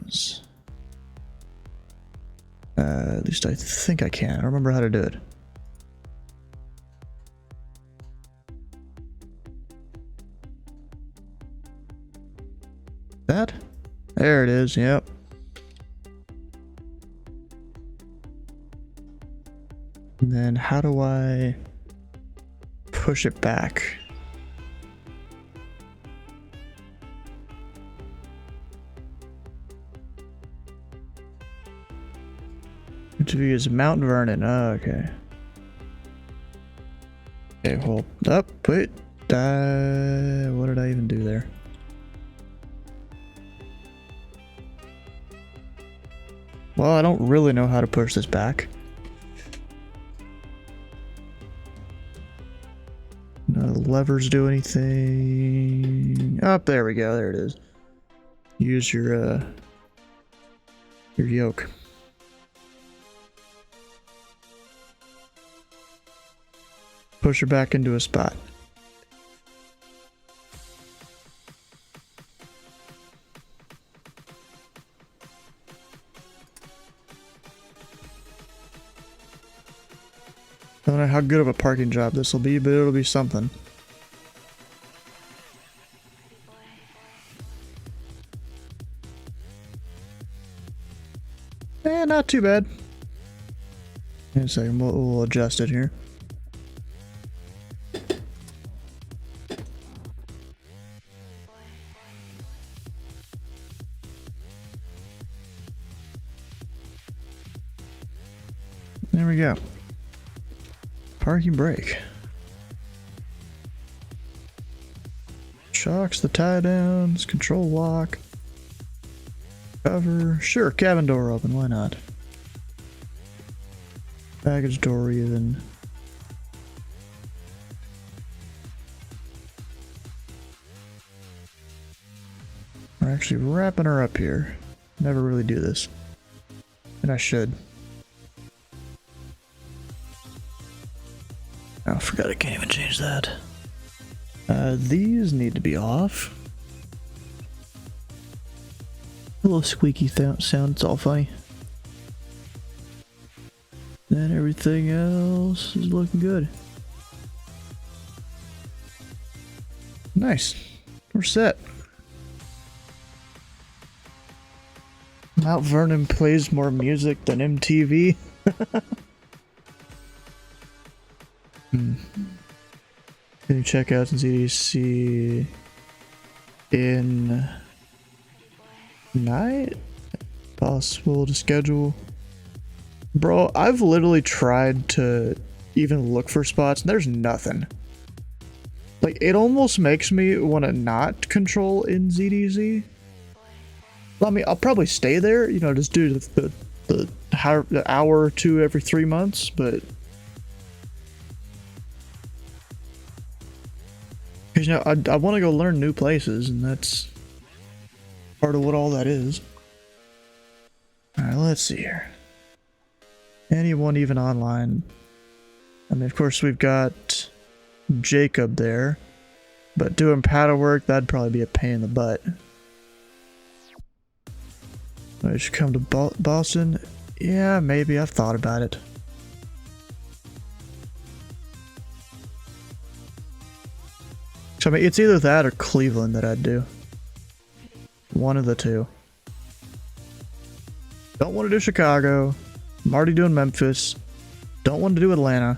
At least I think I can. I don't remember how to do it. That? There it is, yep. And then how do I push it back? To use Mount Vernon. Oh, okay. Okay, hold up. Wait. What did I even do there? Well, I don't really know how to push this back. No levers do anything. Up there we go. There it is. Use your yoke. Push her back into a spot. I don't know how good of a parking job this will be, but it'll be something. Eh, not too bad. In a second, we'll adjust it here. There we go. Parking brake. Shocks, the tie downs, control lock. Cover. Sure, cabin door open, why not? Baggage door even. We're actually wrapping her up here. Never really do this. And I should. Oh, I forgot I can't even change that. These need to be off. A little squeaky sound, it's all funny. Then everything else is looking good. Nice. We're set. Mount Vernon plays more music than MTV. Can you check out some ZDC in night? Possible to schedule. Bro, I've literally tried to even look for spots and there's nothing. Like, it almost makes me want to not control in ZDC. I mean, I'll probably stay there, you know, just do the hour or two every 3 months, but because, you know, I want to go learn new places, and that's part of what all that is. Alright, let's see here. Anyone even online? I mean, of course, we've got Jacob there, but doing paddle work, that'd probably be a pain in the butt. I should come to Boston. Yeah, maybe. I've thought about it. So, I mean, it's either that or Cleveland that I'd do. One of the two. Don't want to do Chicago. I'm already doing Memphis. Don't want to do Atlanta.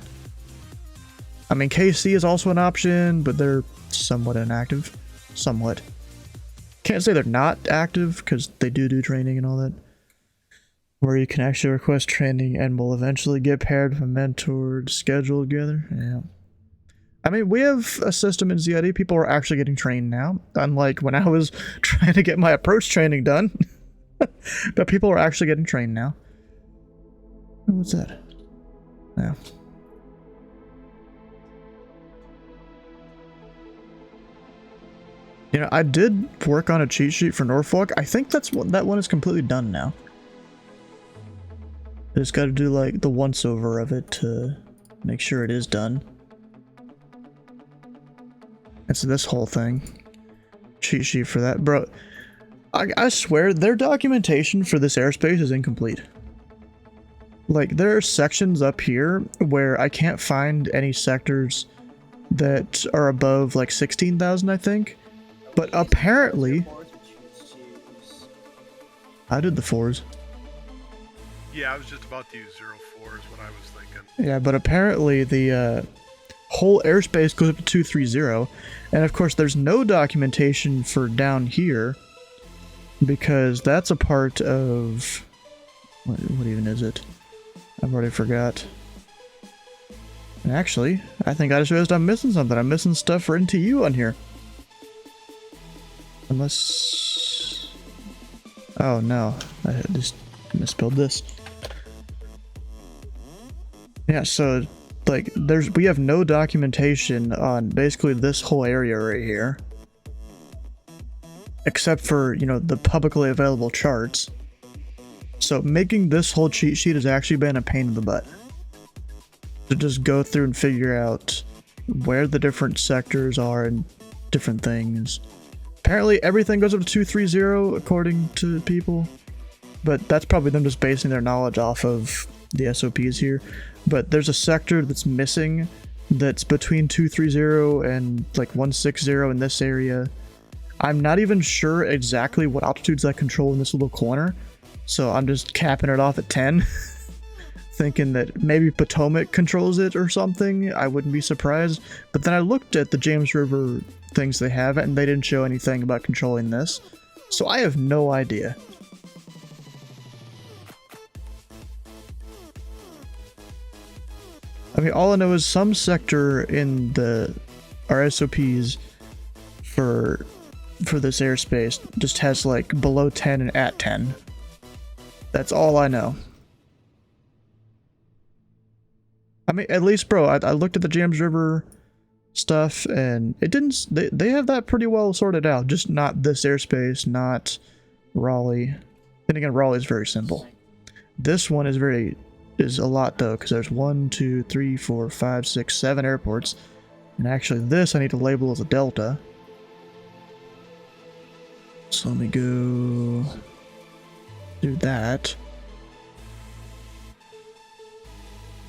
I mean, KC is also an option, but they're somewhat inactive. Somewhat. Can't say they're not active, because they do training and all that. Where you can actually request training and will eventually get paired with a mentor scheduled together. Yeah. I mean, we have a system in ZID. People are actually getting trained now. Unlike when I was trying to get my approach training done. But people are actually getting trained now. What's that? Yeah. You know, I did work on a cheat sheet for Norfolk. I think that one is completely done now. I just got to do like the once over of it to make sure it is done. It's this whole thing. Cheat sheet for that, bro. I swear their documentation for this airspace is incomplete. Like, there are sections up here where I can't find any sectors that are above like 16,000, I think. But apparently, I did the 4s. Yeah, I was just about to use 04 is what I was thinking. Yeah, but apparently the whole airspace goes up to 230, and of course there's no documentation for down here because that's a part of what even is it? I've already forgot. And actually, I think I just realized I'm missing something. I'm missing stuff for NTU on here. Unless... Oh no, I just misspelled this. Yeah, so like we have no documentation on basically this whole area right here. Except for, you know, the publicly available charts. So making this whole cheat sheet has actually been a pain in the butt. To just go through and figure out where the different sectors are and different things. Apparently everything goes up to 230 according to people. But that's probably them just basing their knowledge off of the SOPs here. But there's a sector that's missing that's between 230 and like 160 in this area. I'm not even sure exactly what altitudes I control in this little corner. So I'm just capping it off at 10. Thinking that maybe Potomac controls it or something. I wouldn't be surprised. But then I looked at the James River things they have and they didn't show anything about controlling this. So I have no idea. I mean, all I know is some sector in the RSOPs for this airspace just has like below 10 and at 10. That's all I know. I mean, at least, bro, I looked at the James River stuff and it didn't, they have that pretty well sorted out. Just not this airspace, not Raleigh. Then again, Raleigh is very simple. This one is a lot though, because there's 1, 2, 3, 4, 5, 6, 7 airports. And actually this I need to label as a Delta. So let me go do that.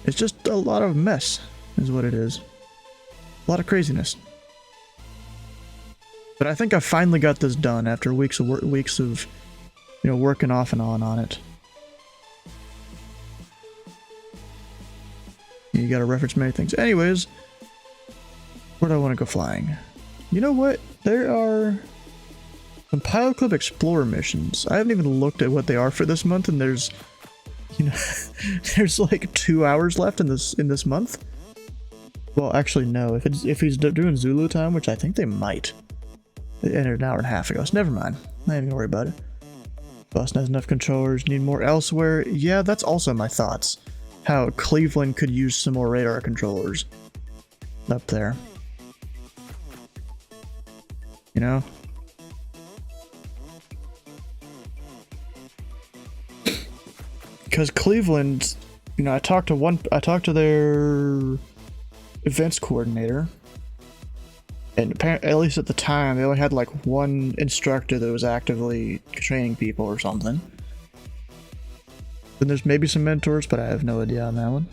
It's just a lot of mess, is what it is. A lot of craziness. But I think I finally got this done after weeks of you know, working off and on it. You gotta reference many things. Anyways, where do I want to go flying? You know what? There are some Pilot Club Explorer missions. I haven't even looked at what they are for this month, and there's, you know, there's like 2 hours left in this month. Well, actually, no. If he's doing Zulu time, which I think they might. They entered an hour and a half ago, so never mind. Not even gonna worry about it. Boston has enough controllers. Need more elsewhere. Yeah, that's also my thoughts. How Cleveland could use some more radar controllers up there. You know? Because Cleveland, you know, I talked to their events coordinator, and apparently, at least at the time, they only had like one instructor that was actively training people or something. Then there's maybe some mentors, but I have no idea on that one.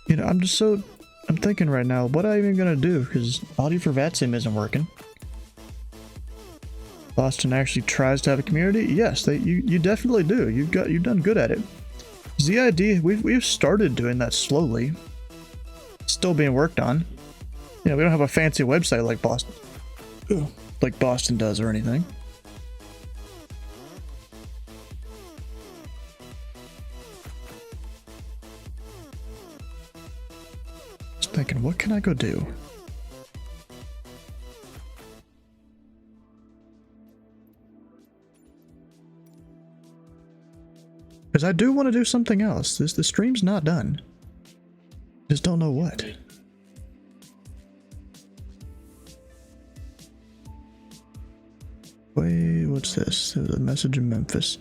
You know, I'm thinking right now, what am I even gonna do? Because Audio for VATSIM isn't working. Boston actually tries to have a community. Yes, you definitely do. You've done good at it. ZID, we've started doing that slowly. Still being worked on. You know, we don't have a fancy website like Boston does or anything. Just thinking, what can I go do? Because I do want to do something else. The stream's not done. Just don't know what. Wait, what's this? There's a message in Memphis.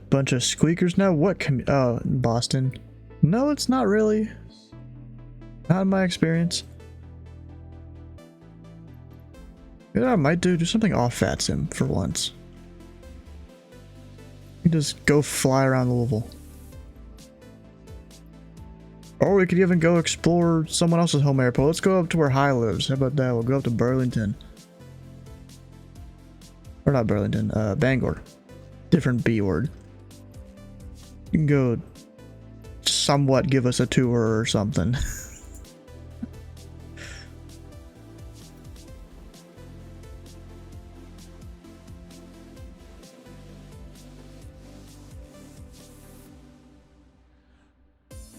Bunch of squeakers now? What oh, Boston. No, it's not really. Not in my experience. You know what I might do? Do something off Fat Sim for once. You just go fly around Louisville. Or we could even go explore someone else's home airport. Let's go up to where High lives. How about that? We'll go up to Burlington. Or not Burlington, Bangor. Different B word. You can go somewhat give us a tour or something.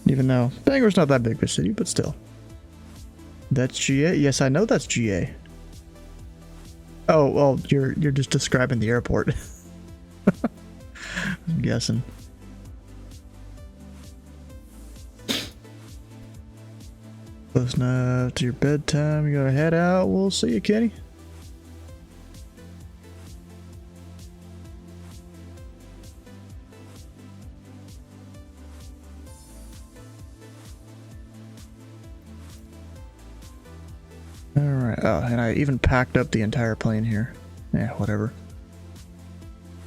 Even though Bangor's not that big of a city, but still. That's GA? Yes, I know that's GA. Oh, well, you're just describing the airport. I'm guessing. Close enough to your bedtime. You gotta head out. We'll see you, Kenny. Alright. Oh, and I even packed up the entire plane here. Yeah, whatever.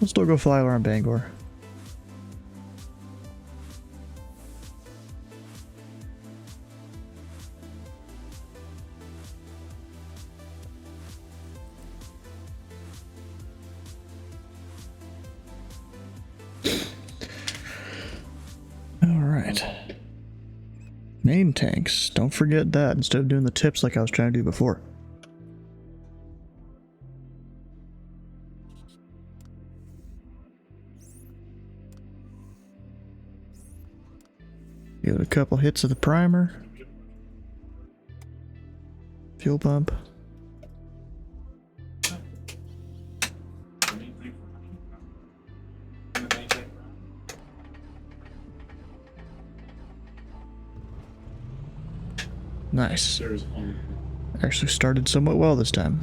We'll still go fly around Bangor. Alright. Main tanks. Don't forget that instead of doing the tips like I was trying to do before. Give it a couple hits of the primer. Fuel pump. Nice. Actually started somewhat well this time.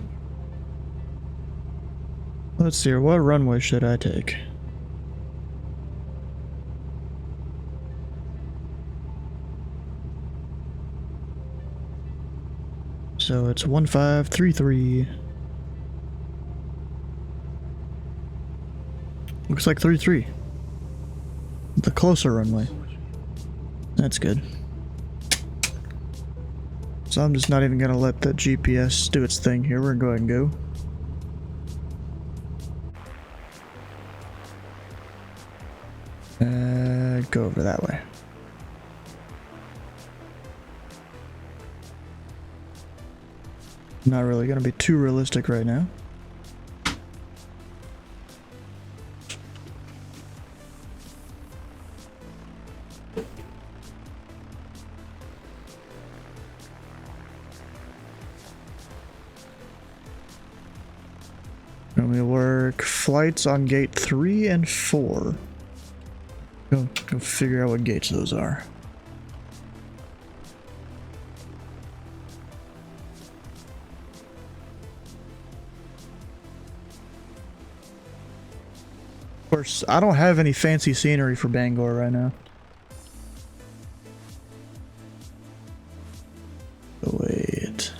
Let's see here, what runway should I take? So it's 1533. Looks like 33. The closer runway. That's good. So I'm just not even gonna let the GPS do its thing here. We're gonna go ahead and go. Go over that way. Not really gonna be too realistic right now. And we work flights on gate 3 and 4. Go figure out what gates those are. Of course, I don't have any fancy scenery for Bangor right now. Wait.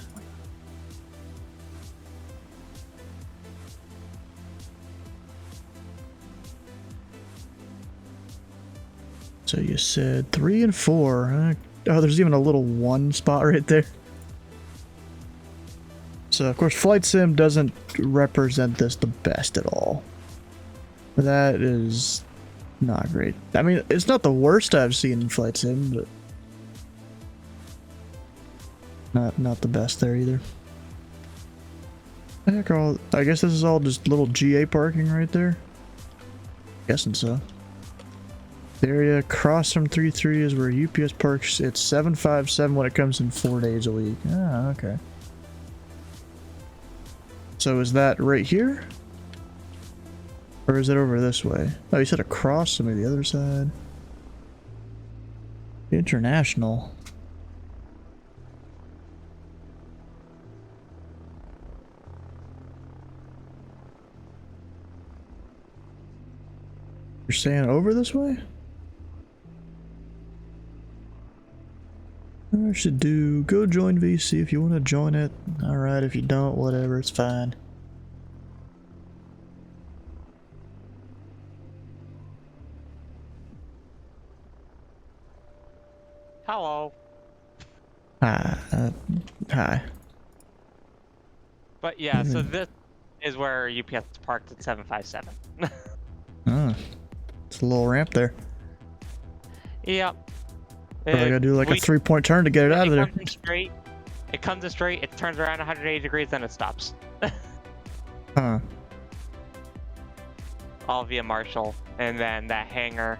So you said 3 and 4. Oh, there's even a little 1 spot right there. So, of course, Flight Sim doesn't represent this the best at all. That is not great. I mean, it's not the worst I've seen in Flight Sim, but not the best there either. Heck, I guess this is all just little GA parking right there. Guessing so. The area across from 3-3 is where UPS parks. It's 757 when it comes in 4 days a week. Ah, okay. So is that right here? Or is it over this way? Oh, you said across, so maybe the other side. International. You're saying over this way? I should do go join VC if you want to join it. Alright, if you don't, whatever, it's fine. Hello. Hi. But yeah, so this is where UPS parked at 757. Oh, it's a little ramp there. Yep. Probably gotta do like a 3-point turn to get it out of there. Comes in straight. It comes in straight, it turns around 180 degrees, then it stops. Huh. All via Marshall. And then that hangar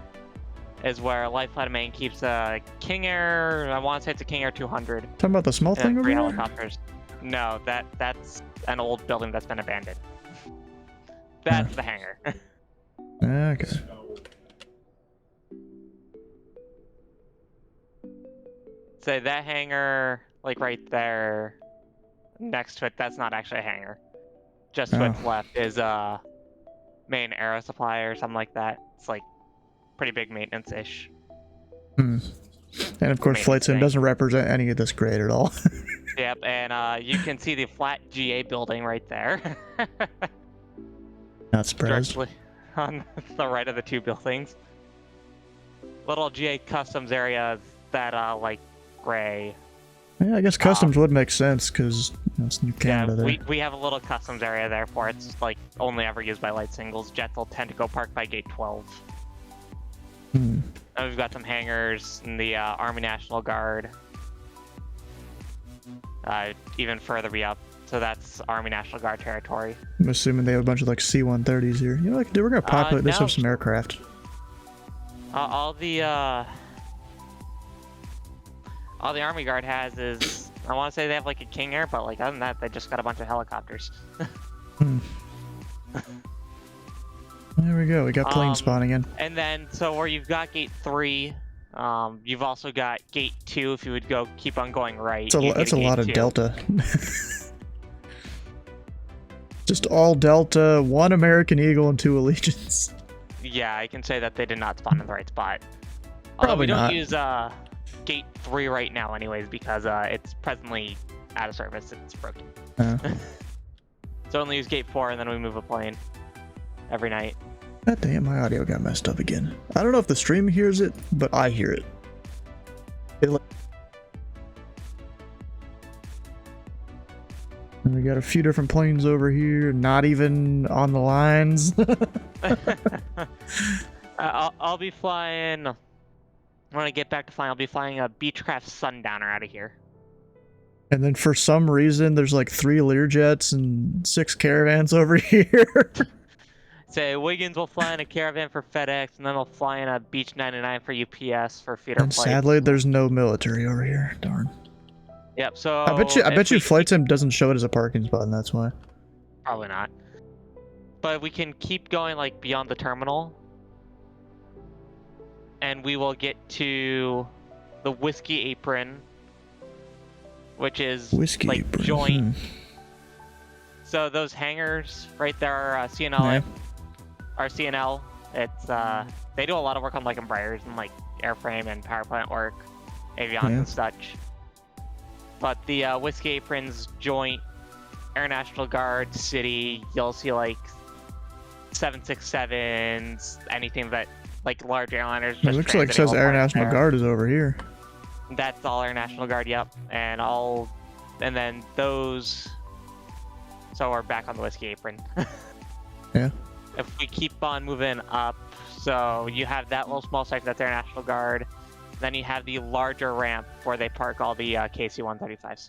is where Life Flight Main keeps a King Air, I want to say it's a King Air 200. Talking about the small thing over 3 there? helicopters. No, that's an old building that's been abandoned. That's the hangar. Okay. So that hangar, like right there, next to it, that's not actually a hangar. Just to its left is a main aero supply or something like that. It's like pretty big maintenance-ish. And of course, Flight Sim doesn't represent any of this grade at all. Yep, and you can see the flat GA building right there. Not surprised. Directly on the right of the two buildings. Little GA customs area that like gray. Yeah, I guess customs would make sense because it's New Canada there. We have a little customs area there for it. It's like only ever used by light singles. Jets will tend to go park by gate 12. And we've got some hangars in the Army National Guard. Even further be up. So that's Army National Guard territory. I'm assuming they have a bunch of like C-130s here. You know what I can do? We're gonna populate this no. with some aircraft. All the Army Guard has is, I want to say they have like a King Air, but like other than that, they just got a bunch of helicopters. There we go. We got planes spawning in. And then, so where you've got gate 3, you've also got gate 2 if you would go keep on going right. That's a lot of Delta. Just all Delta, 1 American Eagle, and 2 Allegiance. Yeah, I can say that they did not spawn in the right spot. Probably we don't not. use gate 3 right now anyways because it's presently out of service. It's broken. So only use gate 4 and then we move a plane every night. God damn, my audio got messed up again. I don't know if the stream hears it, but I hear it. And we got a few different planes over here, not even on the lines. I'll be flying. When I get back to flying, I'll be flying a Beechcraft Sundowner out of here. And then for some reason, there's like 3 Learjets and 6 Caravans over here. Say Wiggins will fly in a Caravan for FedEx, and then they'll fly in a Beech 99 for UPS for feeder And flights. sadly, there's no military over here. Darn. Yep. So I bet you Flight Sim doesn't show it as a parking spot, and that's why. Probably not. But we can keep going like beyond the terminal, and we will get to the Whiskey Apron, which is Whiskey like Apron. joint. So those hangars right there are CNL. Our CNL. It's they do a lot of work on like Embraers and like airframe and power plant work, avionics and such. But the Whiskey Aprons joint Air National Guard city, you'll see like 767s, anything that like large airliners. It looks like it says Air National Guard is over here. That's all Air National Guard, yep. And then those. So we're back on the Whiskey Apron. Yeah. If we keep on moving up, so you have that little small section that's Air National Guard. Then you have the larger ramp where they park all the KC-135s.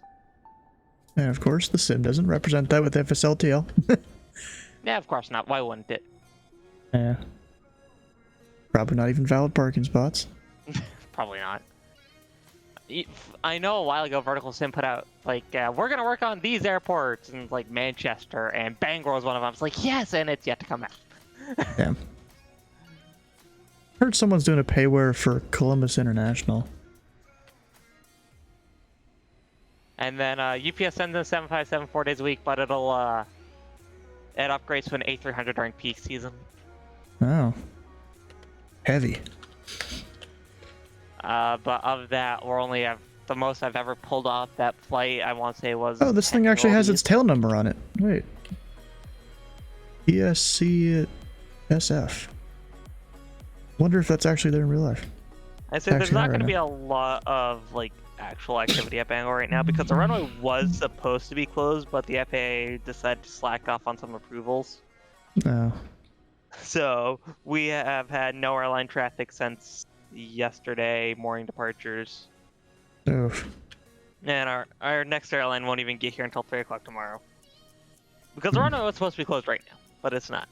And of course, the sim doesn't represent that with FSLTL. Yeah, of course not. Why wouldn't it? Yeah. Probably not even valid parking spots. Probably not. I know a while ago Vertical Sim put out, like, we're going to work on these airports, and like Manchester, and Bangor was one of them. It's like, yes, and it's yet to come out. Damn. Heard someone's doing a payware for Columbus International. And then UPS sends in 757 4 days a week, but it upgrades to an A300 during peak season. Oh. Heavy. But of that, we're only have the most I've ever pulled off that flight, I want to say, was... Oh, this thing actually has its tail number on it. Wait. ESC SF. Wonder if that's actually there in real life. I'd say there's not going to be a lot of, like, actual activity at Bangor right now, because the runway was supposed to be closed, but the FAA decided to slack off on some approvals. No. So, we have had no airline traffic since yesterday morning departures. Oof. And our next airline won't even get here until 3 o'clock tomorrow. Because the runway was supposed to be closed right now, but it's not.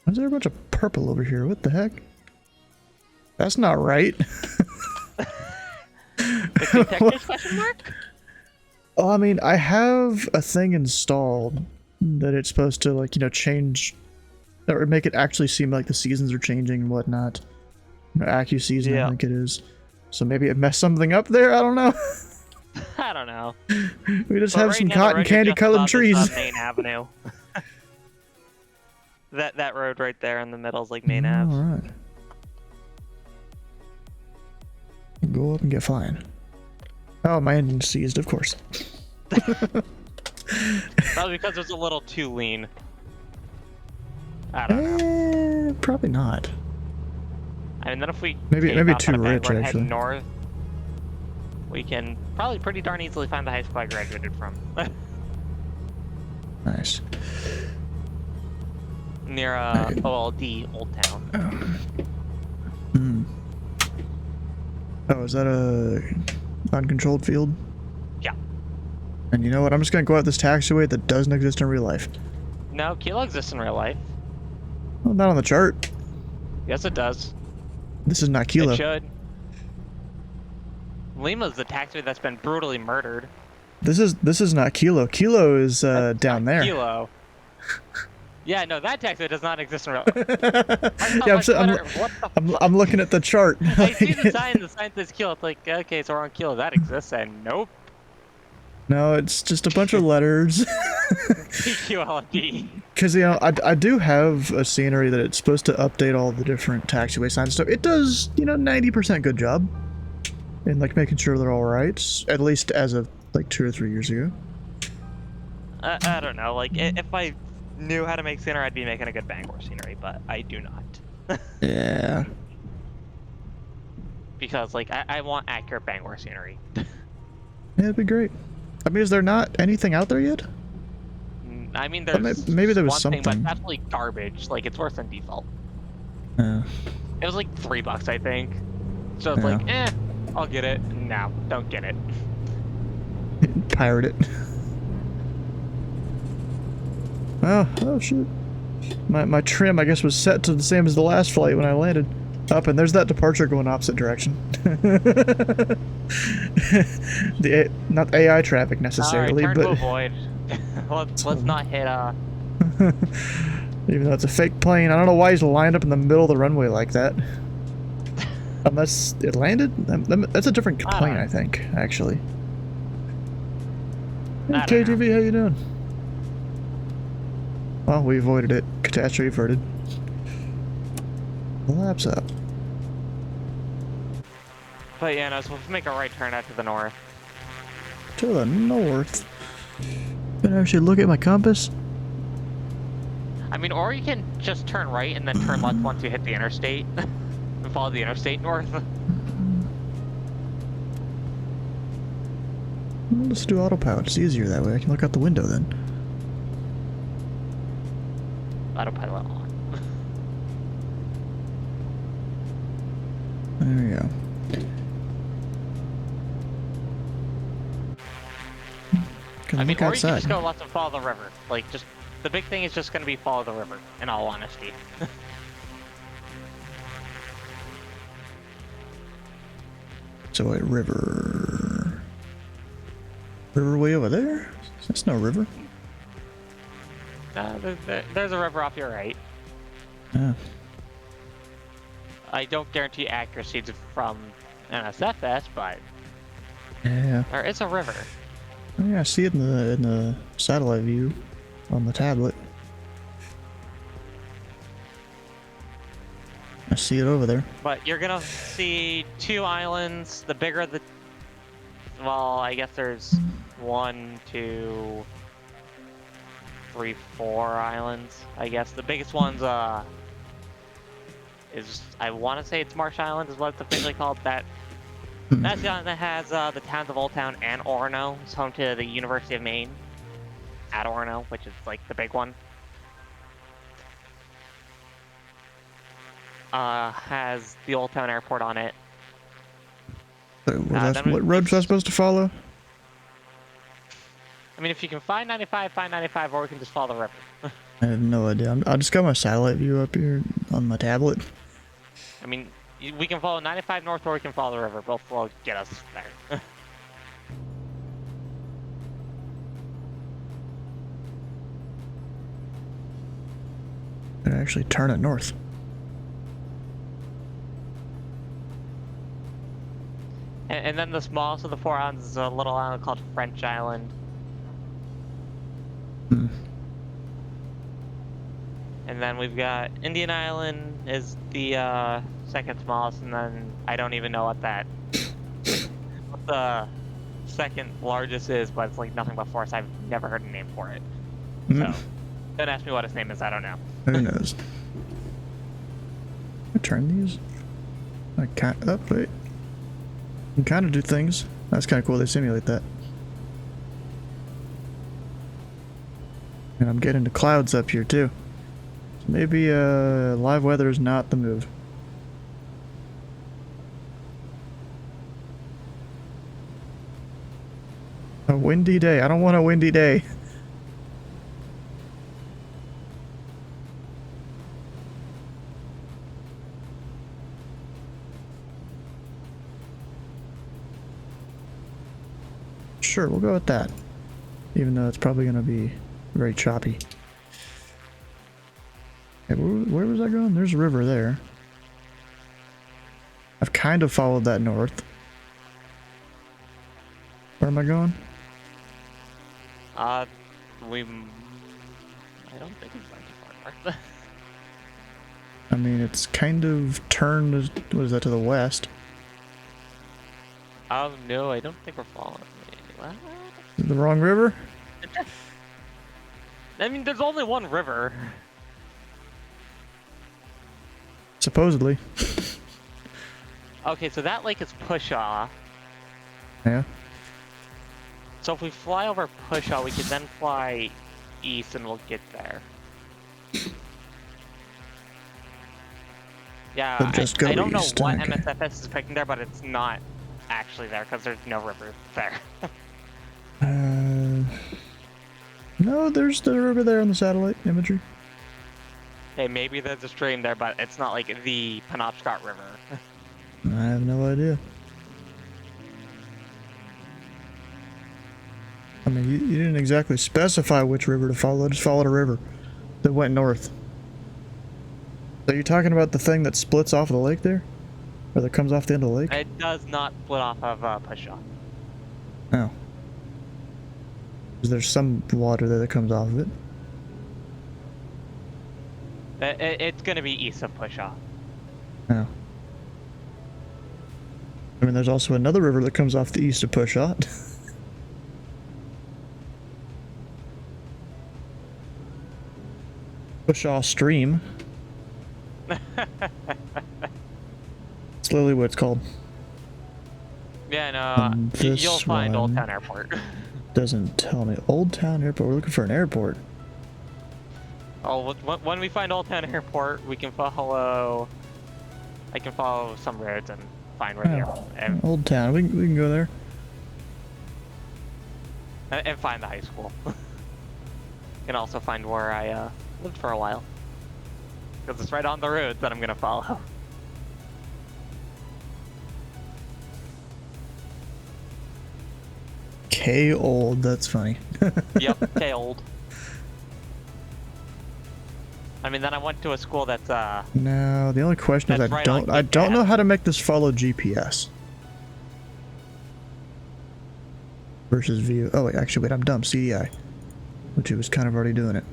Why is there a bunch of purple over here? What the heck? That's not right. Question mark? Oh, I mean, I have a thing installed that it's supposed to, like, you know, change or make it actually seem like the seasons are changing and whatnot. AccuSeason, yeah. I think it is. So maybe it messed something up there. I don't know. I don't know. We just have some cotton candy colored trees. Main Avenue. that road right there in the middle is like Main Ave. All right. Go up and get flying. Oh, my engine's seized, of course. Probably because it's a little too lean. I don't know. Probably not. I mean, then if we maybe too rich and actually. Head north, we can probably pretty darn easily find the high school I graduated from. Nice. Near OLD Old Town. Oh, is that a uncontrolled field? Yeah. And you know what? I'm just gonna go out this taxiway that doesn't exist in real life. No, Kilo exists in real life. Well, not on the chart. Yes, it does. This is not Kilo. It should. Lima's the taxiway that's been brutally murdered. This is not Kilo. Kilo is down there. Kilo. Yeah, no, that taxiway does not exist in real life. Yeah, I'm looking at the chart. I see the sign. The sign says Kilo. It's like, okay, so we're on Kilo. That exists, and nope. No, it's just a bunch of letters. QLD. Because, you know, I do have a scenery that it's supposed to update all the different taxiway signs and stuff. It does, you know, 90% good job in, like, making sure they're all right, at least as of, like, 2 or 3 years ago. I don't know. Like, if I knew how to make scenery, I'd be making a good Bangor scenery, but I do not. Yeah. Because, like, I want accurate Bangor scenery. Yeah, it'd be great. I mean, is there not anything out there yet? I mean, there's maybe there was one something. thing, but it's absolutely garbage. Like, it's worse than default. Yeah. It was like $3, I think. So it's like, I'll get it. No, don't get it. Pirate it. Oh shoot. My trim, I guess, was set to the same as the last flight when I landed. Up, and there's that departure going opposite direction. Not AI traffic necessarily, right, but to avoid. let's not hit even though it's a fake plane, I don't know why he's lined up in the middle of the runway like that. Unless it landed, that's a different plane, I think, actually. Hey, KTV, how you doing? Well, we avoided it. Catastrophe averted. Laps up. But yeah, no, so let's make a right turn out to the north. To the north? Can I actually look at my compass? I mean, or you can just turn right and then turn left once you hit the interstate. And follow the interstate north. Well, let's do autopilot. It's easier that way. I can look out the window then. Autopilot on. There we go. I mean, or you can just go left and follow the river. Like, just the big thing is just going to be follow the river. In all honesty. So wait, river. River way over there? That's no river. There's a river off your right. Yeah. I don't guarantee accuracy from NSFS, but Yeah. there is a river. Oh, yeah, I see it in the satellite view on the tablet. I see it over there. But you're gonna see two islands. The bigger the, well, I guess there's 1, 2, 3, 4 islands. I guess the biggest one's is, I want to say it's Marsh Island is what it's officially called. That's the island that has the towns of Old Town and Orono. It's home to the University of Maine at Orono, which is like the big one. Has the Old Town Airport on it. So what road was I supposed to follow? I mean, if you can find 95, find 95, or we can just follow the river. I have no idea. I just got my satellite view up here on my tablet. I mean, we can follow 95 north, or we can follow the river. Both will get us there. I actually turn it north. And then the smallest of the 4 islands is a little island called French Island. And then we've got Indian Island is the second smallest, and then I don't even know what the second largest is, but it's like nothing but forest. I've never heard a name for it. So don't ask me what its name is. I don't know. Who knows? I turn these. I can't. Oh wait. You can kind of do things. That's kind of cool. They simulate that. And I'm getting the clouds up here too. So maybe live weather is not the move. A windy day. I don't want a windy day. Sure, we'll go with that. Even though it's probably going to be very choppy. Hey, where was I going? There's a river there. I've kind of followed that north. Where am I going? I don't think it's going too far north. I mean, it's kind of turned, what is that, to the west? Oh no, I don't think we're following. What? The wrong river? I mean, there's only one river. Supposedly. Okay, so that lake is Pushaw. Yeah. So if we fly over Pushaw, we can then fly east and we'll get there. Yeah, I don't know what MSFS is picking there, but it's not actually there because there's no river there. No, there's the river there on the satellite imagery. Hey, maybe there's a stream there, but it's not like the Penobscot River. I have no idea. I mean, you didn't exactly specify which river to follow, just followed a river that went north. So you're talking about the thing that splits off of the lake there? Or that comes off the end of the lake? It does not split off of Pushaw. Oh. There's some water there that comes off of it. It's going to be east of Pushaw. Oh. I mean, there's also another river that comes off the east of Pushaw. Pushaw Stream. It's literally what it's called. Yeah, no, you'll find Old Town Airport. Doesn't tell me. Old Town Airport? We're looking for an airport. Oh, when we find Old Town Airport, we can follow... I can follow some roads and find where they are. Old Town. We can go there. And find the high school. Can also find where I lived for a while. Because it's right on the roads that I'm going to follow. K old. That's funny. Yep, K old. I mean, then I went to a school that's No, the only question is That's I right on don't know how to make this follow GPS. Versus view. Oh wait, actually wait, I'm dumb. CDI. Which it was kind of already doing it.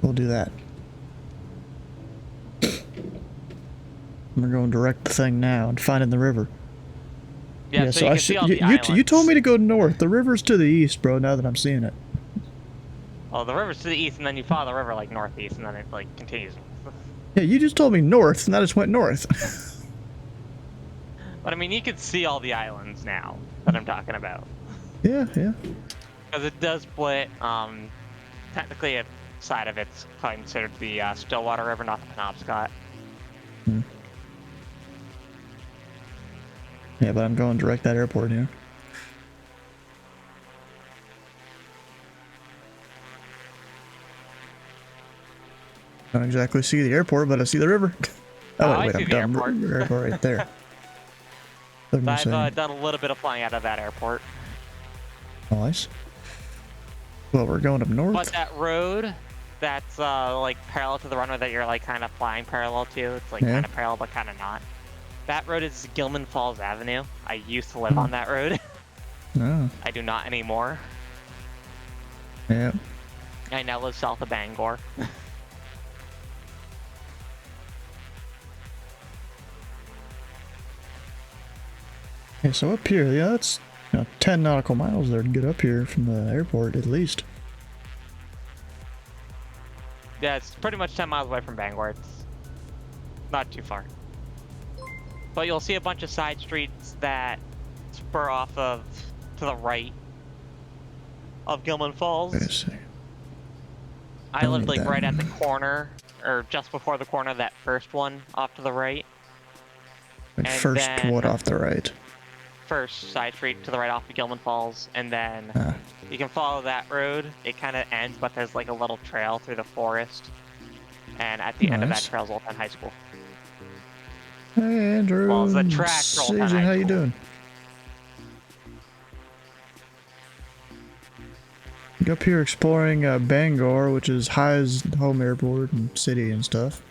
We'll do that. We're going direct the thing now and finding the river. Yeah, so you can see all the you told me to go north. The river's to the east, bro, now that I'm seeing it. Well, the river's to the east, and then you follow the river like northeast, and then it like continues. Yeah, you just told me north, and I just went north. But I mean, you can see all the islands now that I'm talking about. Yeah, yeah. Because it does split. Technically, a side of it's considered the Stillwater River, not the Penobscot. Yeah, but I'm going direct that airport here. I don't exactly see the airport, but I see the river. Oh, I wait, see I'm the dumb. airport. Airport right there. I've done a little bit of flying out of that airport. Nice. Well, we're going up north. But that road, that's like parallel to the runway that you're like kind of flying parallel to. It's like kind of parallel, but kind of not. That road is Gilman Falls Avenue. I used to live on that road. Oh. I do not anymore. Yeah. I now live south of Bangor. Okay, so up here, yeah, that's 10 nautical miles there to get up here from the airport, at least. Yeah, it's pretty much 10 miles away from Bangor. It's not too far. But you'll see a bunch of side streets that spur off of to the right of Gilman Falls. Wait a second. I lived like right at the corner, or just before the corner of that first one off to the right. Like And first then what off the right? First side street to the right off of Gilman Falls, and then you can follow that road. It kind of ends, but there's like a little trail through the forest. And at the end of that Nice. trail is Old Town High School. Hey, Andrew. Well, it's the track for Old Town Susan, High how you School. doing? Go up here exploring Bangor, which is High's home airport and city and stuff.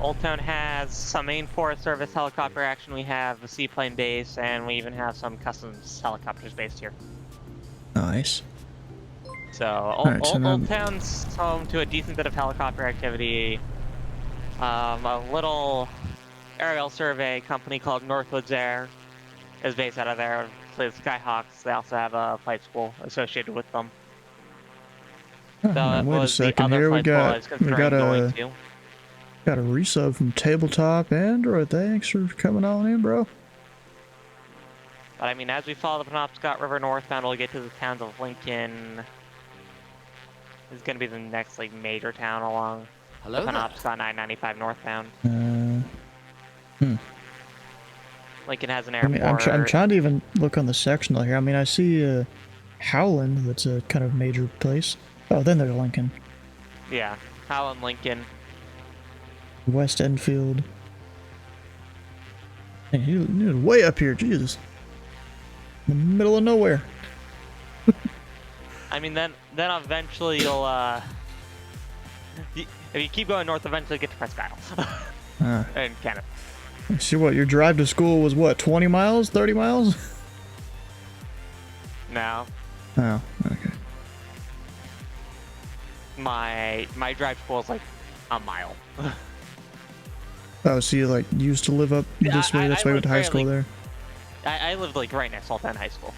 Old Town has some main Forest Service helicopter action. We have a seaplane base, and we even have some customs helicopters based here. Nice. So, Alright, so Old then- Town's home to a decent bit of helicopter activity. A little aerial survey company called Northwoods Air is based out of there. The Skyhawks, they also have a flight school associated with them. So Alright, it wait a was the second other here. We flight school I was got considering going to. got a resub from Tabletop Android. Thanks for coming on in, bro. But I mean, as we follow the Penobscot River northbound, we'll get to the towns of Lincoln. This is going to be the next like major town along Hello the there. Penobscot 995 northbound. Lincoln has an I airport. mean, I'm trying to even look on the sectional here. I mean, I see Howland. That's a kind of major place. Oh, then there's Lincoln. Yeah, Howland, Lincoln. West Enfield. Hey, you're way up here, Jesus. In the middle of nowhere. I mean, then eventually you'll if you keep going north, eventually you get to Presque Isle in Canada. See what, your drive to school was what, 20 miles, 30 miles? No, Oh, okay. my drive to school is like a mile. Oh, so you like used to live up this way? That's why you went to high school there? I lived like right next to Old Town High School.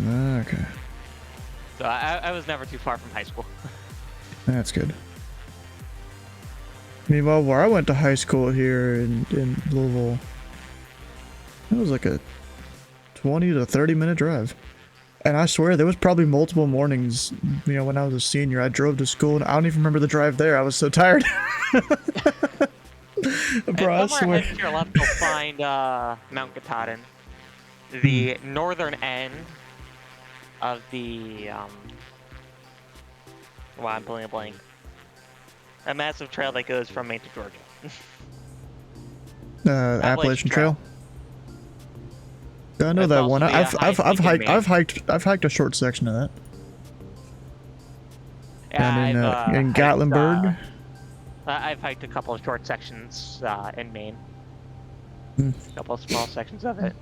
Okay. So I was never too far from high school. That's good. Meanwhile, where I went to high school here in Louisville, it was like a 20 to 30 minute drive. And I swear, there was probably multiple mornings, you know, when I was a senior, I drove to school and I don't even remember the drive there. I was so tired. Bro, I And somewhere swear. ahead to your left, you'll find Mount Katahdin, the northern end of the Why I'm pulling a blank. A massive trail that goes from Maine to Georgia. Appalachian Trail. I know It's that also one. the, I've hiked a short section of that. Yeah, in Gatlinburg. I've hiked a couple of short sections in Maine. Hmm. A couple of small sections of it.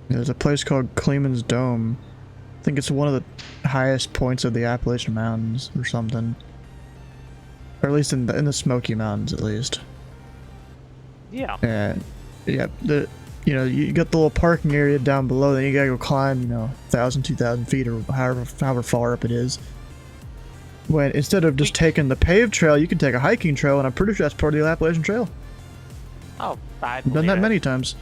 There's a place called Clemen's Dome. I think it's one of the highest points of the Appalachian Mountains or something. Or at least in the Smoky Mountains, at least. Yeah. And yeah, you got the little parking area down below. Then you gotta go climb, 1,000, 2,000 feet, or however far up it is. When instead of just taking the paved trail, you can take a hiking trail, and I'm pretty sure that's part of the Appalachian Trail. Oh, I've done that many times.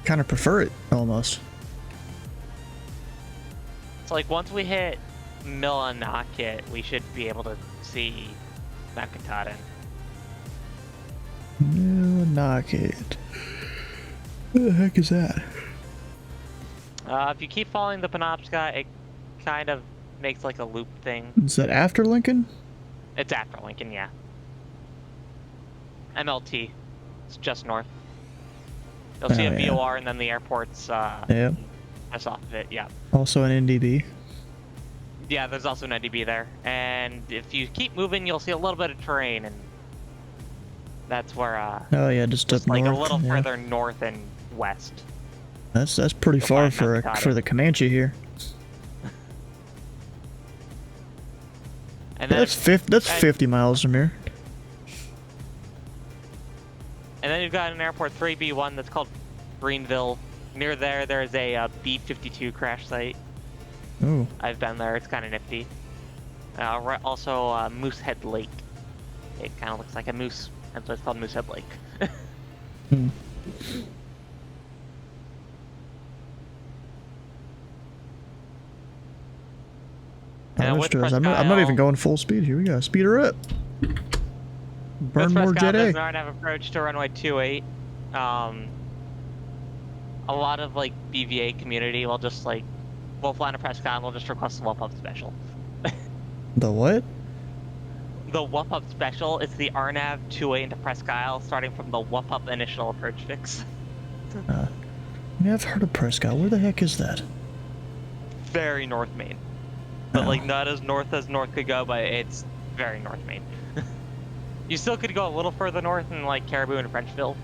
Kind of prefer it almost. It's like once we hit Millinocket, we should be able to see Mount Katahdin. Millinocket. What the heck is that? If you keep following the Penobscot, it kind of makes like a loop thing. Is that after Lincoln? It's after Lincoln, yeah. MLT. It's just north. You'll see a VOR and then the airport's just off of it, yeah. Also an NDB. Yeah, there's also an NDB there. And if you keep moving, you'll see a little bit of terrain, and that's where oh yeah, just up like north. A little further north and west. That's pretty far for the Comanche here. And then that's 50 miles from here. And then you've got an airport 3B1 that's called Greenville. Near there's a B-52 crash site. Ooh. I've been there. It's kind of nifty. Also, Moosehead Lake. It kind of looks like a moose, and so it's called Moosehead Lake. Hmm. I'm not even going full speed here. We gotta speed her up. Burn more Jet A. There's an RNAV approach to runway 28. A lot of like BVA community will just we'll fly into Prescott and we'll just request the WUP-UP special. The what? The WUP-UP special is the RNAV 28 into Presque Isle, starting from the WUP-UP initial approach fix. Yeah, I've heard of Prescott. Where the heck is that? Very North Maine. But not as north could go, but it's very North Maine. You still could go a little further north in Caribou and Frenchville.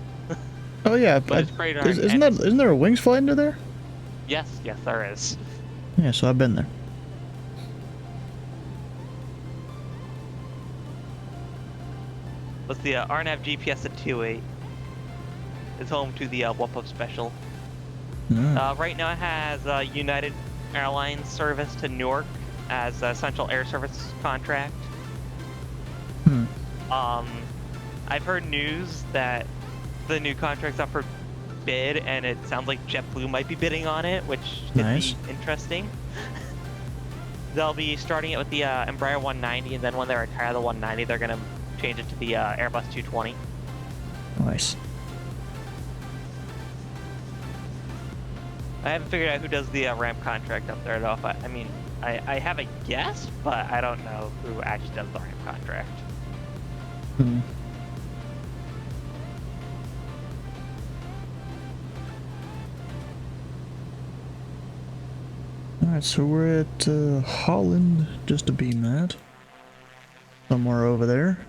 Oh yeah, but it's great. Isn't there a wings flight into there? Yes, there is. Yeah, so I've been there. What's the RNAV GPS at 28? It's home to the WUP-UP special. Right now it has United Airlines service to Newark as a Central Air Service contract. I've heard news that the new contract's up for bid, and it sounds like JetBlue might be bidding on it, which could be interesting. They'll be starting it with the Embraer 190, and then when they retire the 190, they're going to change it to the Airbus 220. Nice. I haven't figured out who does the ramp contract up there, though. I have a guess, but I don't know who actually does the ramp contract. Alright, so we're at Holland, just to beam that. Somewhere over there.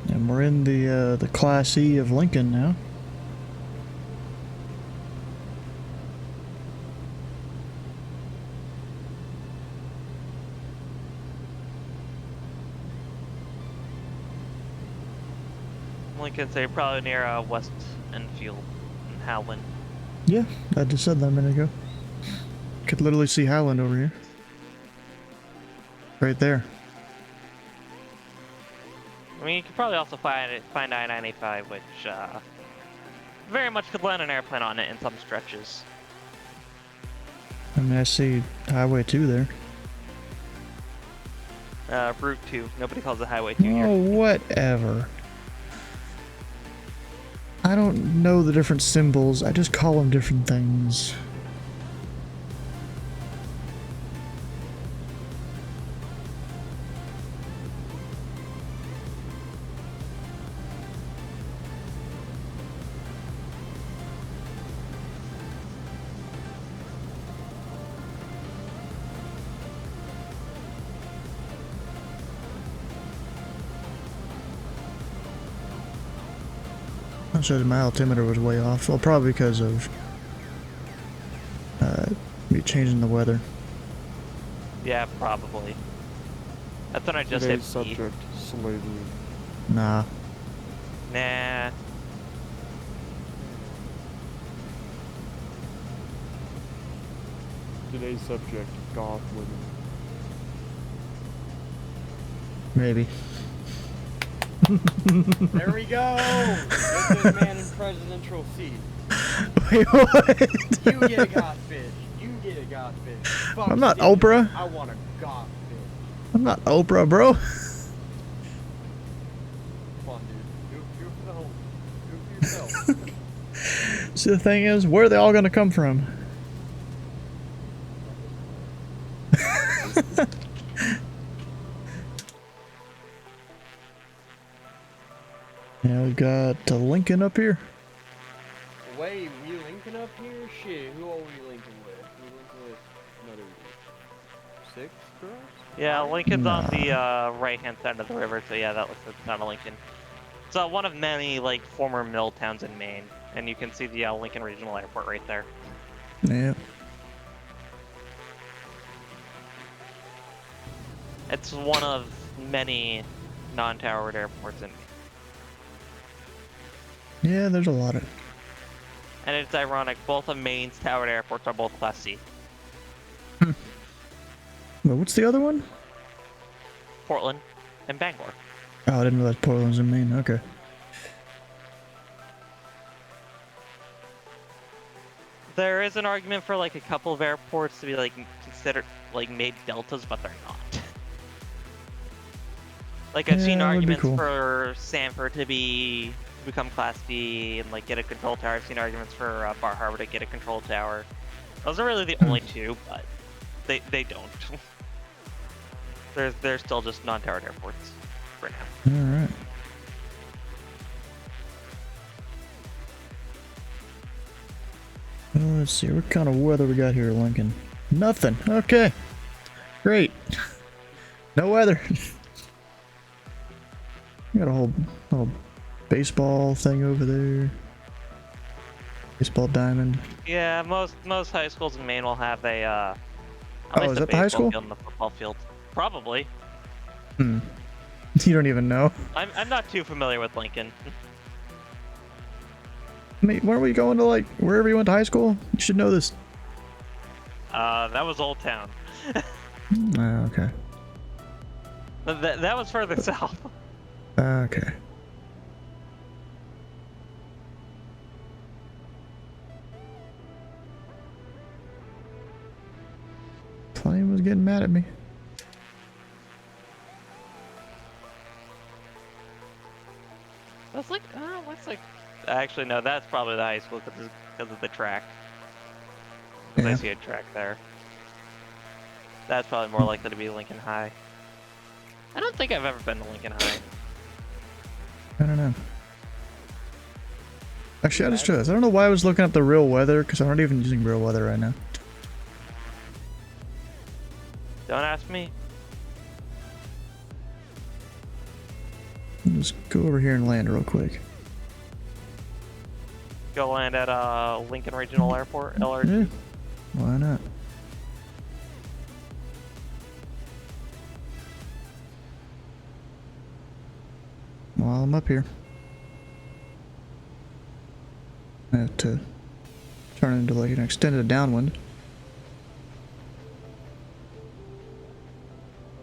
And we're in the Class E of Lincoln now. Lincoln, so you're probably near West Enfield and Howland. Yeah, I just said that a minute ago. Could literally see Howland over here. Right there. I mean, you could probably also find I-95, which very much could land an airplane on it in some stretches. I mean, I see Highway 2 there. Route 2. Nobody calls it Highway 2 here. Oh, whatever. I don't know the different symbols. I just call them different things. It shows my altimeter was way off. Well, probably because of me changing the weather. Yeah, probably. That's when I just Today's hit subject, slavery. Nah. Nah. Today's subject, goth women. Maybe. There we go! Get this man in presidential seat. Wait, what? You get a goth fish. You get a goth fish. Fuck I'm not Steve. Oprah. I want a goth fish. I'm not Oprah, bro. Come on, dude. Do it for the whole. Do it for yourself. See, the thing is, where are they all gonna come from? Yeah, we got Lincoln up here. Wait, we linking up here? Shit, who are we linking with? We linking with another 6 girls? Yeah, Lincoln's Nah. on the right-hand side of the river, so yeah, that looks like it's not a Lincoln. It's one of many, like, former mill towns in Maine, and you can see the Lincoln Regional Airport right there. Yeah. It's one of many non-towered airports in Maine. Yeah, there's a lot of. And it's ironic, both of Maine's towered airports are both Class C. Well, what's the other one? Portland and Bangor. Oh, I didn't realize Portland's in Maine. Okay. There is an argument for like a couple of airports to be like considered like made deltas, but they're not. Like I've seen Yeah, that would be arguments cool. for Sanford to become Class D and like get a control tower. I've seen arguments for Bar Harbor to get a control tower. Those are really the only two, but they don't. They're still just non-towered airports for now. All right. Well, let's see. What kind of weather we got here, Lincoln? Nothing. Okay. Great. No weather. We got a whole baseball thing over there. Baseball diamond. Yeah, most high schools in Maine will have a at Oh, least is a that the high baseball school? field and a football field. Probably. Hmm. You don't even know. I'm not too familiar with Lincoln. I mean, weren't we going to like wherever you went to high school? You should know this. That was Old Town. Oh, okay. That was further south. Okay. Plane was getting mad at me. That's like, what's like? Actually, no, that's probably the high school because of the track. Because I Yeah. see a track there. That's probably more likely to be Lincoln High. I don't think I've ever been to Lincoln High. I don't know. Actually, I just realized. I don't know why I was looking up the real weather because I'm not even using real weather right now. Don't ask me. Let's go over here and land real quick. Go land at Lincoln Regional Airport, LRG. Yeah. Why not? While I'm up here, I have to turn it into like an extended downwind.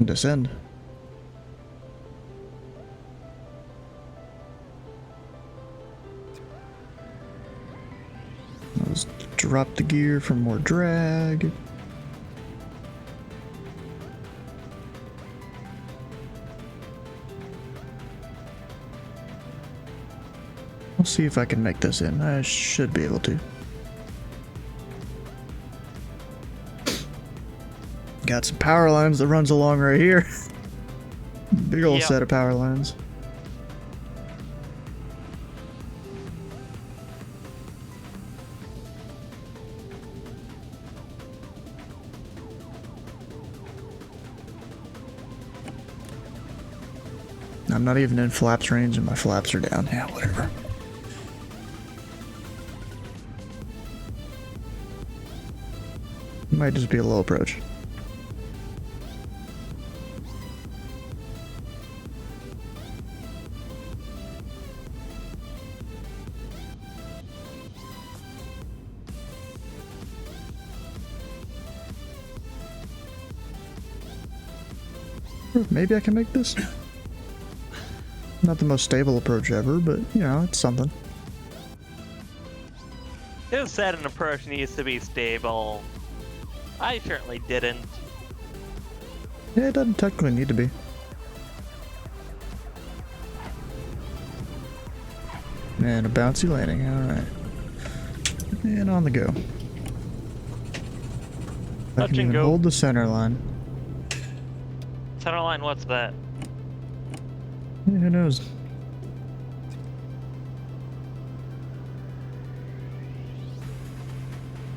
Descend. Let's drop the gear for more drag. We'll see if I can make this in. I should be able to. Got some power lines that runs along right here. Big old set of power lines. I'm not even in flaps range and my flaps are down. Yeah, whatever. Might just be a low approach. Maybe I can make this. Not the most stable approach ever, but you know, it's something. It said an approach needs to be stable. I certainly didn't. Yeah, it doesn't technically need to be. And a bouncy landing, alright. And on the go. I can even hold the center line. Center line, what's that? Yeah, who knows?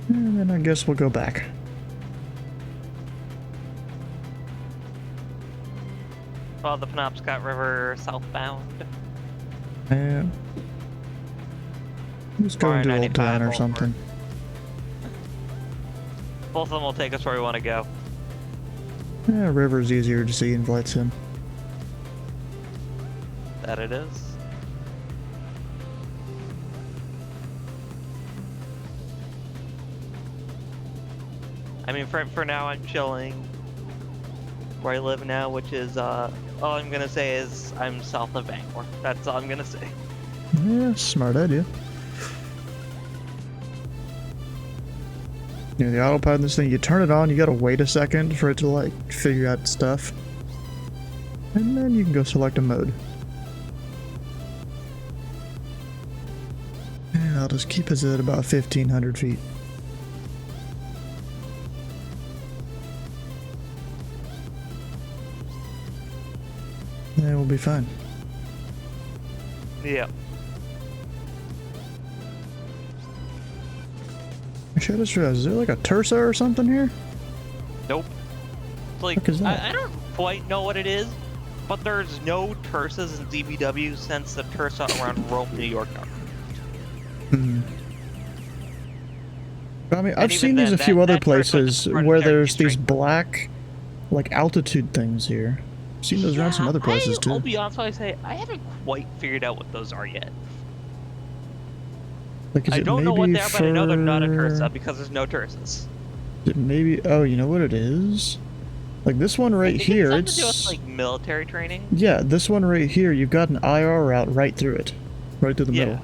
And then I guess we'll go back. Well, the Penobscot River southbound. Yeah. Just go into Old Town or something. Both of them will take us where we want to go. Yeah, river's easier to see and flights in. That it is. I mean, for now, I'm chilling where I live now, which is, all I'm gonna say is I'm south of Bangor. That's all I'm gonna say. Yeah, smart idea. You know, the autopilot in this thing, you turn it on, you gotta wait a second for it to, like, figure out stuff. And then you can go select a mode. Yeah, I'll just keep us at about 1,500 feet. Yeah, we'll be fine. Yeah. Actually, I just realized, is there like a Tursa or something here? Nope. It's like, I don't quite know what it is, but there's no Tursas in ZBW since the Tursa around Rome, New York. I mean, I've seen these a few other places where there's these black, like, altitude things here. I've seen those around some other places too. I'll be honest when I say I haven't quite figured out what those are yet. Like, I don't know what they are, but I know they're not a Tursa because there's no Tursas. Maybe, oh, you know what it is? Like this one right here, it's to do with, like, military training. Yeah, this one right here, you've got an IR route right through it. Right through the middle.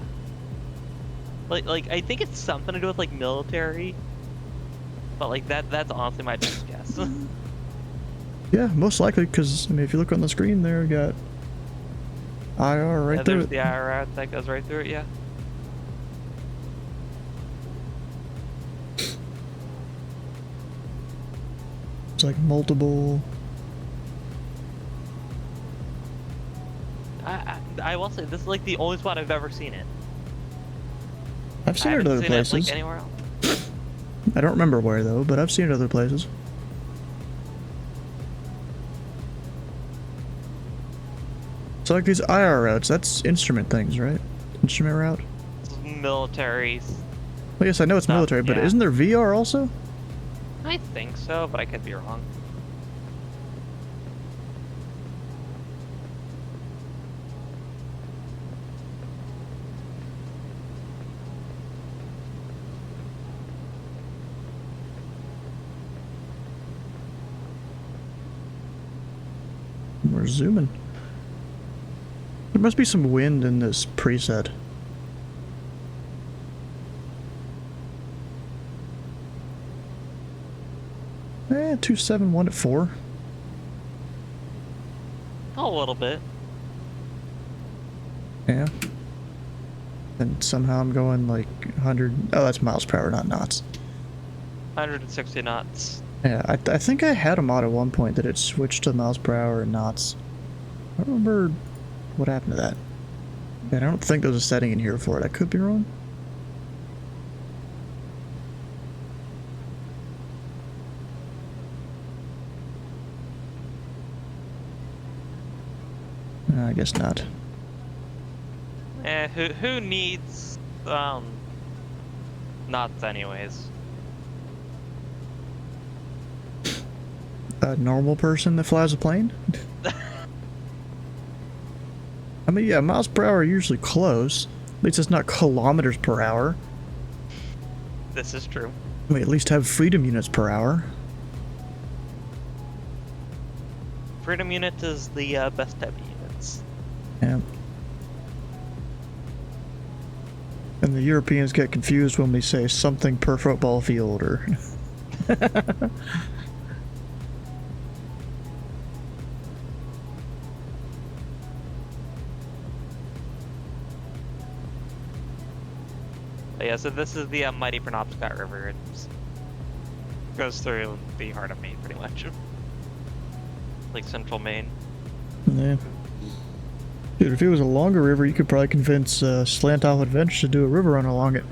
Like I think it's something to do with, like, military. But, like, that's honestly my best guess. Yeah, most likely, because, I mean, if you look on the screen there, you got IR right through there's it. the IR route that goes right through it, yeah. It's like multiple. I will say, this is, like, the only spot I've ever seen it. I've seen it at other places. Like, anywhere else. I don't remember where though, but I've seen it other places. So like these IR routes, that's instrument things, right? Instrument route? Military. Well, yes, I know it's military, but isn't there VR also? I think so, but I could be wrong. We're zooming. There must be some wind in this preset. Eh, 271 at 4. A little bit. Yeah. And somehow I'm going like 100. Oh, that's miles per hour, not knots. 160 knots. Yeah, I think I had a mod at one point that it switched to miles per hour and knots. I don't remember what happened to that. And I don't think there's a setting in here for it. I could be wrong. I guess not. Who needs knots anyways? A normal person that flies a plane? I mean, yeah, miles per hour are usually close. At least it's not kilometers per hour. This is true. We at least have freedom units per hour. Freedom unit is the best type of units. Yeah. And the Europeans get confused when we say something per football field or... But yeah, so this is the mighty Penobscot River. It goes through the heart of Maine, pretty much. Like central Maine. Yeah. Dude, if it was a longer river, you could probably convince Slant Off Adventures to do a river run along it.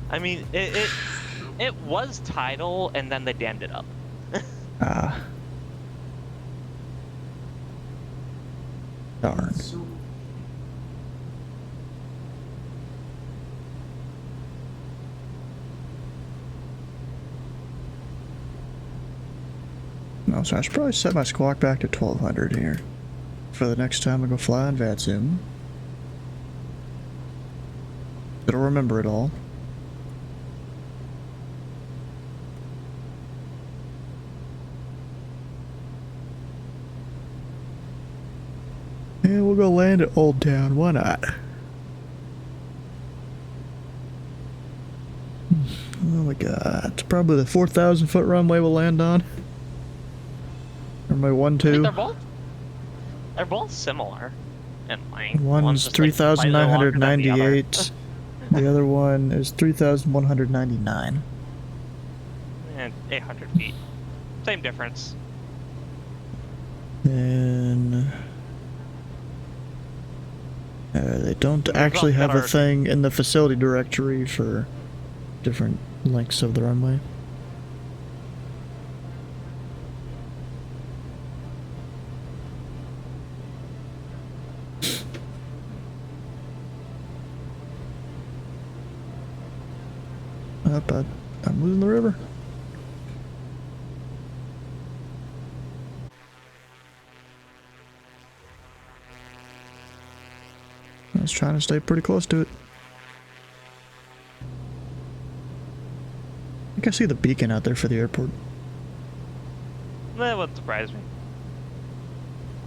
I mean, it was tidal, and then they dammed it up. Ah. Darn. No, so I should probably set my squawk back to 1200 here for the next time I go fly on VATSIM. It'll remember it all. And we'll go land at Old Town, why not? Oh my god, it's probably the 4,000 foot runway we'll land on. Runway 12. They're both similar in length. One's 3,998. The other one is 3,199. And 800 feet. Same difference. And they don't actually have a thing in the facility directory for different lengths of the runway. I'm losing the river. I was trying to stay pretty close to it. I think I see the beacon out there for the airport. That wouldn't surprise me.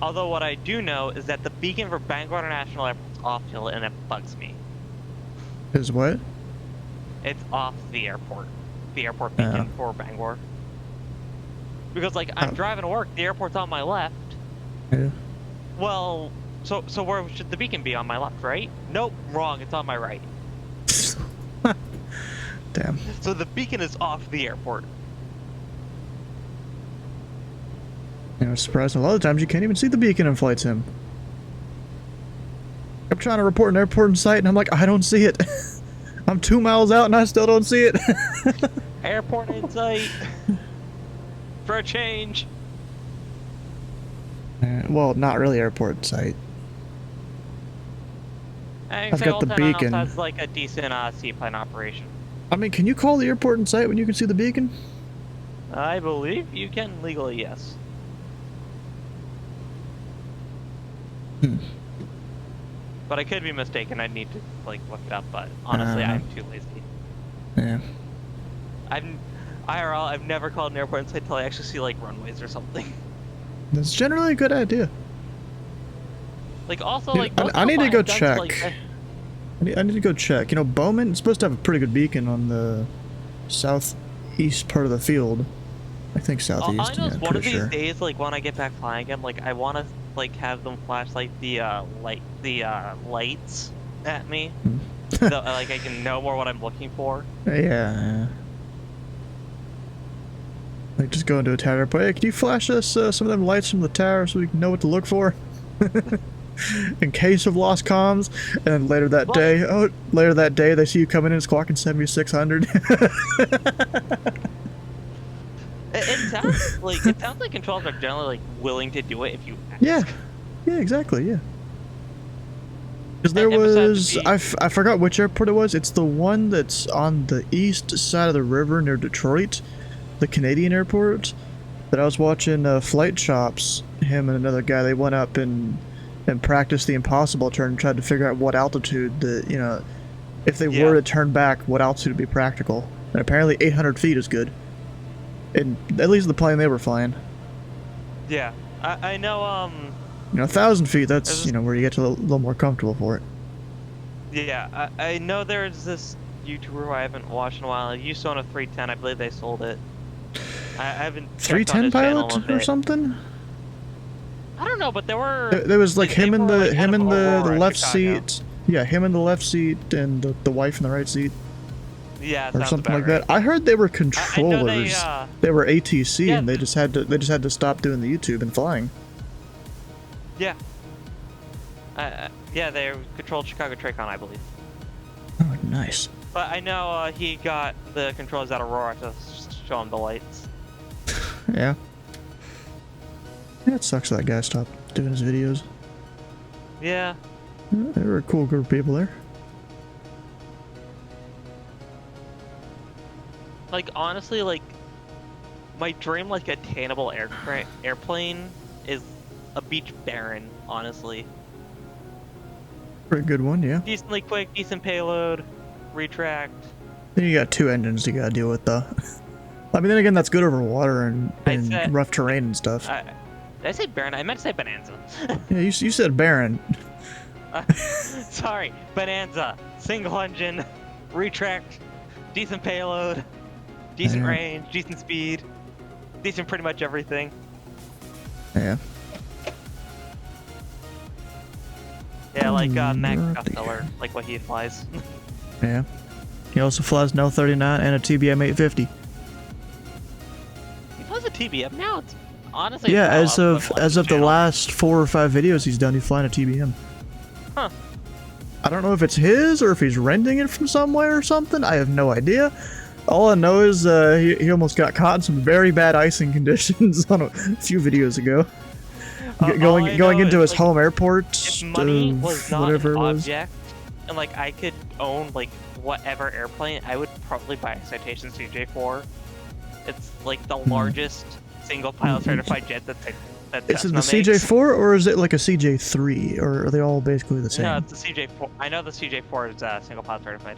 Although what I do know is that the beacon for Bangor International Airport is off hill, and it bugs me. Is what? It's off the airport. The airport beacon for Bangor. Because, like, I'm driving to work, the airport's on my left. Yeah. Well, so where should the beacon be? On my left, right? Nope, wrong, it's on my right. Damn. So the beacon is off the airport. You know, it's surprising. A lot of times you can't even see the beacon in flight sim. I'm trying to report an airport in sight, and I'm like, I don't see it. I'm 2 miles out, and I still don't see it. Airport in sight. For a change. Well, not really airport in sight. I've got the beacon. Has like a decent seaplane operation. I mean, can you call the airport in sight when you can see the beacon? I believe you can legally, yes. But I could be mistaken. I'd need to like look it up. But honestly, I'm too lazy. Yeah. I've never called an airport in sight until I actually see like runways or something. That's generally a good idea. Like also, Yeah, like I need to go check. Like, I need to go check. You know, Bowman is supposed to have a pretty good beacon on the southeast part of the field. I think southeast. I know Yeah, I'm one of pretty these sure. days, like when I get back flying again, like I want to like have them flash like the lights at me, so like I can know more what I'm looking for. Yeah. Like just go into a tower, but hey, can you flash us some of them lights from the tower so we can know what to look for? In case of lost comms, and then later that day, they see you coming in squawking 7600. It sounds like controls are generally like willing to do it if you ask. Yeah, exactly, yeah. Because there was, I forgot which airport it was. It's the one that's on the east side of the river near Detroit, the Canadian airport. That I was watching Flight Shops. Him and another guy, they went up and practiced the impossible turn and tried to figure out what altitude that, you know, if they were to turn back, what altitude would be practical. And apparently 800 feet is good. And at least the plane they were flying. Yeah, I know. You know, 1,000 feet. That's, you know, where you get to a little more comfortable for it. Yeah, I know there's this YouTuber who I haven't watched in a while. He used to own a 310. I believe they sold it. I haven't. 310 pilot or something. I don't know, but there were. There was like him and the left Chicago. seat. Yeah, him in the left seat and the wife in the right seat. Yeah, or something like that. I heard they were controllers. They were ATC, and they just had to stop doing the YouTube and flying. Yeah. Yeah, they controlled Chicago Tracon, I believe. Oh, nice. But I know he got the controls out of Aurora to show him the lights. Yeah. Yeah, it sucks that guy stopped doing his videos. Yeah. They were a cool group of people there. Like, honestly, like, my dream, like, attainable airplane is a Beach Baron, honestly. Pretty good one, yeah. Decently quick, decent payload, retract. Then you got 2 engines you gotta deal with, though. I mean, then again, that's good over water and rough terrain and stuff. Did I say Baron? I meant to say Bonanza. Yeah, you said Baron. Sorry, Bonanza. Single engine, retract, decent payload, decent range, decent speed, decent pretty much everything. Yeah. Yeah, like Max Costello, like what he flies. Yeah. He also flies an L-39 and a TBM 850. He flies a TBM now. It's honestly. Yeah, as of the last 4 or 5 videos he's done, he's flying a TBM. Huh. I don't know if it's his or if he's renting it from somewhere or something. I have no idea. All I know is he almost got caught in some very bad icing conditions on a few videos ago. Going into his home airport. If money was not whatever an it was. object, and like I could own like whatever airplane, I would probably buy a Citation CJ4. It's like the largest single pilot certified jet that Is it the Cessna makes. CJ4 or is it like a CJ3 or are they all basically the same? No, it's the CJ4. I know the CJ4 is single pilot certified.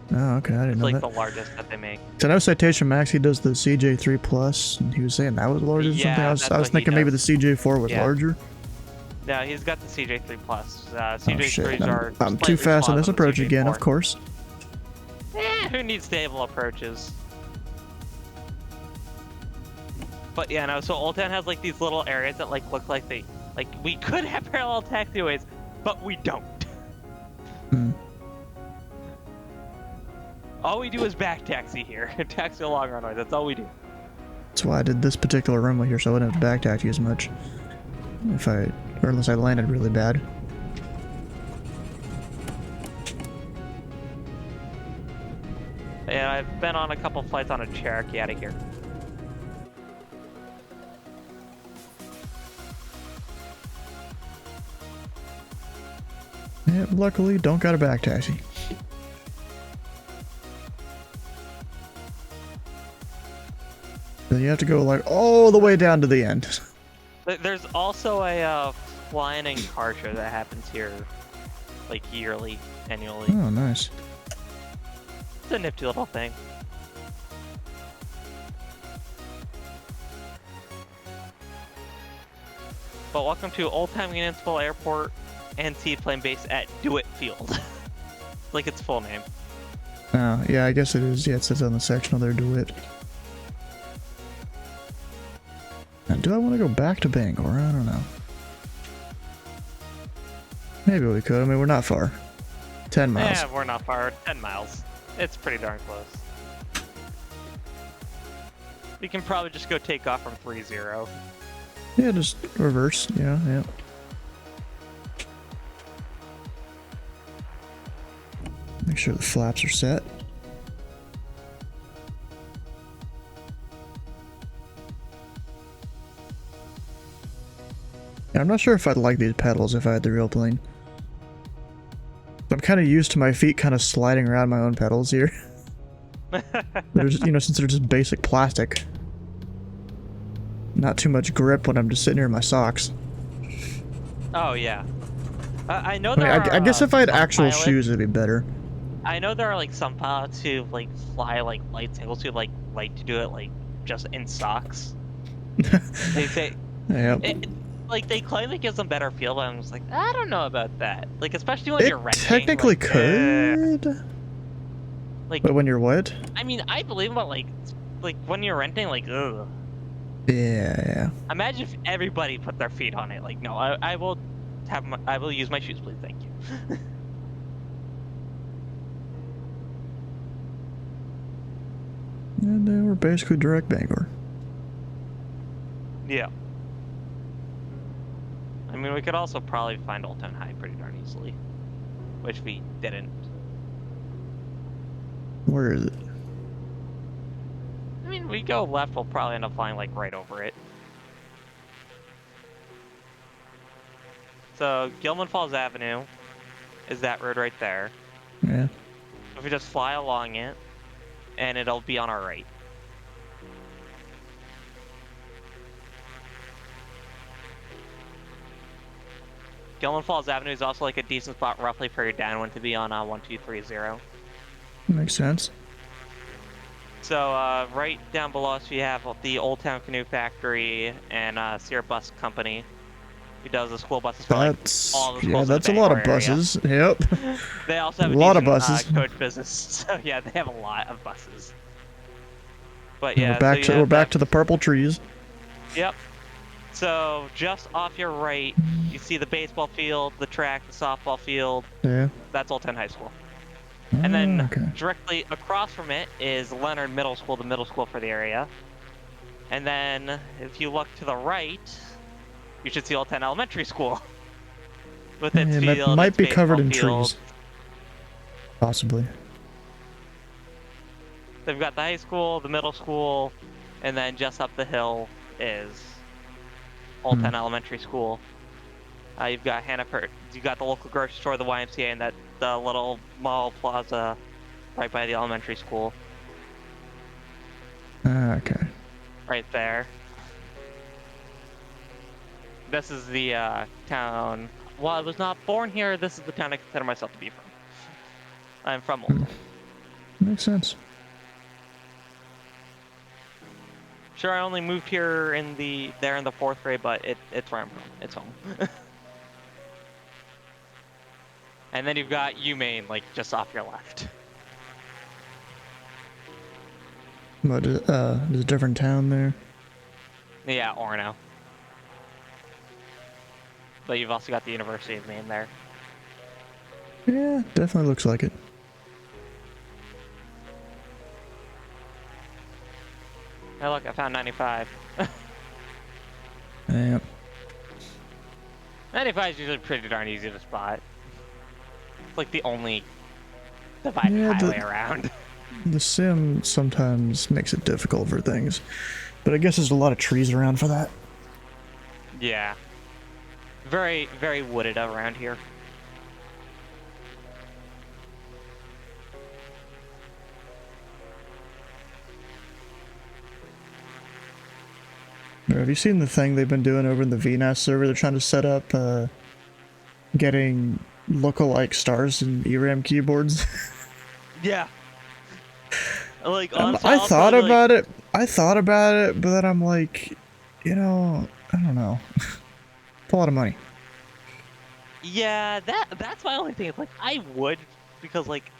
Oh, okay, I didn't It's know like that. the largest that they make. So I know Citation Max, he does the CJ3 Plus, and he was saying that was larger or Yeah, something. that's I was what he thinking maybe the does. CJ4 was Yeah. larger. No, he's got the CJ3 Plus. Oh CJ3s shit, are. I'm slightly too fast on smaller this than the approach again, CJ4. of course. Who needs stable approaches? But yeah, no. So Old Town has like these little areas that like look like we could have parallel taxiways, but we don't. All we do is back taxi here. Taxi along runway. That's all we do. That's why I did this particular runway here, so I wouldn't have to back taxi as much. Or unless I landed really bad. Yeah, I've been on a couple flights on a Cherokee out of here. Yeah, luckily, don't got a back taxi. Then you have to go like all the way down to the end. There's also a flying in car show that happens here, like yearly, annually. Oh, nice. It's a nifty little thing. but welcome to Old Time Municipal Airport and Seaplane Base at Do It Field. Like its full name. Oh, yeah, I guess it is. Yeah, it says on the sectional there, Do It. Now, do I want to go back to Bangor? I don't know. Maybe we could. I mean, we're not far. 10 miles. Yeah, we're not far. 10 miles. It's pretty darn close. We can probably just go take off from 3-0. Yeah, just reverse. Yeah. Make sure the flaps are set. Yeah, I'm not sure if I'd like these pedals if I had the real plane. I'm kind of used to my feet kind of sliding around my own pedals here. There's, since they're just basic plastic. Not too much grip when I'm just sitting here in my socks. Oh, yeah. I know there are, I guess if I had some actual pilots- shoes, it'd be better. I know there are like some pilots who like fly like light singles who like to do it like just in socks. They say Yep. like they claim it gives them better feel, but I'm just like, I don't know about that. Like especially when you're renting. Technically like, could. Like, but when you're what? I mean, I believe about like when you're renting, like ugh. Yeah. Imagine if everybody put their feet on it. Like, no, I will use my shoes, please, thank you. And we're basically direct Bangor. Yeah. I mean, we could also probably find Old Town High pretty darn easily, which we didn't. Where is it? I mean, we go left, we'll probably end up flying like right over it. So Gilman Falls Avenue is that road right there. Yeah. If we just fly along it, and it'll be on our right. Gilman Falls Avenue is also like a decent spot roughly for your downwind to be on 1230. Makes sense. So right down below us we have the Old Town Canoe Factory and Sierra Bus Company, who does the school buses for like, all the schools in the that's a lot of Bangor area. buses. Yep. They also have a lot of decent, buses. coach business, so yeah, they have a lot of buses. But yeah, We're back to the purple trees. Yep. So just off your right, you see the baseball field, the track, the softball field. Yeah. That's Old Town High School. And then okay. directly across from it is Leonard Middle School, the middle school for the area. And then if you look to the right, you should see Old Town Elementary School. With its Yeah, field, that might its be covered in baseball field. trees. Possibly. They've got the high school, the middle school, and then just up the hill is Old Town Elementary School. You've got Hannaford, you've got the local grocery store, the YMCA, and the little mall plaza right by the elementary school. Okay. Right there. This is the town. While I was not born here, this is the town I consider myself to be from. I'm from Old Town. Makes sense. Sure, I only moved here in the 4th grade, but it's where I'm from. It's home. And then you've got UMaine, like just off your left. But there's a different town there. Yeah, Orono. But you've also got the University of Maine there. Yeah, definitely looks like it. Hey, look, I found 95. Yeah. 95 is usually pretty darn easy to spot. It's like the only divided highway around. The sim sometimes makes it difficult for things, but I guess there's a lot of trees around for that. Yeah. Very, very wooded around here. Have you seen the thing they've been doing over in the VNAS server? They're trying to set up getting lookalike stars in ERAM keyboards. Yeah. Like I thought about it. I thought about it, but then I'm like, I don't know. It's a lot of money. Yeah, that's my only thing. It's like I would, because like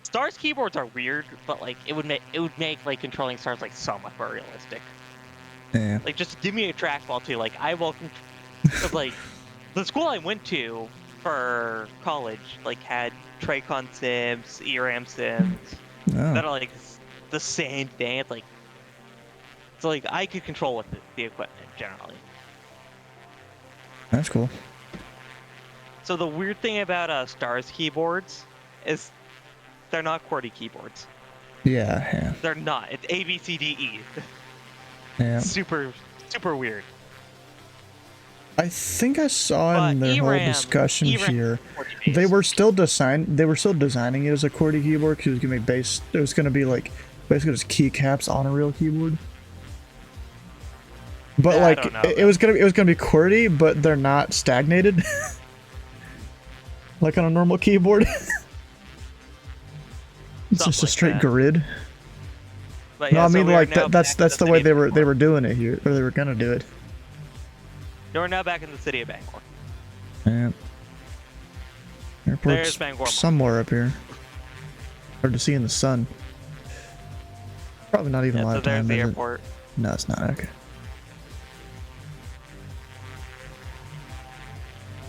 Stars keyboards are weird, but like it would make like controlling Stars like so much more realistic. Yeah. Like just give me a trackball too. Like I will, because like the school I went to for college like had Traycon sims, ERAM sims that are like the same thing. It's like so like I could control with the equipment generally. That's cool. So the weird thing about Stars keyboards is they're not QWERTY keyboards. Yeah. They're not. It's A, B, C, D, E. Yeah. Super weird. I think I saw in their whole discussion here, they were still designing it as a QWERTY keyboard because it was gonna be based. It was gonna be like basically just keycaps on a real keyboard. But like it was gonna be QWERTY, but they're not stagnated, like on a normal keyboard. It's just a straight grid. But no, yeah, I mean so like that's the way they were doing it here, or they were gonna do it. We're now back in the city of Bangor. Yeah. There's Airport's Bangor. somewhere up here. Hard to see in the sun. Probably not even live so there's time, the is it? airport. No, it's not. Okay.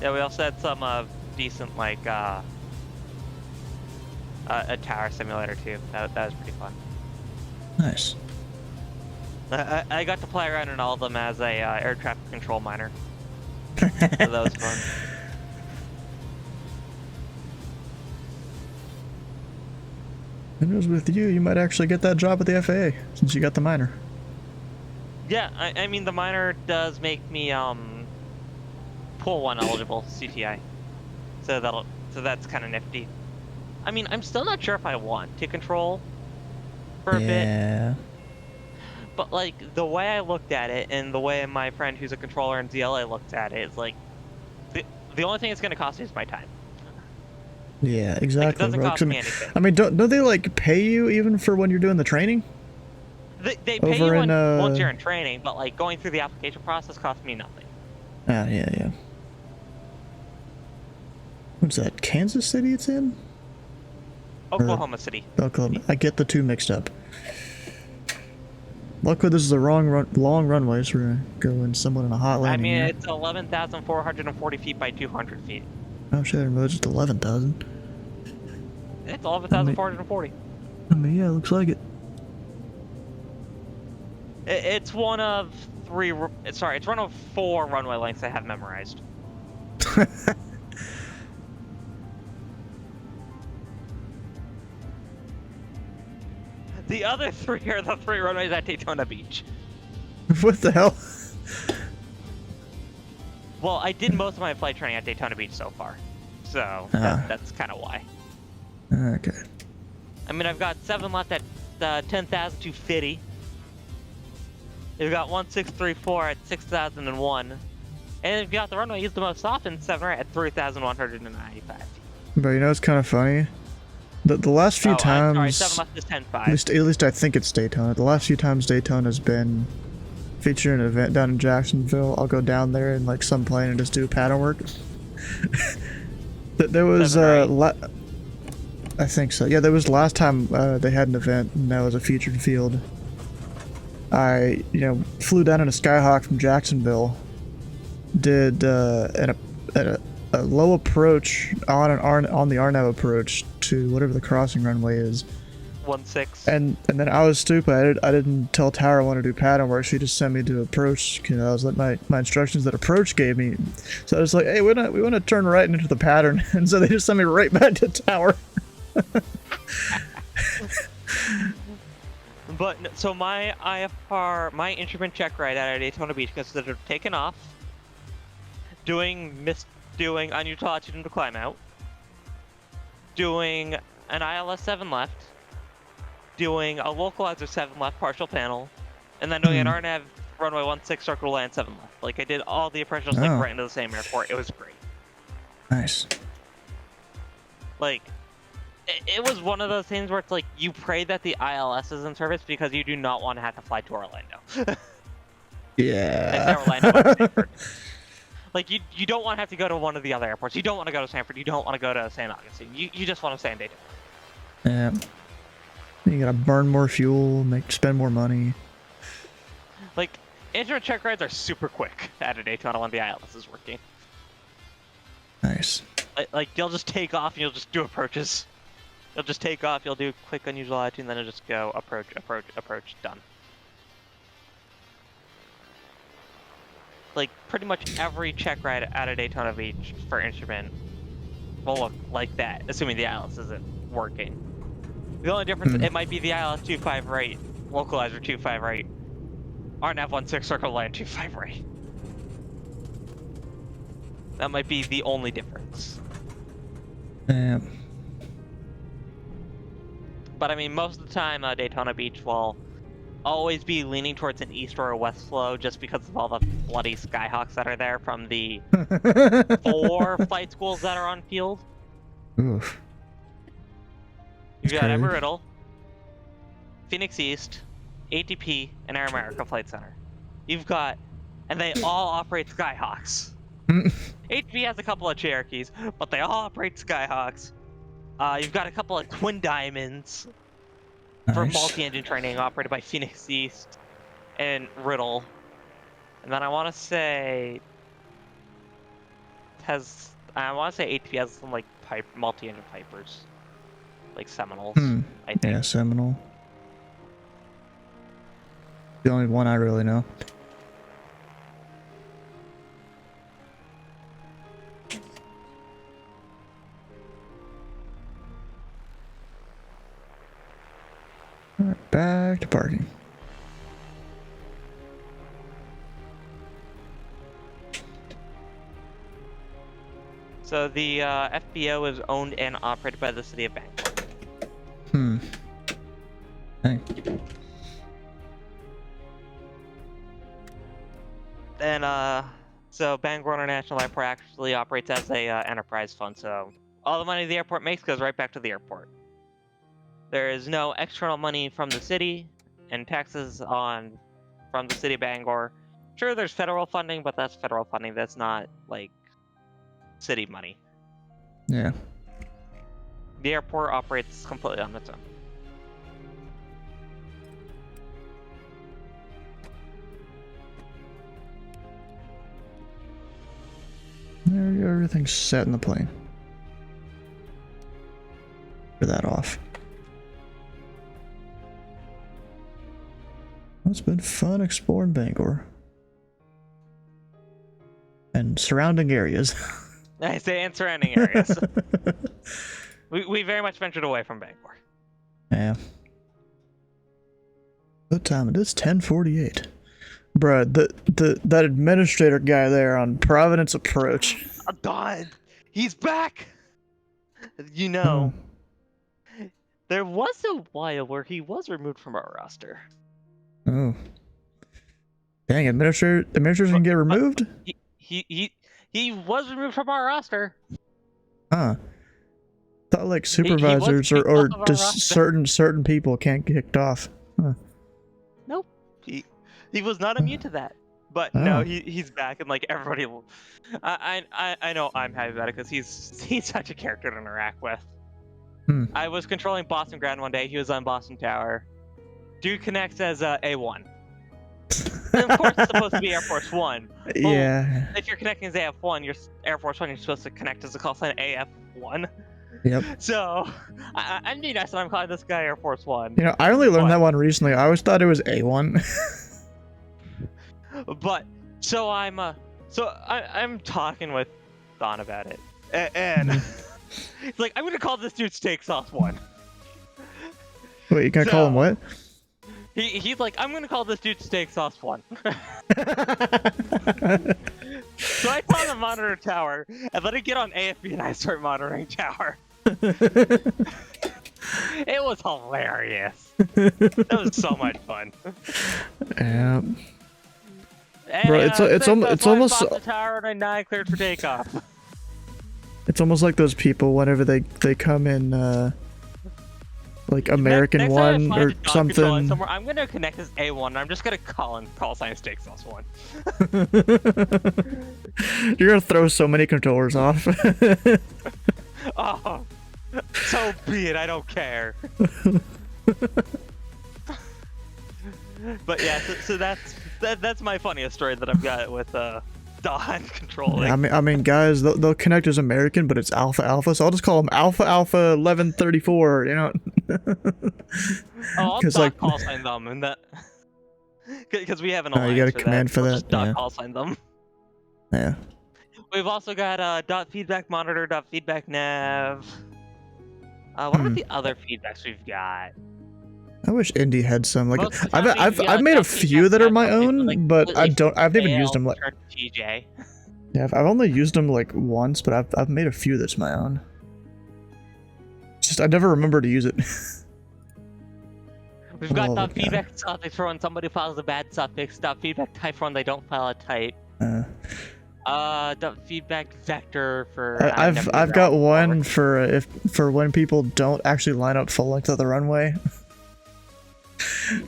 Yeah, we also had some decent like a tower simulator too. That was pretty fun. Nice. I got to play around in all of them as a air traffic control miner. So that was fun. Who knows, with you might actually get that job at the FAA since you got the minor. Yeah, I mean the miner does make me pool 1 eligible CTI, so that's kind of nifty. I mean I'm still not sure if I want to control for a bit. Yeah. But like the way I looked at it, and the way my friend who's a controller in ZLA looked at it, is like the only thing it's going to cost me is my time. Yeah, exactly. Like, it doesn't bro. cost me anything. I mean, don't they like pay you even for when you're doing the training? They pay you once you're in training, but like going through the application process costs me nothing. Ah, yeah. What's that? Kansas City it's in? Oklahoma City. Oklahoma. I get the two mixed up. Luckily, this is a long runway, so we're gonna go in somewhat in a hot landing. I mean, here. it's 11,440 feet by 200 feet. Oh shit, I didn't realize it's 11,000. It's 11,440. I mean, yeah, looks like it. It's one of it's one of 4 runway lengths I have memorized. The other 3 are the 3 runways at Daytona Beach. What the hell? Well, I did most of my flight training at Daytona Beach so far, so that's kind of why. Okay. I mean, I've got 7 left at 10,250. We've got 1634 at 6,001, and we've got the runway used the most often, 7 at 3,195. But you know, it's kind of funny. The last few times, I'm sorry, 7 left is 10.5. at least I think it's Daytona. The last few times Daytona's been featuring an event down in Jacksonville, I'll go down there in like some plane and just do pattern work. There was I think so. Yeah, there was last time they had an event and that was a featured field. I flew down in a Skyhawk from Jacksonville, did a low approach on the RNAV approach to whatever the crossing runway is. 16. And then I was stupid. I didn't tell Tower I wanted to do pattern work. She just sent me to approach. I was like my instructions that approach gave me. So I was like, hey, we want to turn right into the pattern, and so they just sent me right back to Tower. But so my IFR, my instrument check right out of Daytona Beach considered of taking off, doing unusual altitude to climb out, doing an ILS 7 left, doing a localizer 7 left partial panel, and then doing an RNAV runway 16 circle land 7 left. Like I did all the appraisals like right into the same airport. It was great. Nice. Like it was one of those things where it's like you pray that the ILS is in service because you do not want to have to fly to Orlando. Yeah. And Orlando. Like, you don't want to have to go to one of the other airports. You don't want to go to Sanford. You don't want to go to St. Augustine. You just want to stay in Daytona. Yeah. You gotta burn more fuel, spend more money. Like, instrument check rides are super quick at a Daytona when the ILS is working. Nice. Like you'll just take off and you'll just do approaches. You'll just take off, you'll do quick unusual attitude, and then it'll just go approach, approach, approach, done. Like, pretty much every check ride at a Daytona Beach for instrument will look like that, assuming the ILS isn't working. The only difference, it might be the ILS 25 right, localizer 25 right, or an F16 circle line 25 right. That might be the only difference. Yeah. But I mean, most of the time, Daytona Beach will always be leaning towards an east or a west flow just because of all the bloody Skyhawks that are there from the 4 flight schools that are on field. Oof. You've got Embry-Riddle, Phoenix East, ATP, and Air America Flight Center. You've got, and they all operate Skyhawks. ATP has a couple of Cherokees, but they all operate Skyhawks. You've got a couple of Twin Diamonds for multi-engine training operated by Phoenix East and Riddle. And then I want to say ATP has some like multi-engine Pipers, like Seminoles. I think. Yeah, Seminole. The only one I really know. Alright, back to parking. So the FBO is owned and operated by the city of Bangor. Hey. And so Bangor International Airport actually operates as a enterprise fund, so all the money the airport makes goes right back to the airport. There is no external money from the city and taxes from the city of Bangor. Sure, there's federal funding, but that's federal funding. That's not like city money. Yeah. The airport operates completely on its own. There we go, everything's set in the plane. Turn that off. It's been fun exploring Bangor. And surrounding areas. I say and surrounding areas. we very much ventured away from Bangor. Yeah. What time it is? 10:48. Bruh, that administrator guy there on Providence Approach. Oh God, he's back. You know, there was a while where he was removed from our roster. Oh. Dang, administrators can get removed? He was removed from our roster. Huh. Thought like supervisors or just certain people can't get kicked off. Huh. Nope. He was not immune to that. But no, he's back, and like everybody will. I know I'm happy about it because he's such a character to interact with. I was controlling Boston Grand one day. He was on Boston Tower. Dude connects as A1. And of course, it's supposed to be Air Force One. Yeah. If you're connecting as AF1, you're Air Force One. You're supposed to connect as a call sign AF1. Yep. So I'm being nice, and I'm calling this guy Air Force One. You know, I only learned that one recently. I always thought it was A1. But so I'm talking with Don about it, and it's like I'm gonna call this dude Steak Sauce One. Wait, you gonna call him what? He's like, I'm gonna call this dude Steak Sauce One. So I call the monitor tower, and let it get on AFB, and I start monitoring tower. It was hilarious. That was so much fun. Yeah. Bro, it's almost the tower and 9 cleared for takeoff. It's almost like those people whenever they come in like American Next time I one find or a dot control something. somewhere, I'm gonna connect as A1. And I'm just gonna call sign stakes as one. You're gonna throw so many controllers off. Oh, so be it. I don't care. But yeah, so that's my funniest story that I've got with Don controlling. I mean, guys, they'll connect as American, but it's Alpha Alpha, so I'll just call them Alpha Alpha 1134. You know. I'll like, call sign them and that because we have an you alliance got a for command that. for We'll that. just dot Yeah. call sign them. Yeah. We've also got dot feedback monitor, dot feedback nav. What are the other feedbacks we've got? I wish Indy had some. Like, Most of the time I've made a few that are my own, but I've never used them. Like, TJ. yeah, I've only used them like once, but I've made a few that's my own. Just I never remember to use it. We've got Oh, dot God. feedback suffix for when somebody files a bad suffix. Dot feedback type for when they don't file a type. Dot feedback vector for. I've got one for when people don't actually line up full length of the runway.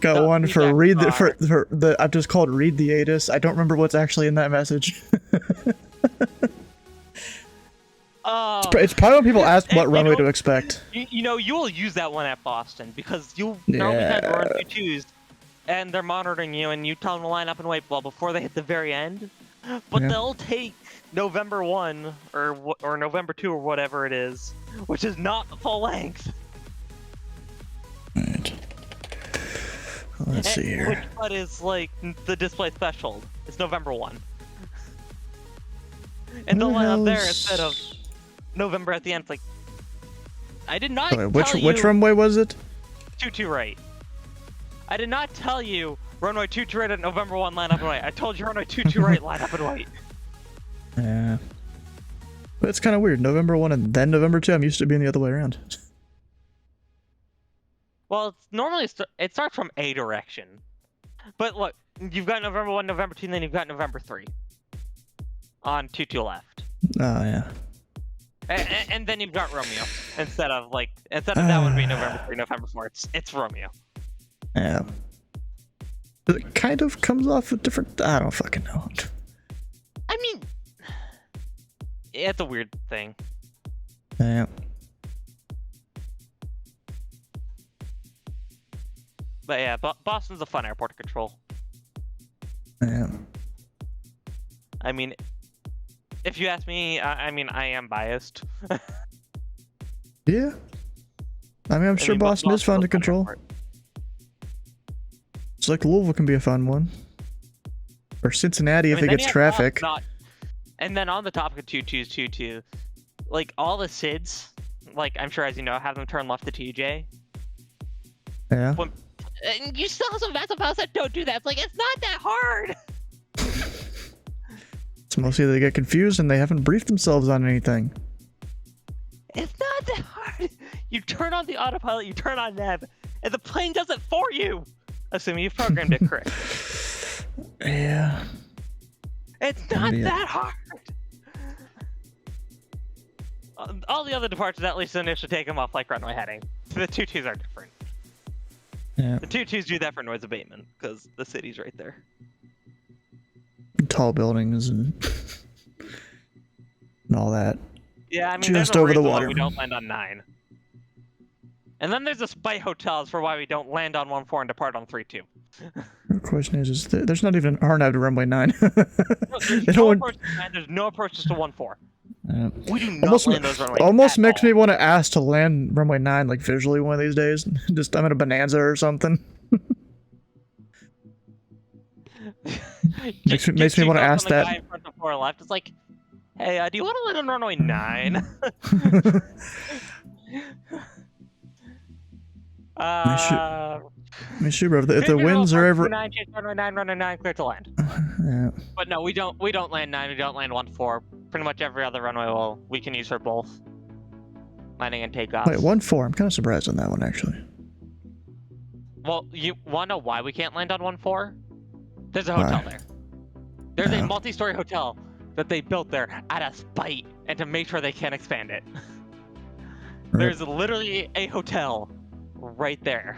Got one for read the for the I've just called read the ATIS. I don't remember what's actually in that message. It's probably when people ask what runway to expect. You know, you will use that one at Boston because you'll normally have to run 2-2s, and they're monitoring you, and you tell them to line up and wait well before they hit the very end. But they'll take November 1 or November 2 or whatever it is, which is not full length. Right. Well, let's see here. Which one is like the display threshold? It's November 1. And they'll line up there instead of November at the end. It's like, I did not tell you... Which runway was it? 2-2 right. I did not tell you runway 2-2 right at November 1 line up and wait. I told you runway 2-2 right line up and wait. Yeah. But it's kind of weird. November 1 and then November 2. I'm used to being the other way around. Well, it's normally it starts from a direction. But look, you've got November 1, November 2, and then you've got November 3. On 2-2 left. Oh, yeah. And then you've got Romeo. Instead of that one being November 3, November 4, it's Romeo. Yeah. It kind of comes off a different... I don't fucking know. I mean... It's a weird thing. Yeah. But yeah, Boston's a fun airport to control. Yeah. I mean, if you ask me, I mean, I am biased. Yeah. I mean, I'm sure Boston is fun to control. It's like Louisville can be a fun one. Or Cincinnati if it gets traffic. And then on the topic of 2-2s, 2-2, like all the SIDs, like I'm sure as you know, have them turn left to TJ. Yeah. And you still have some massive house that don't do that. It's like, it's not that hard. It's mostly they get confused and they haven't briefed themselves on anything. It's not that hard. You turn on the autopilot, you turn on nav, and the plane does it for you. Assuming you've programmed it correct. Yeah. It's not that hard. All the other departures at least initially take them off like runway heading. The 2-2s are different. Yeah. The 2-2s do that for noise abatement because the city's right there. Tall buildings and all that. Yeah, I mean, just there's a over the reason why water. we don't land on 9. And then there's a spite hotels for why we don't land on 1-4 and depart on 3-2. The question is there's not even an RNAV to runway 9. There's no approach to 9, there's no approaches to 1-4. We do not land those runways. Almost makes me want to ask to land runway 9 like visually one of these days. Just I'm in a Bonanza or something. makes me want to ask that. Guy in front of 4 left. It's like, hey, do you want to land on runway 9? Bro, if the winds are ever... 9, chase runway 9, runway 9, clear to land. Yeah. But no, we don't land 9, we don't land 1-4. Pretty much every other runway we can use for both. Landing and takeoff. Wait, 1-4. I'm kind of surprised on that one, actually. Well, you want to know why we can't land on 1-4? There's a hotel there. There's a multi-story hotel that they built there out of spite and to make sure they can't expand it. There's literally a hotel right there.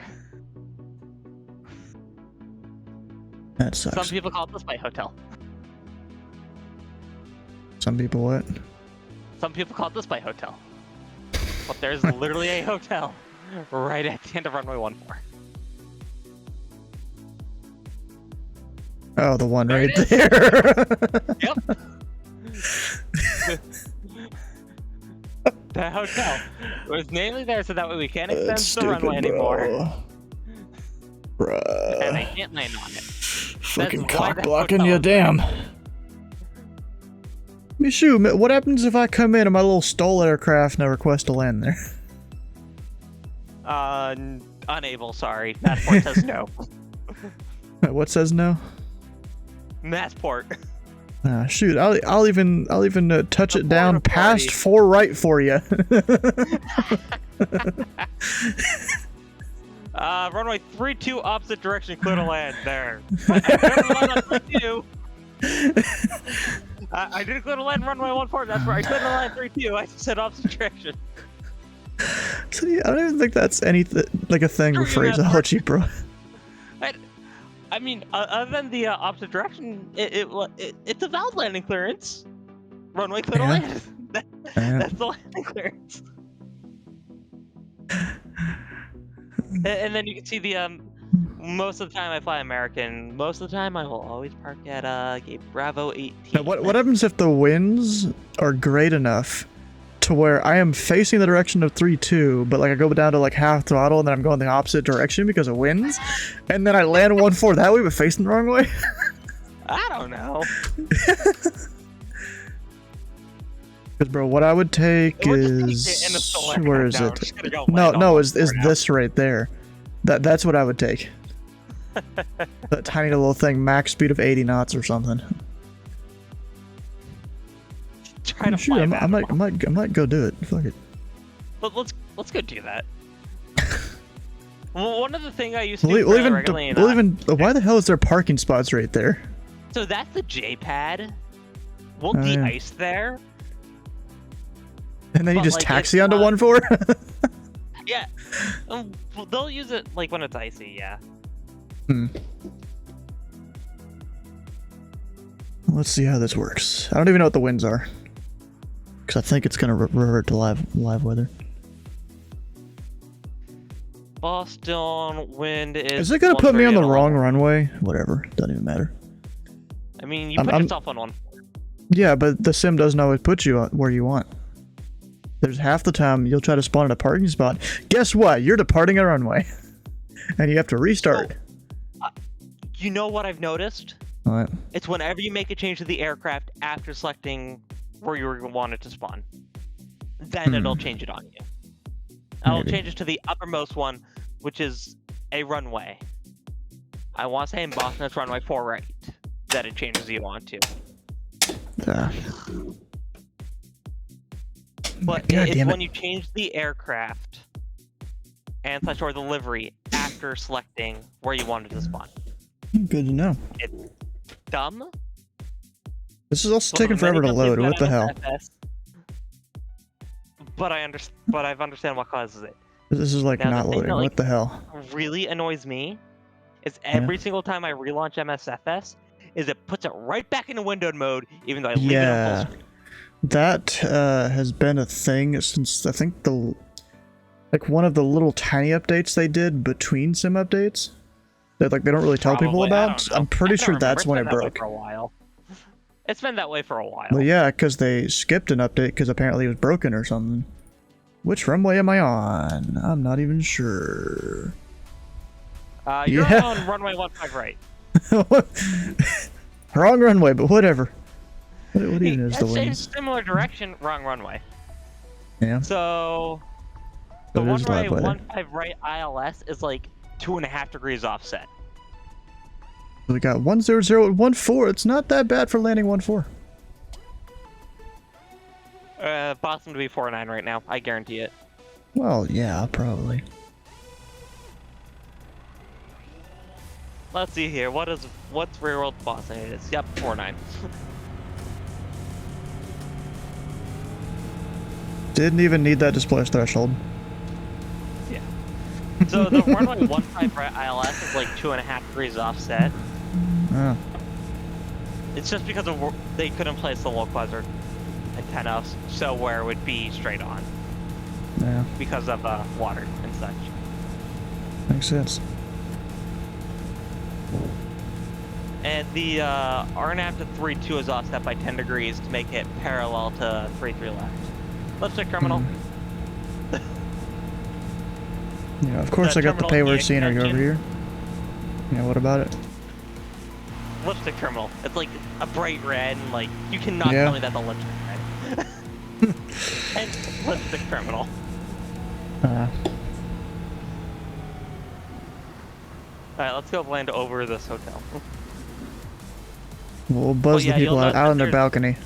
That sucks. Some people call it the Spy Hotel. Some people what? Some people call it the Spy Hotel. But there's literally a hotel right at the end of runway 14. Oh, the one right there. Yep. The hotel was namely there so that way we can't extend the runway anymore. Bruh. And I can't land on it. Fucking cock blocking you, damn. Mishu, what happens if I come in my little stall aircraft and I request to land there? Unable, sorry. Massport says no. What says no? Massport. Ah, shoot, I'll even touch it down past 4 right for you. Runway 32 opposite direction, clear to land there. I didn't clear to land runway 14, that's right. I cleared to land 32, I just said opposite direction. So, yeah, I don't even think that's anything like a thing with phraseology, bro. I mean, other than the opposite direction, it's a valid landing clearance. Runway clear to land. That's the landing clearance. And then you can see the most of the time I fly American. Most of the time I will always park at gate Bravo 18. Now, what happens if the winds are great enough to where I am facing the direction of 3-2, but like I go down to like half throttle and then I'm going the opposite direction because of winds, and then I land 1-4 that way but facing the wrong way? I don't know. Because bro, what I would take is where is it? No, is this right there? That's what I would take. That tiny little thing, max speed of 80 knots or something. Trying to fly I might go do it. Fuck it. But let's go do that. Well, one of the things I used to do why the hell is there parking spots right there? So that's the J pad. We'll de-ice there. And then you just like, taxi onto 1-4? Yeah. They'll use it like when it's icy, yeah. Let's see how this works. I don't even know what the winds are. Because I think it's going to revert to live weather. Boston wind is... Is it going to put me on the wrong runway? Whatever. Doesn't even matter. I mean, you put yourself on 1-4. Yeah, but the sim doesn't always put you where you want. There's half the time you'll try to spawn at a parking spot. Guess what? You're departing a runway. And you have to restart. You know what I've noticed? What? It's whenever you make a change to the aircraft after selecting where you want it to spawn. Then it'll change it on you. I'll change it to the uppermost one, which is a runway. I want to say in Boston it's runway 4 right. That it changes you on to. But it's when you change the aircraft and such or the livery after selecting where you wanted to spawn. Good to know. It's dumb. This is also taking forever to load. What the hell? But I understand what causes it. This is like not loading. What the hell? Really annoys me is every single time I relaunch MSFS, is it puts it right back into windowed mode, even though I leave it on full screen. That has been a thing since I think one of the little tiny updates they did between sim updates that like they don't really tell people about. I'm pretty sure that's when it broke. For a while. It's been that way for a while. Well, yeah, because they skipped an update because apparently it was broken or something. Which runway am I on? I'm not even sure. You're on runway 15 right. Wrong runway, but whatever. What even is the winds? Similar direction, wrong runway. Yeah. So the runway 15 right ILS is like 2.5 degrees offset. We got 100 at 14. It's not that bad for landing 14. Boston to be 49 right now. I guarantee it. Well, yeah, probably. Let's see here. What's real world Boston is? Yep, 49. Didn't even need that display threshold. Yeah. So the runway 15 right ILS is like 2.5 degrees offset. Oh. It's just because of they couldn't place the localizer antenna so where it would be straight on. Yeah. Because of water and such. Makes sense. And the RNAV to 3.2 is offset by 10 degrees to make it parallel to 3.3 left. Lipstick terminal. Yeah, of course I got the payload scenery over here. Yeah, what about it? Lipstick terminal. It's like a bright red, and like you cannot tell me that's a lipstick red. And lipstick terminal. Alright, let's go land over this hotel. We'll buzz the people out on their balcony.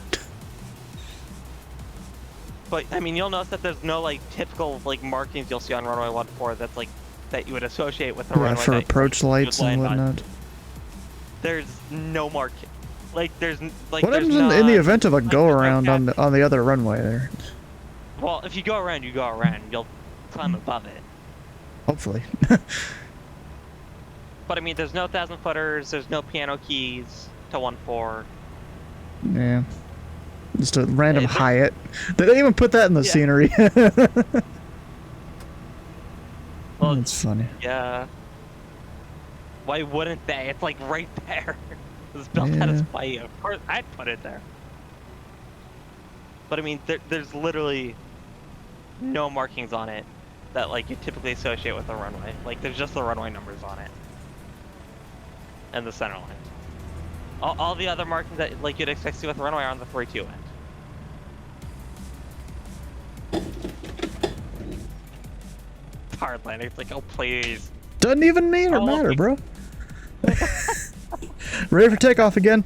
But I mean, you'll notice that there's no like typical like markings you'll see on runway 14 that's like that you would associate with the runway. For approach lights and whatnot. There's no mark. Like there's like. What happens in the event of a go around on the other runway there? Well, if you go around, you go around. You'll climb above it. Hopefully. But I mean, there's no 1,000-footers. There's no piano keys to 1-4. Yeah. Just a random Hyatt. Did they even put that in the scenery? Well, that's funny. Yeah. Why wouldn't they? It's like right there. It's built out of spite. Of course, I'd put it there. But I mean, there's literally no markings on it that like you typically associate with a runway. Like there's just the runway numbers on it. And the center line. All the other markings that like you'd expect to see with a runway are on the 3-2 end. Hard landing. It's like, oh please. Doesn't even mean or matter, bro. Ready for takeoff again.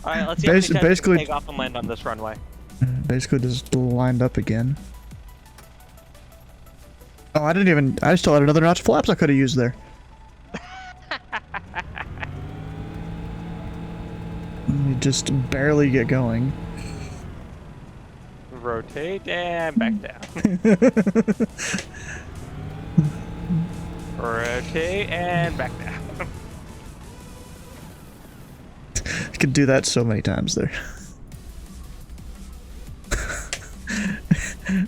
Alright, let's see how many times we can take off and land on this runway. Basically just lined up again. Oh, I still had another notch of flaps I could have used there. You just barely get going. Rotate and back down. Rotate and back down. You could do that so many times there.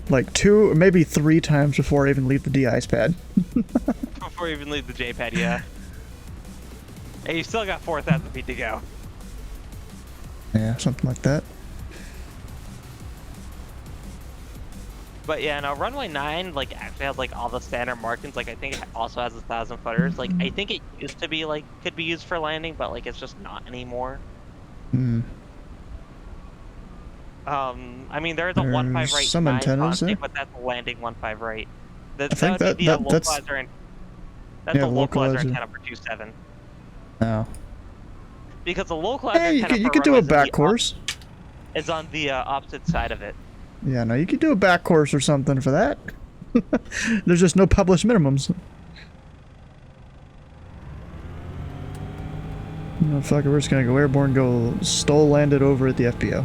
Like 2 or maybe 3 times before I even leave the de-ice pad. Before you even leave the J-pad, yeah. Hey, you still got 4,000 feet to go. Yeah, something like that. But yeah, no, runway 9 like actually has like all the standard markings. Like I think it also has 1,000-footers. Like I think it used to be like could be used for landing, but like it's just not anymore. Hmm. I mean there is a 1-5 right. Some antennas there, but that's landing 1-5 right. I think that's the localizer antenna for 2.7. Oh. Because the localizer antenna you could do a back course. It's on the opposite side of it. Yeah, no, you could do a back course or something for that. There's just no published minimums. No, fuck it, we're just gonna go airborne, go stall landed over at the FBO.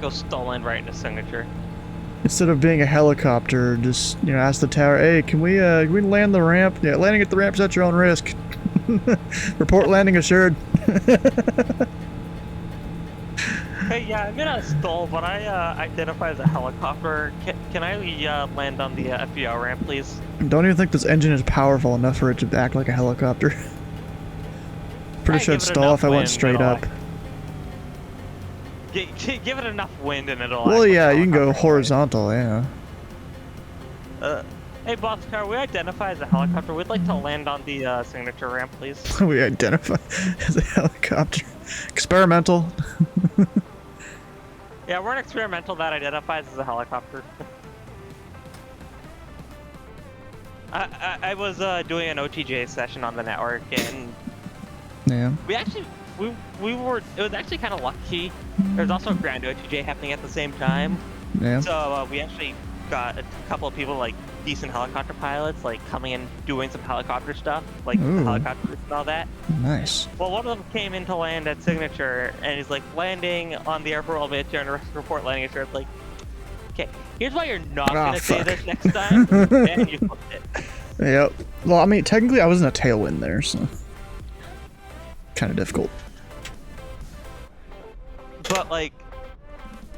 Go stall land right into signature. Instead of being a helicopter, just, you know, ask the tower, hey, can we land the ramp? Yeah, landing at the ramp's at your own risk. Report landing assured. Hey, yeah, I'm in a stall, but I identify as a helicopter. Can I land on the FBO ramp, please? Don't even think this engine is powerful enough for it to act like a helicopter. Pretty sure I'd stall if I went straight up. Give it enough wind and it'll. Well, yeah, you can go horizontal, yeah. Hey, Boxcar, we identify as a helicopter. We'd like to land on the signature ramp, please. We identify as a helicopter. Experimental. Yeah, we're an experimental that identifies as a helicopter. I was doing an OTJ session on the network, and yeah, we actually we were. It was actually kind of lucky. There's also a grand OTJ happening at the same time. Yeah. So we actually got a couple of people, like decent helicopter pilots, like coming in doing some helicopter stuff, like helicopters and all that. Nice. Well, one of them came in to land at signature, and he's like landing on the airport. I'll be at your report landing assured. Like, Okay, here's why you're not Ah, gonna say fuck. this next time. And you flipped it. Yep. Well, I mean, technically I was in a tailwind there, so kind of difficult. But like,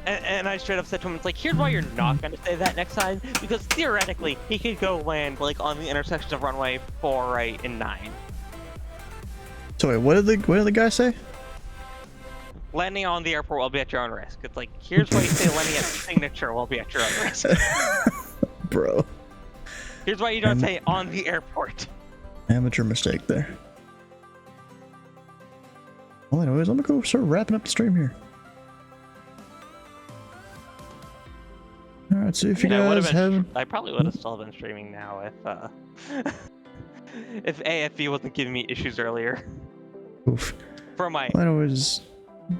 and I straight up said to him, it's like, here's why you're not gonna say that next time, because theoretically he could go land like on the intersection of runway 4 right and 9. So wait, what did the guy say? Landing on the airport will be at your own risk. It's like, here's why you say landing at signature will be at your own risk. Bro. Here's why you don't say on the airport. Amateur mistake there. Well, anyways, I'm gonna go start wrapping up the stream here. Alright, see if you guys have... I probably would have still been streaming now if if AFV wasn't giving me issues earlier. Oof. For my Well, anyways,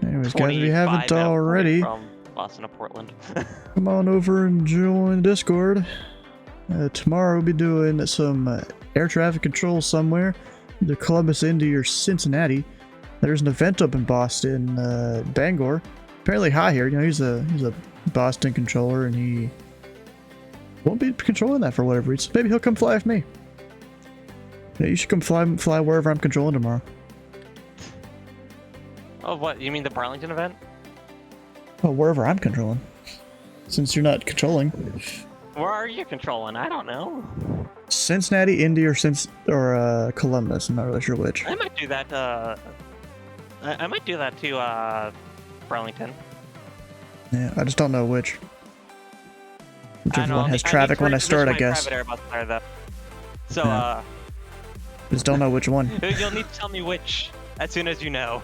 guys, if you haven't already, from Boston to Portland. come on over and join the Discord. Tomorrow we'll be doing some air traffic control somewhere, either Columbus, Indy, or Cincinnati. There's an event up in Boston, Bangor. Apparently HI here, you know, he's a Boston controller, and he won't be controlling that for whatever reason. Maybe he'll come fly with me. Yeah, you should come fly wherever I'm controlling tomorrow. Oh, what? You mean the Burlington event? Oh, wherever I'm controlling. Since you're not controlling. Where are you controlling? I don't know. Cincinnati, Indy, or Columbus. I'm not really sure which. I might do that. I might do that to Burlington. Yeah, I just don't know which. I Whichever know, one has traffic when I start, I guess. Private air bus there, though. So, Yeah. Just don't know which one. You'll need to tell me which as soon as you know.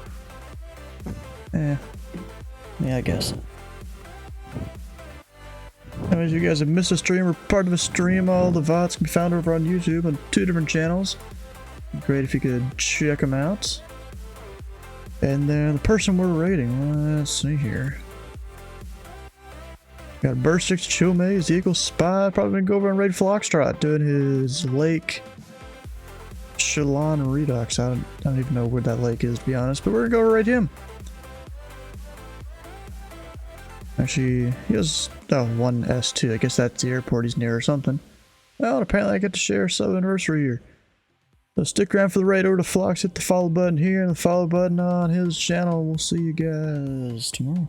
Yeah, I guess. Anyways, you guys have missed a stream or part of a stream. All the VODs can be found over on YouTube on 2 different channels. Great if you could check them out. And then the person we're rating, let's see here. Got Burst 6 Chill Maze, Eagle Spy, probably gonna go over and raid Foxtrot, doing his Lake Shalon Redux. I don't even know where that lake is, to be honest, but we're gonna go over raid him. Actually, he has one S2. I guess that's the airport he's near or something. Well, and apparently I get to share sub anniversary here. So stick around for the raid over to Flox. Hit the follow button here and the follow button on his channel. We'll see you guys tomorrow.